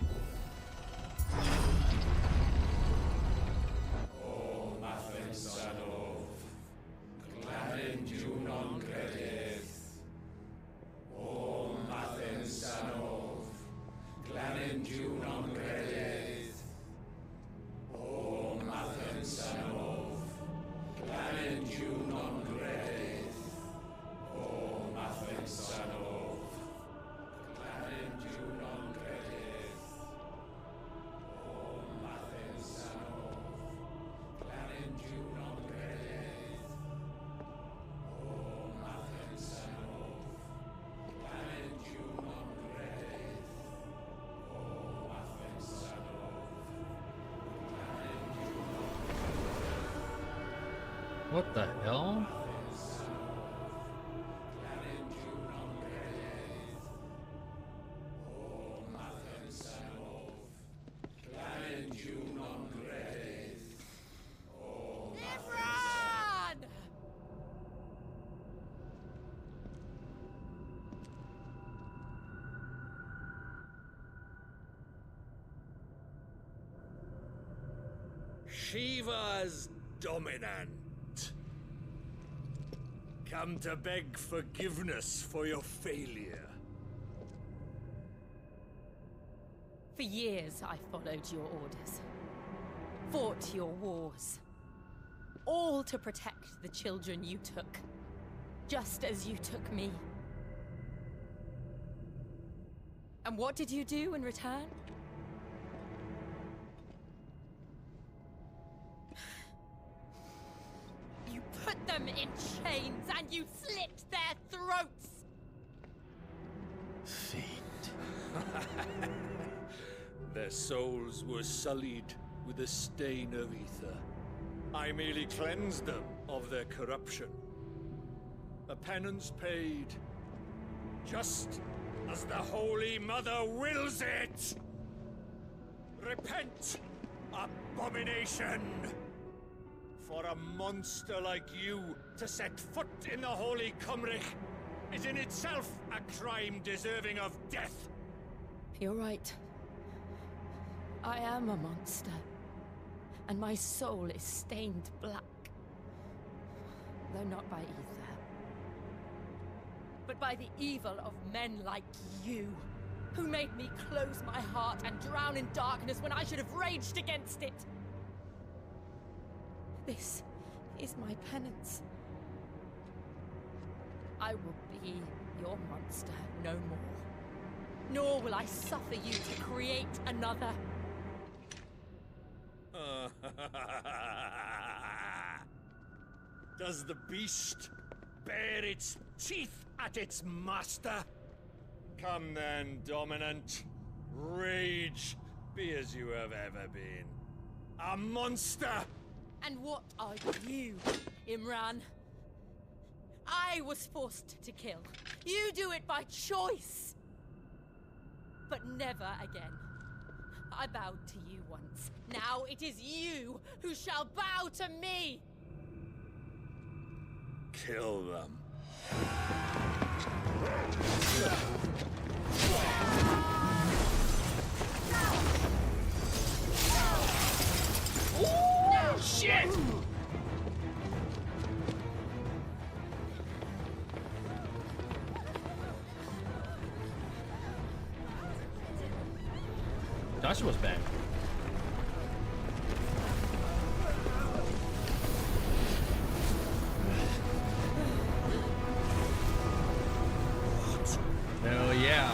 What the hell? Shiva's dominant. Come to beg forgiveness for your failure. For years, I followed your orders. Fought your wars. All to protect the children you took. Just as you took me. And what did you do in return? You put them in chains and you slit their throats! Fiend. Their souls were sullied with the stain of ether. I merely cleansed them of their corruption. A penance paid, just as the Holy Mother wills it! Repent, abomination! For a monster like you to set foot in the Holy Cymric is in itself a crime deserving of death. You're right. I am a monster. And my soul is stained black. Though not by ether. But by the evil of men like you, who made me close my heart and drown in darkness when I should have raged against it. This is my penance. I will be your monster no more. Nor will I suffer you to create another. Does the beast bare its teeth at its master? Come then, dominant. Rage, be as you have ever been. A monster! And what are you, Imran? I was forced to kill. You do it by choice. But never again. I bowed to you once. Now it is you who shall bow to me! Kill them. Oh, shit! Joshua's back. Hell yeah.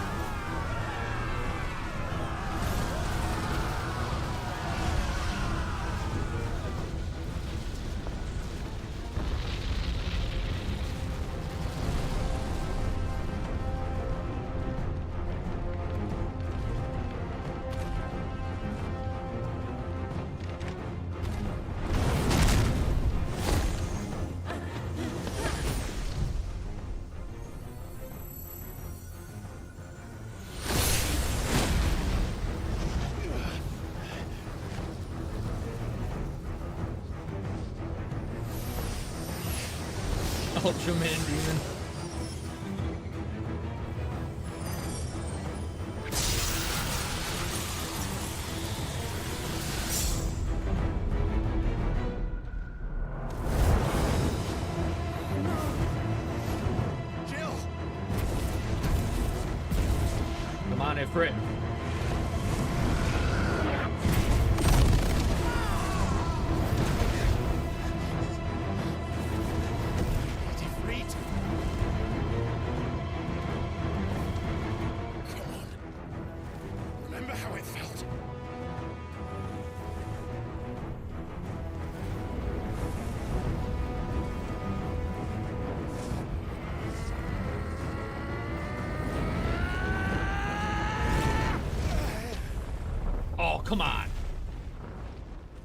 Ultraman demon. Come on, Ifrit. Remember how it felt? Oh, come on.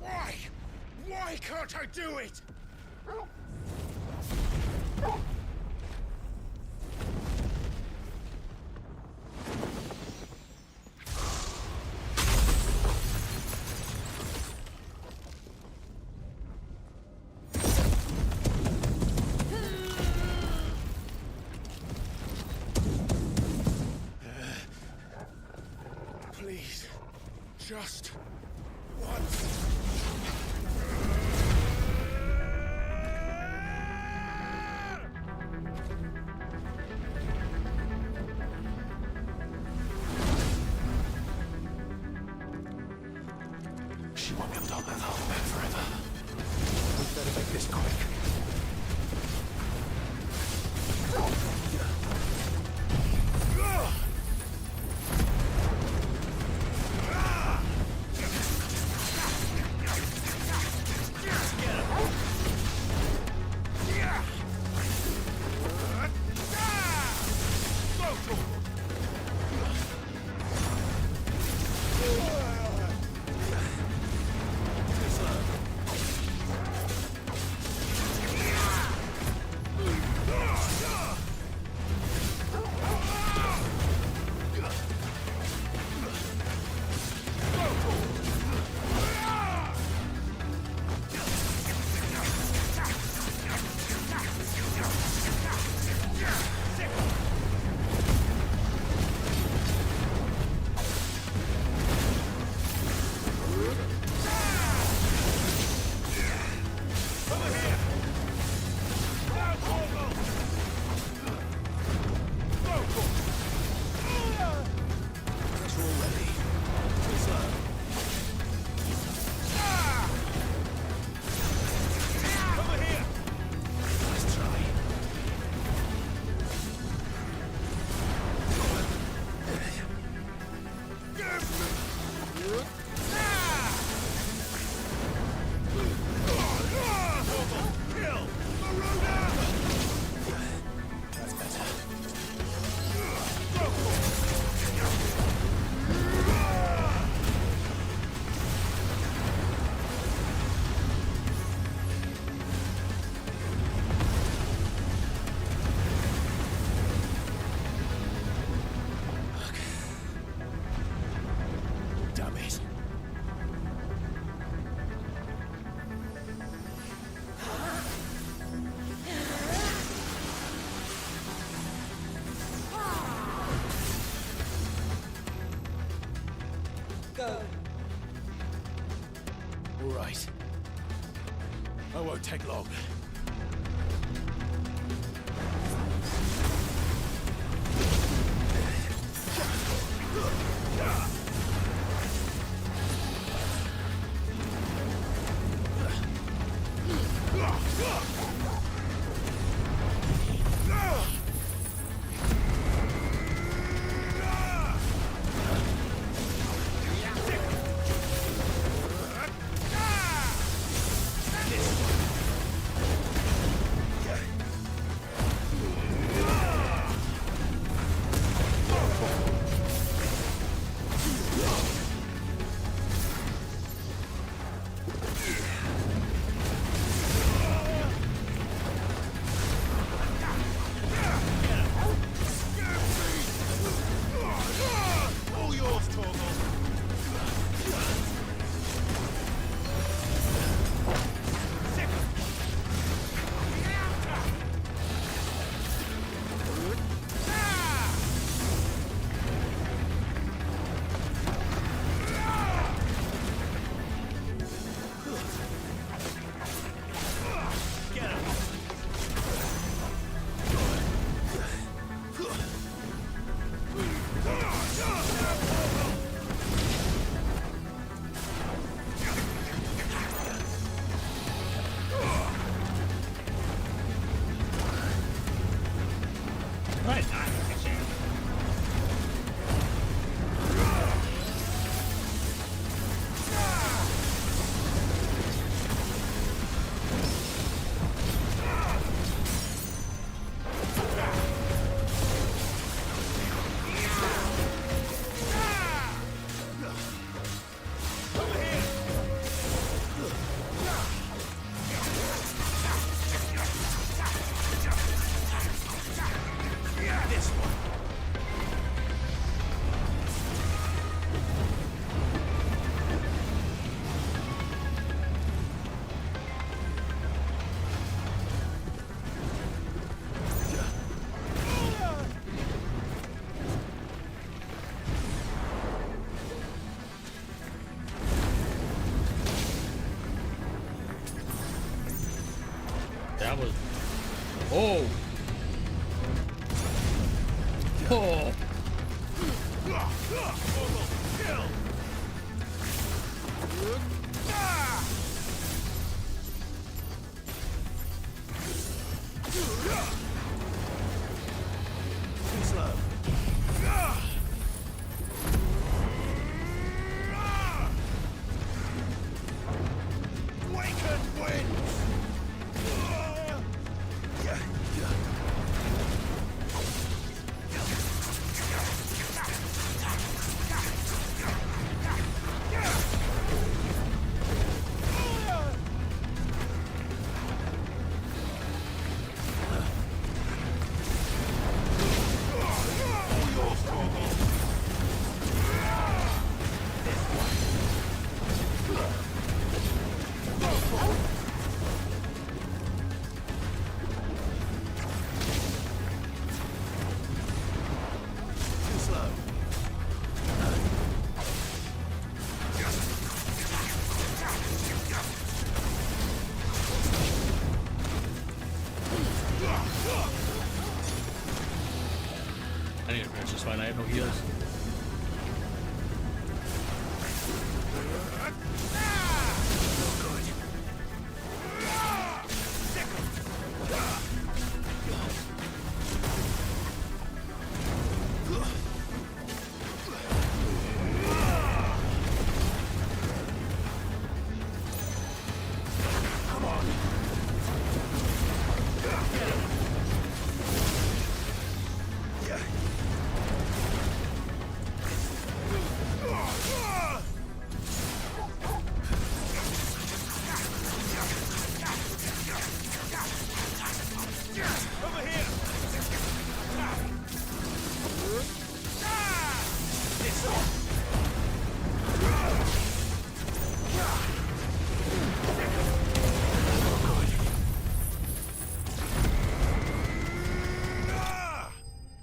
Why? Why can't I do it? Please, just once. She won't be able to hold that whole back forever. We better make this quick. All right. I won't take long. That was. Oh. Oh. Slow. Wakened winds! I need to finish this fight. I have no heals.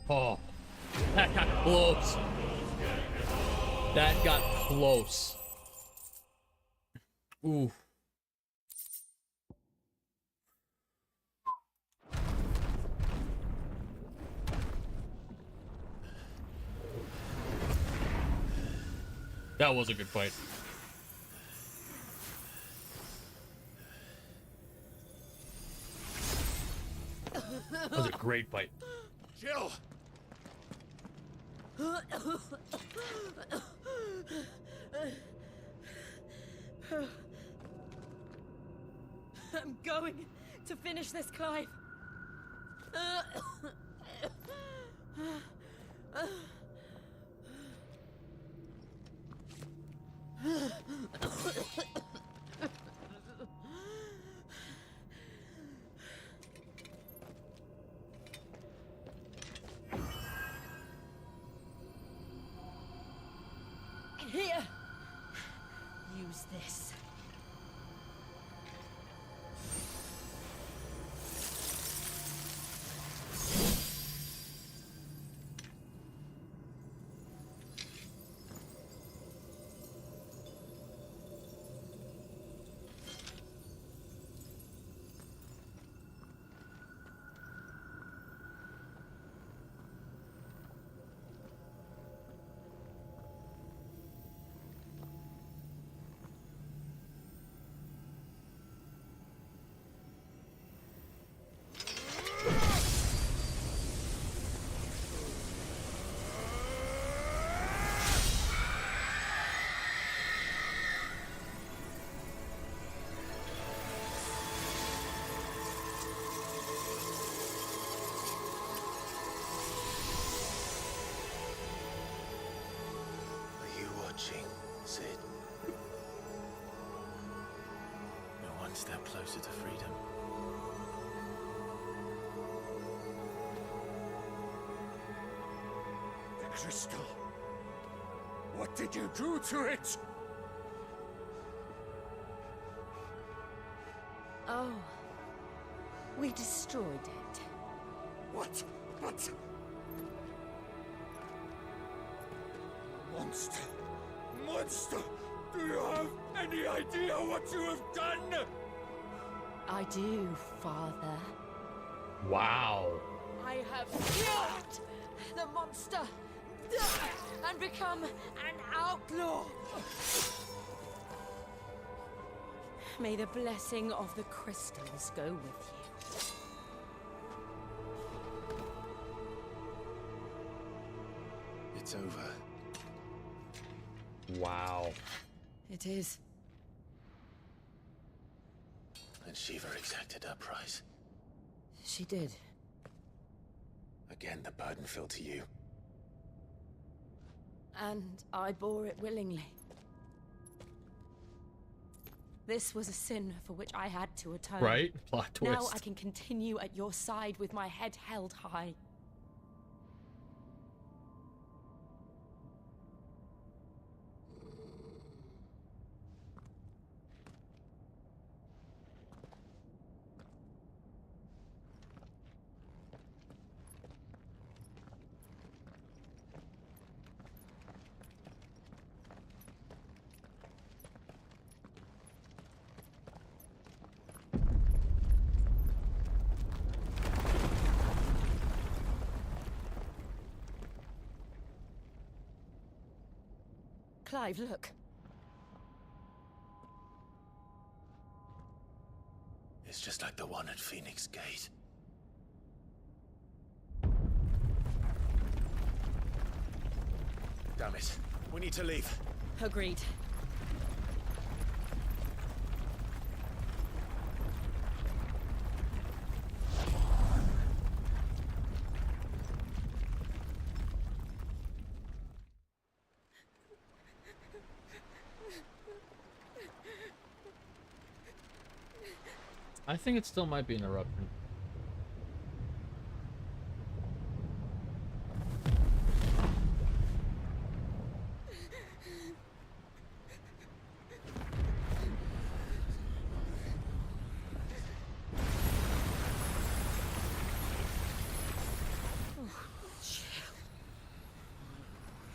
Oh, that got close. That got close. Ooh. That was a good fight. That was a great fight. Jill! I'm going to finish this, Clive. Here. Use this. Sid. We're one step closer to freedom. The crystal. What did you do to it? Oh. We destroyed it. What? What? Monster! Monster! Do you have any idea what you have done? I do, Father. Wow. I have killed the monster and become an outlaw. May the blessing of the crystals go with you. It's over. Wow. It is. And Shiva exacted her price. She did. Again, the burden fell to you. And I bore it willingly. This was a sin for which I had to atone. Right? Plot twist. Now I can continue at your side with my head held high. Clive, look. It's just like the one at Phoenix Gate. Damn it. We need to leave. Agreed. I think it still might be an eruption.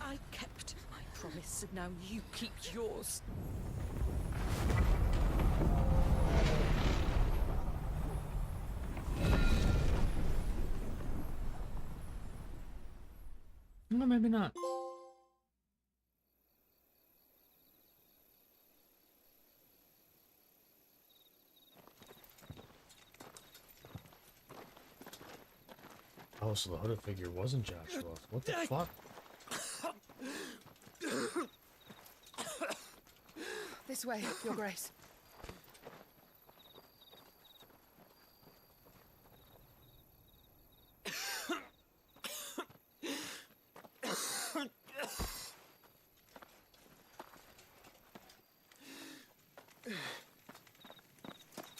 I kept my promise, and now you keep yours. No, maybe not. Oh, so the hooded figure wasn't Joshua. What the fuck? This way, Your Grace.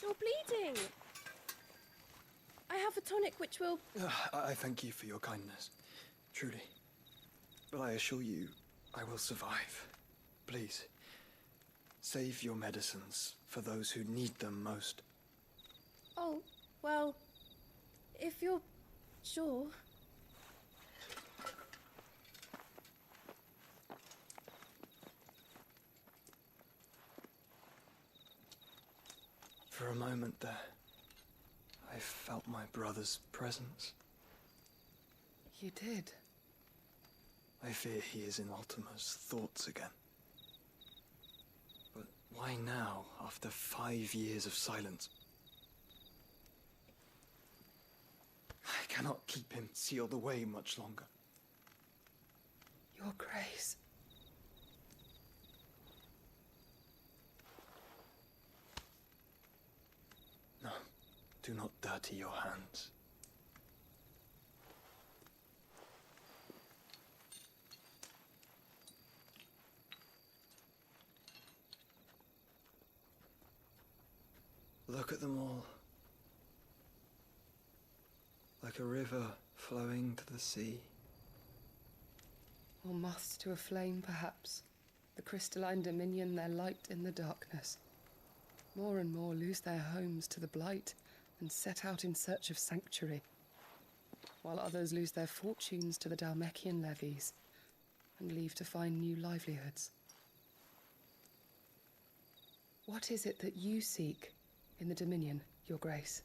You're bleeding. I have a tonic which will... I thank you for your kindness, truly. But I assure you, I will survive. Please, save your medicines for those who need them most. Oh, well, if you're sure... For a moment there, I felt my brother's presence. You did? I fear he is in Ultima's thoughts again. But why now, after 5 years of silence? I cannot keep him sealed away much longer. Your Grace. No, do not dirty your hands. Look at them all. Like a river flowing to the sea. Or moths to a flame, perhaps. The crystalline dominion their light in the darkness. More and more lose their homes to the blight and set out in search of sanctuary, while others lose their fortunes to the Dalmekian levies and leave to find new livelihoods. What is it that you seek in the Dominion? Your Grace.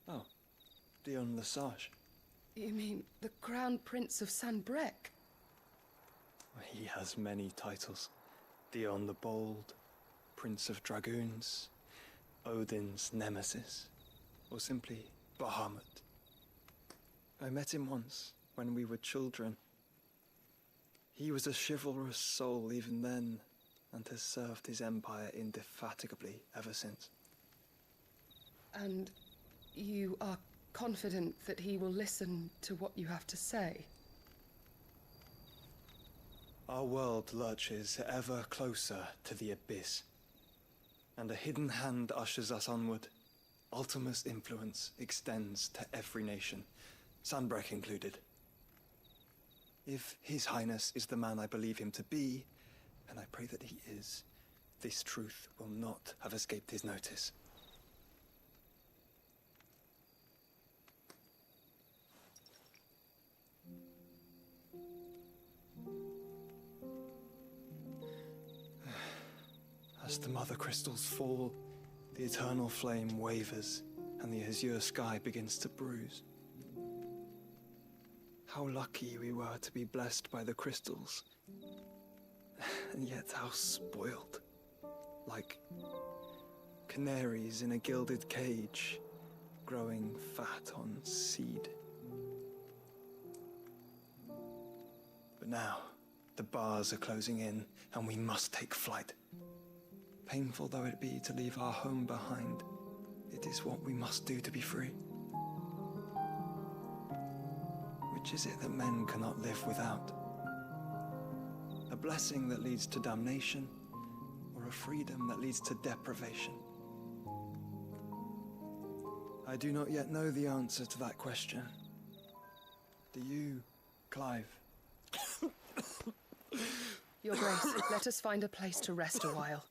Oh, Dion Lesage. You mean the Crown Prince of Sanbrec? He has many titles. Dion the Bold, Prince of Dragoons, Odin's Nemesis, or simply Bahamut. I met him once, when we were children. He was a chivalrous soul even then, and has served his empire indefatigably ever since. And you are confident that he will listen to what you have to say? Our world lurches ever closer to the abyss, and a hidden hand ushers us onward. Ultima's influence extends to every nation, Sanbrec included. If His Highness is the man I believe him to be, and I pray that he is, this truth will not have escaped his notice. As the mother crystals fall, the eternal flame wavers, and the azure sky begins to bruise. How lucky we were to be blessed by the crystals, and yet how spoiled. Like canaries in a gilded cage, growing fat on seed. But now, the bars are closing in, and we must take flight. Painful though it be to leave our home behind, it is what we must do to be free. Which is it that men cannot live without? A blessing that leads to damnation, or a freedom that leads to deprivation? I do not yet know the answer to that question. Do you, Clive? Your Grace, let us find a place to rest a while.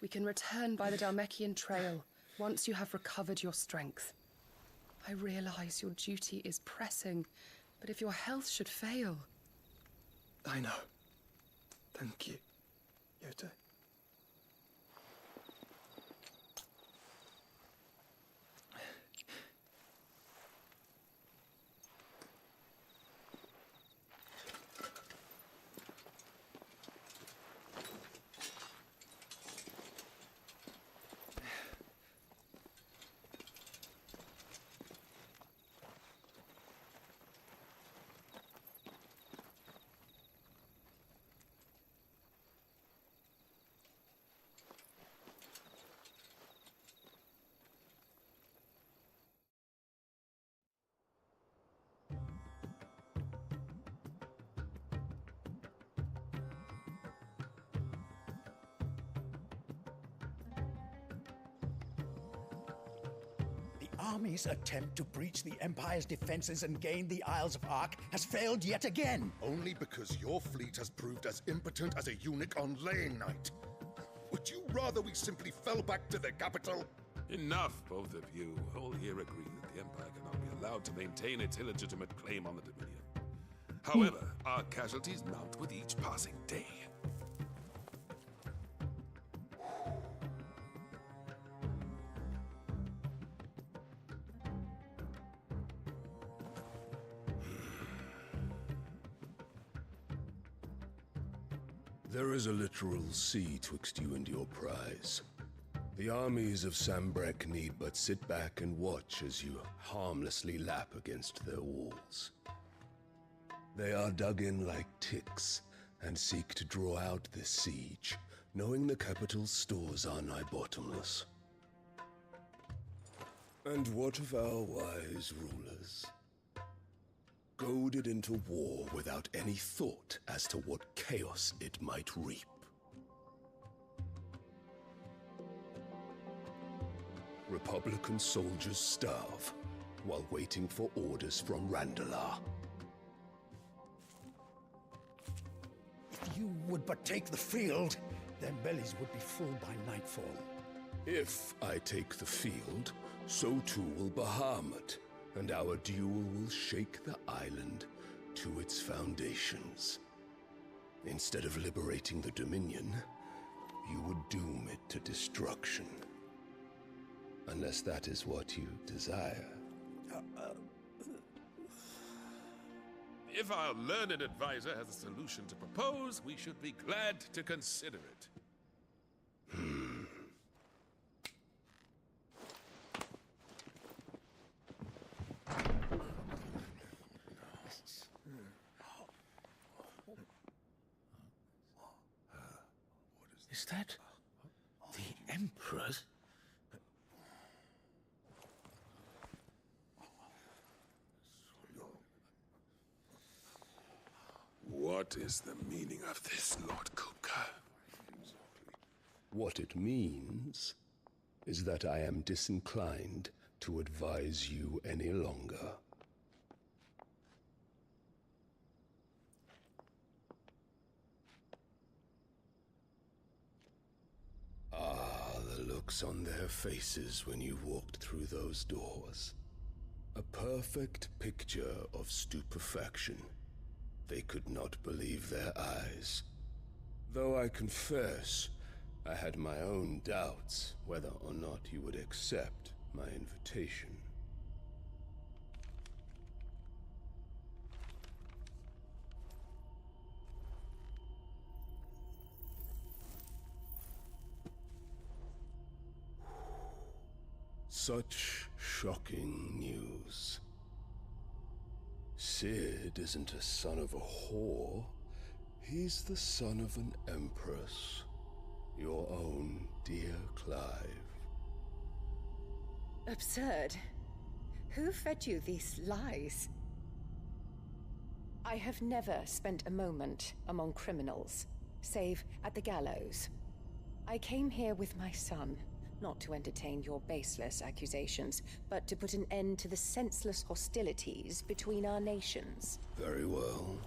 We can return by the Dalmekian trail once you have recovered your strength. I realize your duty is pressing, but if your health should fail... I know. Thank you, Yote. Army's attempt to breach the Empire's defenses and gain the Isles of Ark has failed yet again. Only because your fleet has proved as impotent as a eunuch on laying night. Would you rather we simply fell back to the capital? Enough, both of you. All here agree that the Empire cannot be allowed to maintain its illegitimate claim on the Dominion. However, our casualties mount with each passing day. There is a literal sea twixt you and your prize. The armies of Sanbrec need but sit back and watch as you harmlessly lap against their walls. They are dug in like ticks and seek to draw out this siege, knowing the capital's stores are nigh bottomless. And what of our wise rulers? Goaded into war without any thought as to what chaos it might reap. Republican soldiers starve while waiting for orders from Randalar. If you would but take the field, their bellies would be full by nightfall. If I take the field, so too will Bahamut, and our duel will shake the island to its foundations. Instead of liberating the Dominion, you would doom it to destruction. unless that is what you desire. If our learned advisor has a solution to propose, we should be glad to consider it. Is that the Emperor's? What is the meaning of this, Lord Kupka? What it means is that I am disinclined to advise you any longer. Ah, the looks on their faces when you walked through those doors. A perfect picture of stupefaction. They could not believe their eyes. Though I confess, I had my own doubts whether or not you would accept my invitation. Such shocking news. Sid isn't a son of a whore. He's the son of an empress. Your own dear Clive. Absurd. Who fed you these lies? I have never spent a moment among criminals, save at the gallows. I came here with my son, not to entertain your baseless accusations, but to put an end to the senseless hostilities between our nations. Very well.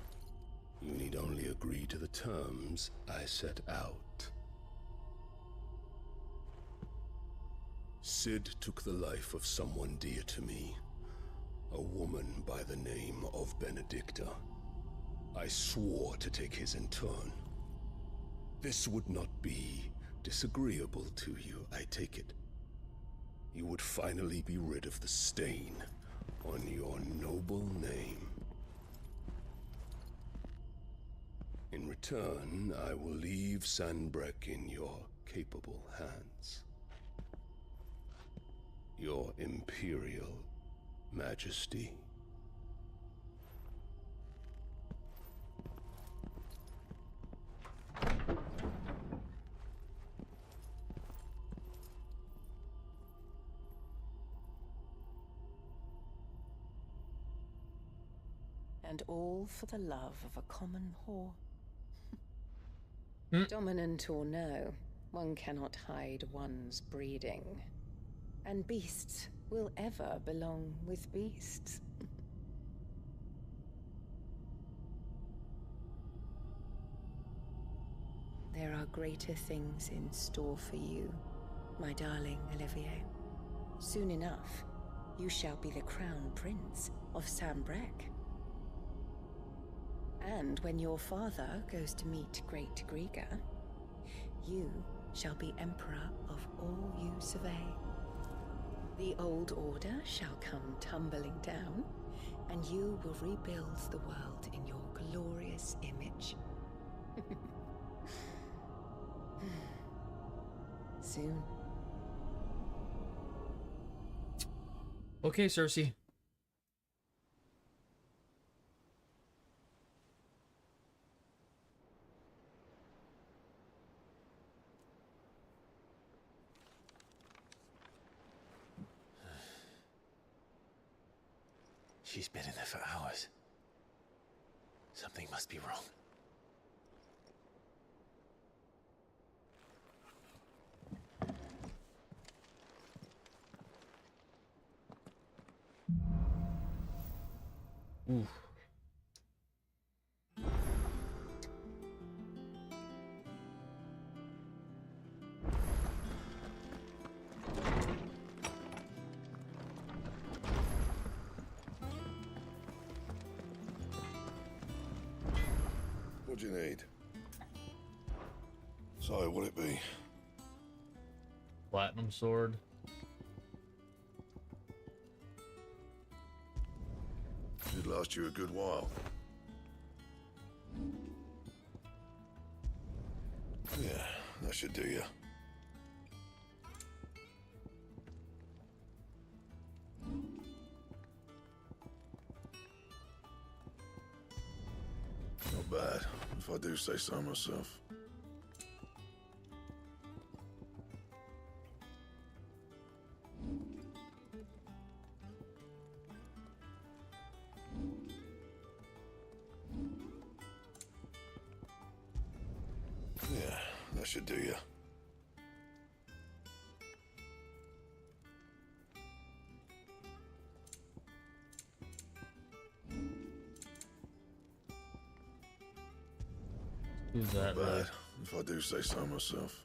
You need only agree to the terms I set out. Sid took the life of someone dear to me, a woman by the name of Benedicta. I swore to take his in turn. This would not be disagreeable to you, I take it. You would finally be rid of the stain on your noble name. In return, I will leave Sanbreque in your capable hands. Your Imperial Majesty. And all for the love of a common whore. Dominant or no, one cannot hide one's breeding. And beasts will ever belong with beasts. There are greater things in store for you, my darling Olivier. Soon enough, you shall be the crown prince of Sanbreque. And when your father goes to meet Great Griga, you shall be emperor of all you survey. The old order shall come tumbling down, and you will rebuild the world in your glorious image. Soon. Okay, Cersei. She's been in there for hours. Something must be wrong. Oof. What do you need? So, what'll it be? Platinum sword. Should last you a good while. Yeah, that should do you. Not bad, if I do say so myself. Yeah, that should do you. Who's that? Not bad, if I do say so myself.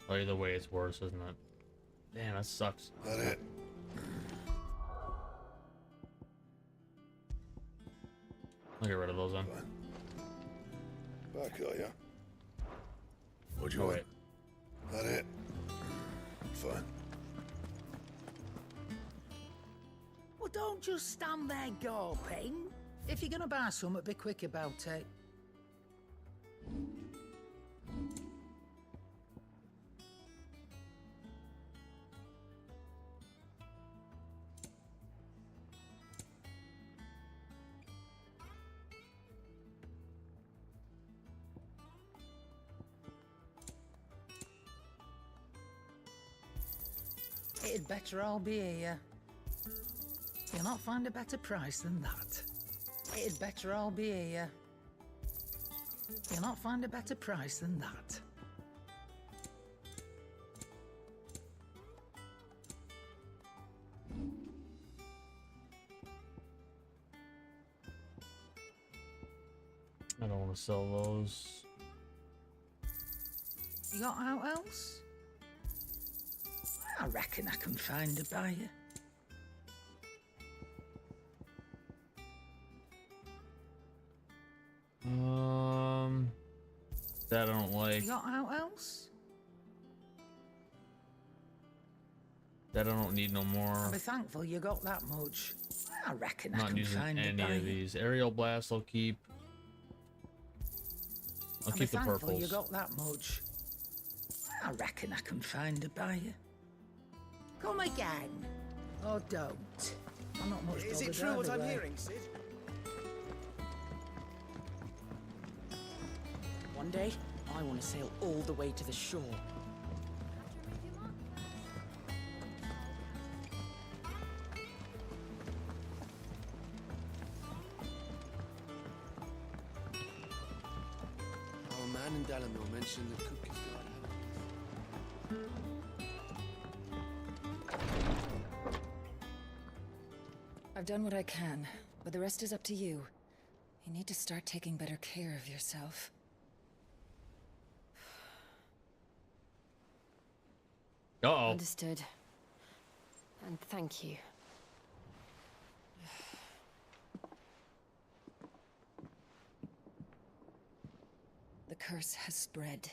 Oh, either way, it's worse, isn't it? Damn, that sucks. That it? I'll get rid of those then. Back, are ya? What'd you Oh, want? wait. That it? Fine. Well, don't just stand there gawping. If you're gonna buy something, be quick about it. It'd better all be here. You'll not find a better price than that. It'd better all be here. You'll not find a better price than that. I don't want to sell those. You got out else? I reckon I can find a buyer. That I don't like. You got out else? That I don't need no more. I'll be thankful you got that much. I reckon I Not can using find a any buyer. of these. Aerial blast I'll keep. I'll be keep the thankful purples. you got that much. I reckon I can find a buyer. Come again. Or don't. I'm not much Is it bothered true what either I'm way. hearing, Sid? One day, I want to sail all the way to the shore. Our man in Dalamil mentioned the cook is I've done what I can, but the rest is up to you. You need to start taking better care of yourself. Uh-oh. Understood. And thank you. The curse has spread.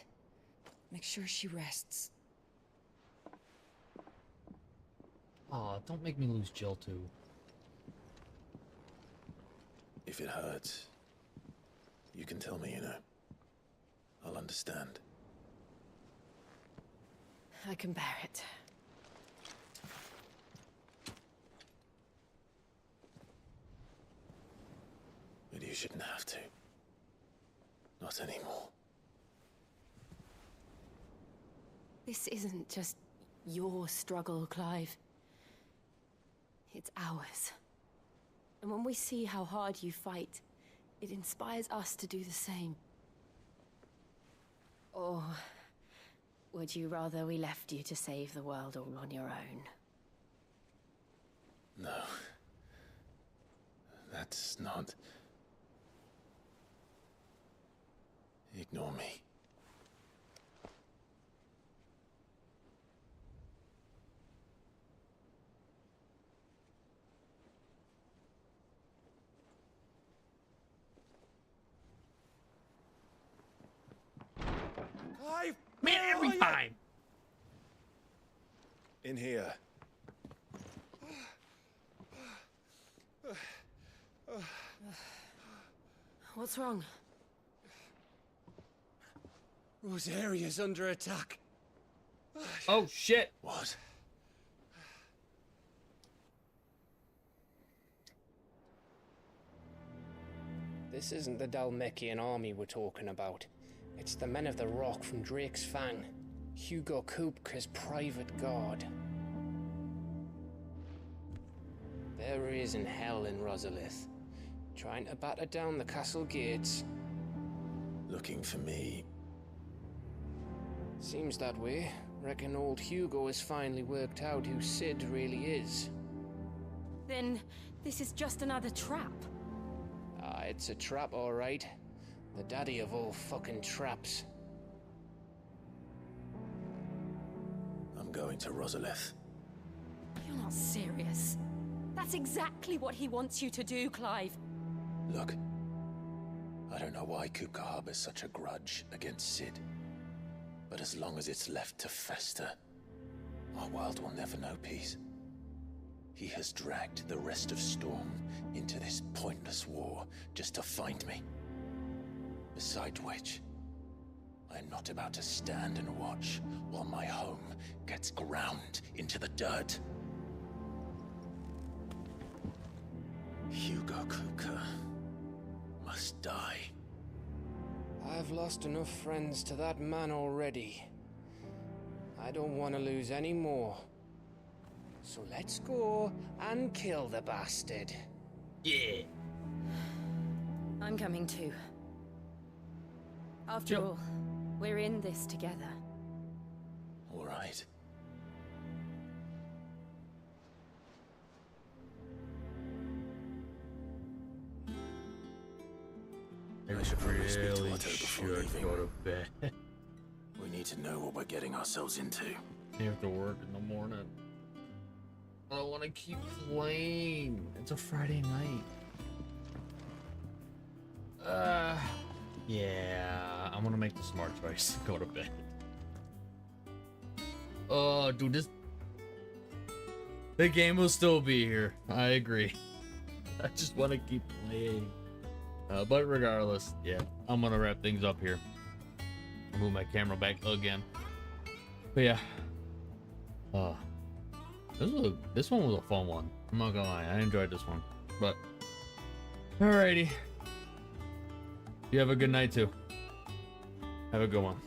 Make sure she rests. Aw, don't make me lose Jill too. If it hurts, you can tell me, you know. I'll understand. I can bear it. But you shouldn't have to. Not anymore. This isn't just your struggle, Clive. It's ours. And when we see how hard you fight, it inspires us to do the same. Or would you rather we left you to save the world all on your own? No. That's not... Ignore me. Clive! Man, every time! In here. What's wrong? Rosaria's under attack. Oh shit! What? This isn't the Dalmekian army we're talking about. It's the Men of the Rock from Drake's Fang. Hugo Kupka's private guard. There he is in hell in Rosalith, trying to batter down the castle gates. Looking for me. Seems that way. Reckon old Hugo has finally worked out who Sid really is. Then this is just another trap. Ah, it's a trap, all right. The daddy of all fucking traps. I'm going to Rosalith. You're not serious. That's exactly what he wants you to do, Clive. Look, I don't know why Kupka harbors such a grudge against Sid. But as long as it's left to fester, our world will never know peace. He has dragged the rest of Storm into this pointless war just to find me. Besides which, I am not about to stand and watch while my home gets ground into the dirt. Hugo Kupka must die. I've lost enough friends to that man already. I don't want to lose any more. So let's go and kill the bastard. Yeah. I'm coming too. After all, we're in this together. All right. I should probably speak to Otto before leaving. Go to bed. We need to know what we're getting ourselves into. You have to work in the morning. I don't want to keep playing. It's a Friday night. Yeah, I'm gonna make the smart choice. Go to bed. Oh, dude, the game will still be here. I agree. I just want to keep playing. But regardless, yeah, I'm gonna wrap things up here. Move my camera back again. But yeah, this one was a fun one. I'm not gonna lie, I enjoyed this one. But alrighty, you have a good night too. Have a good one.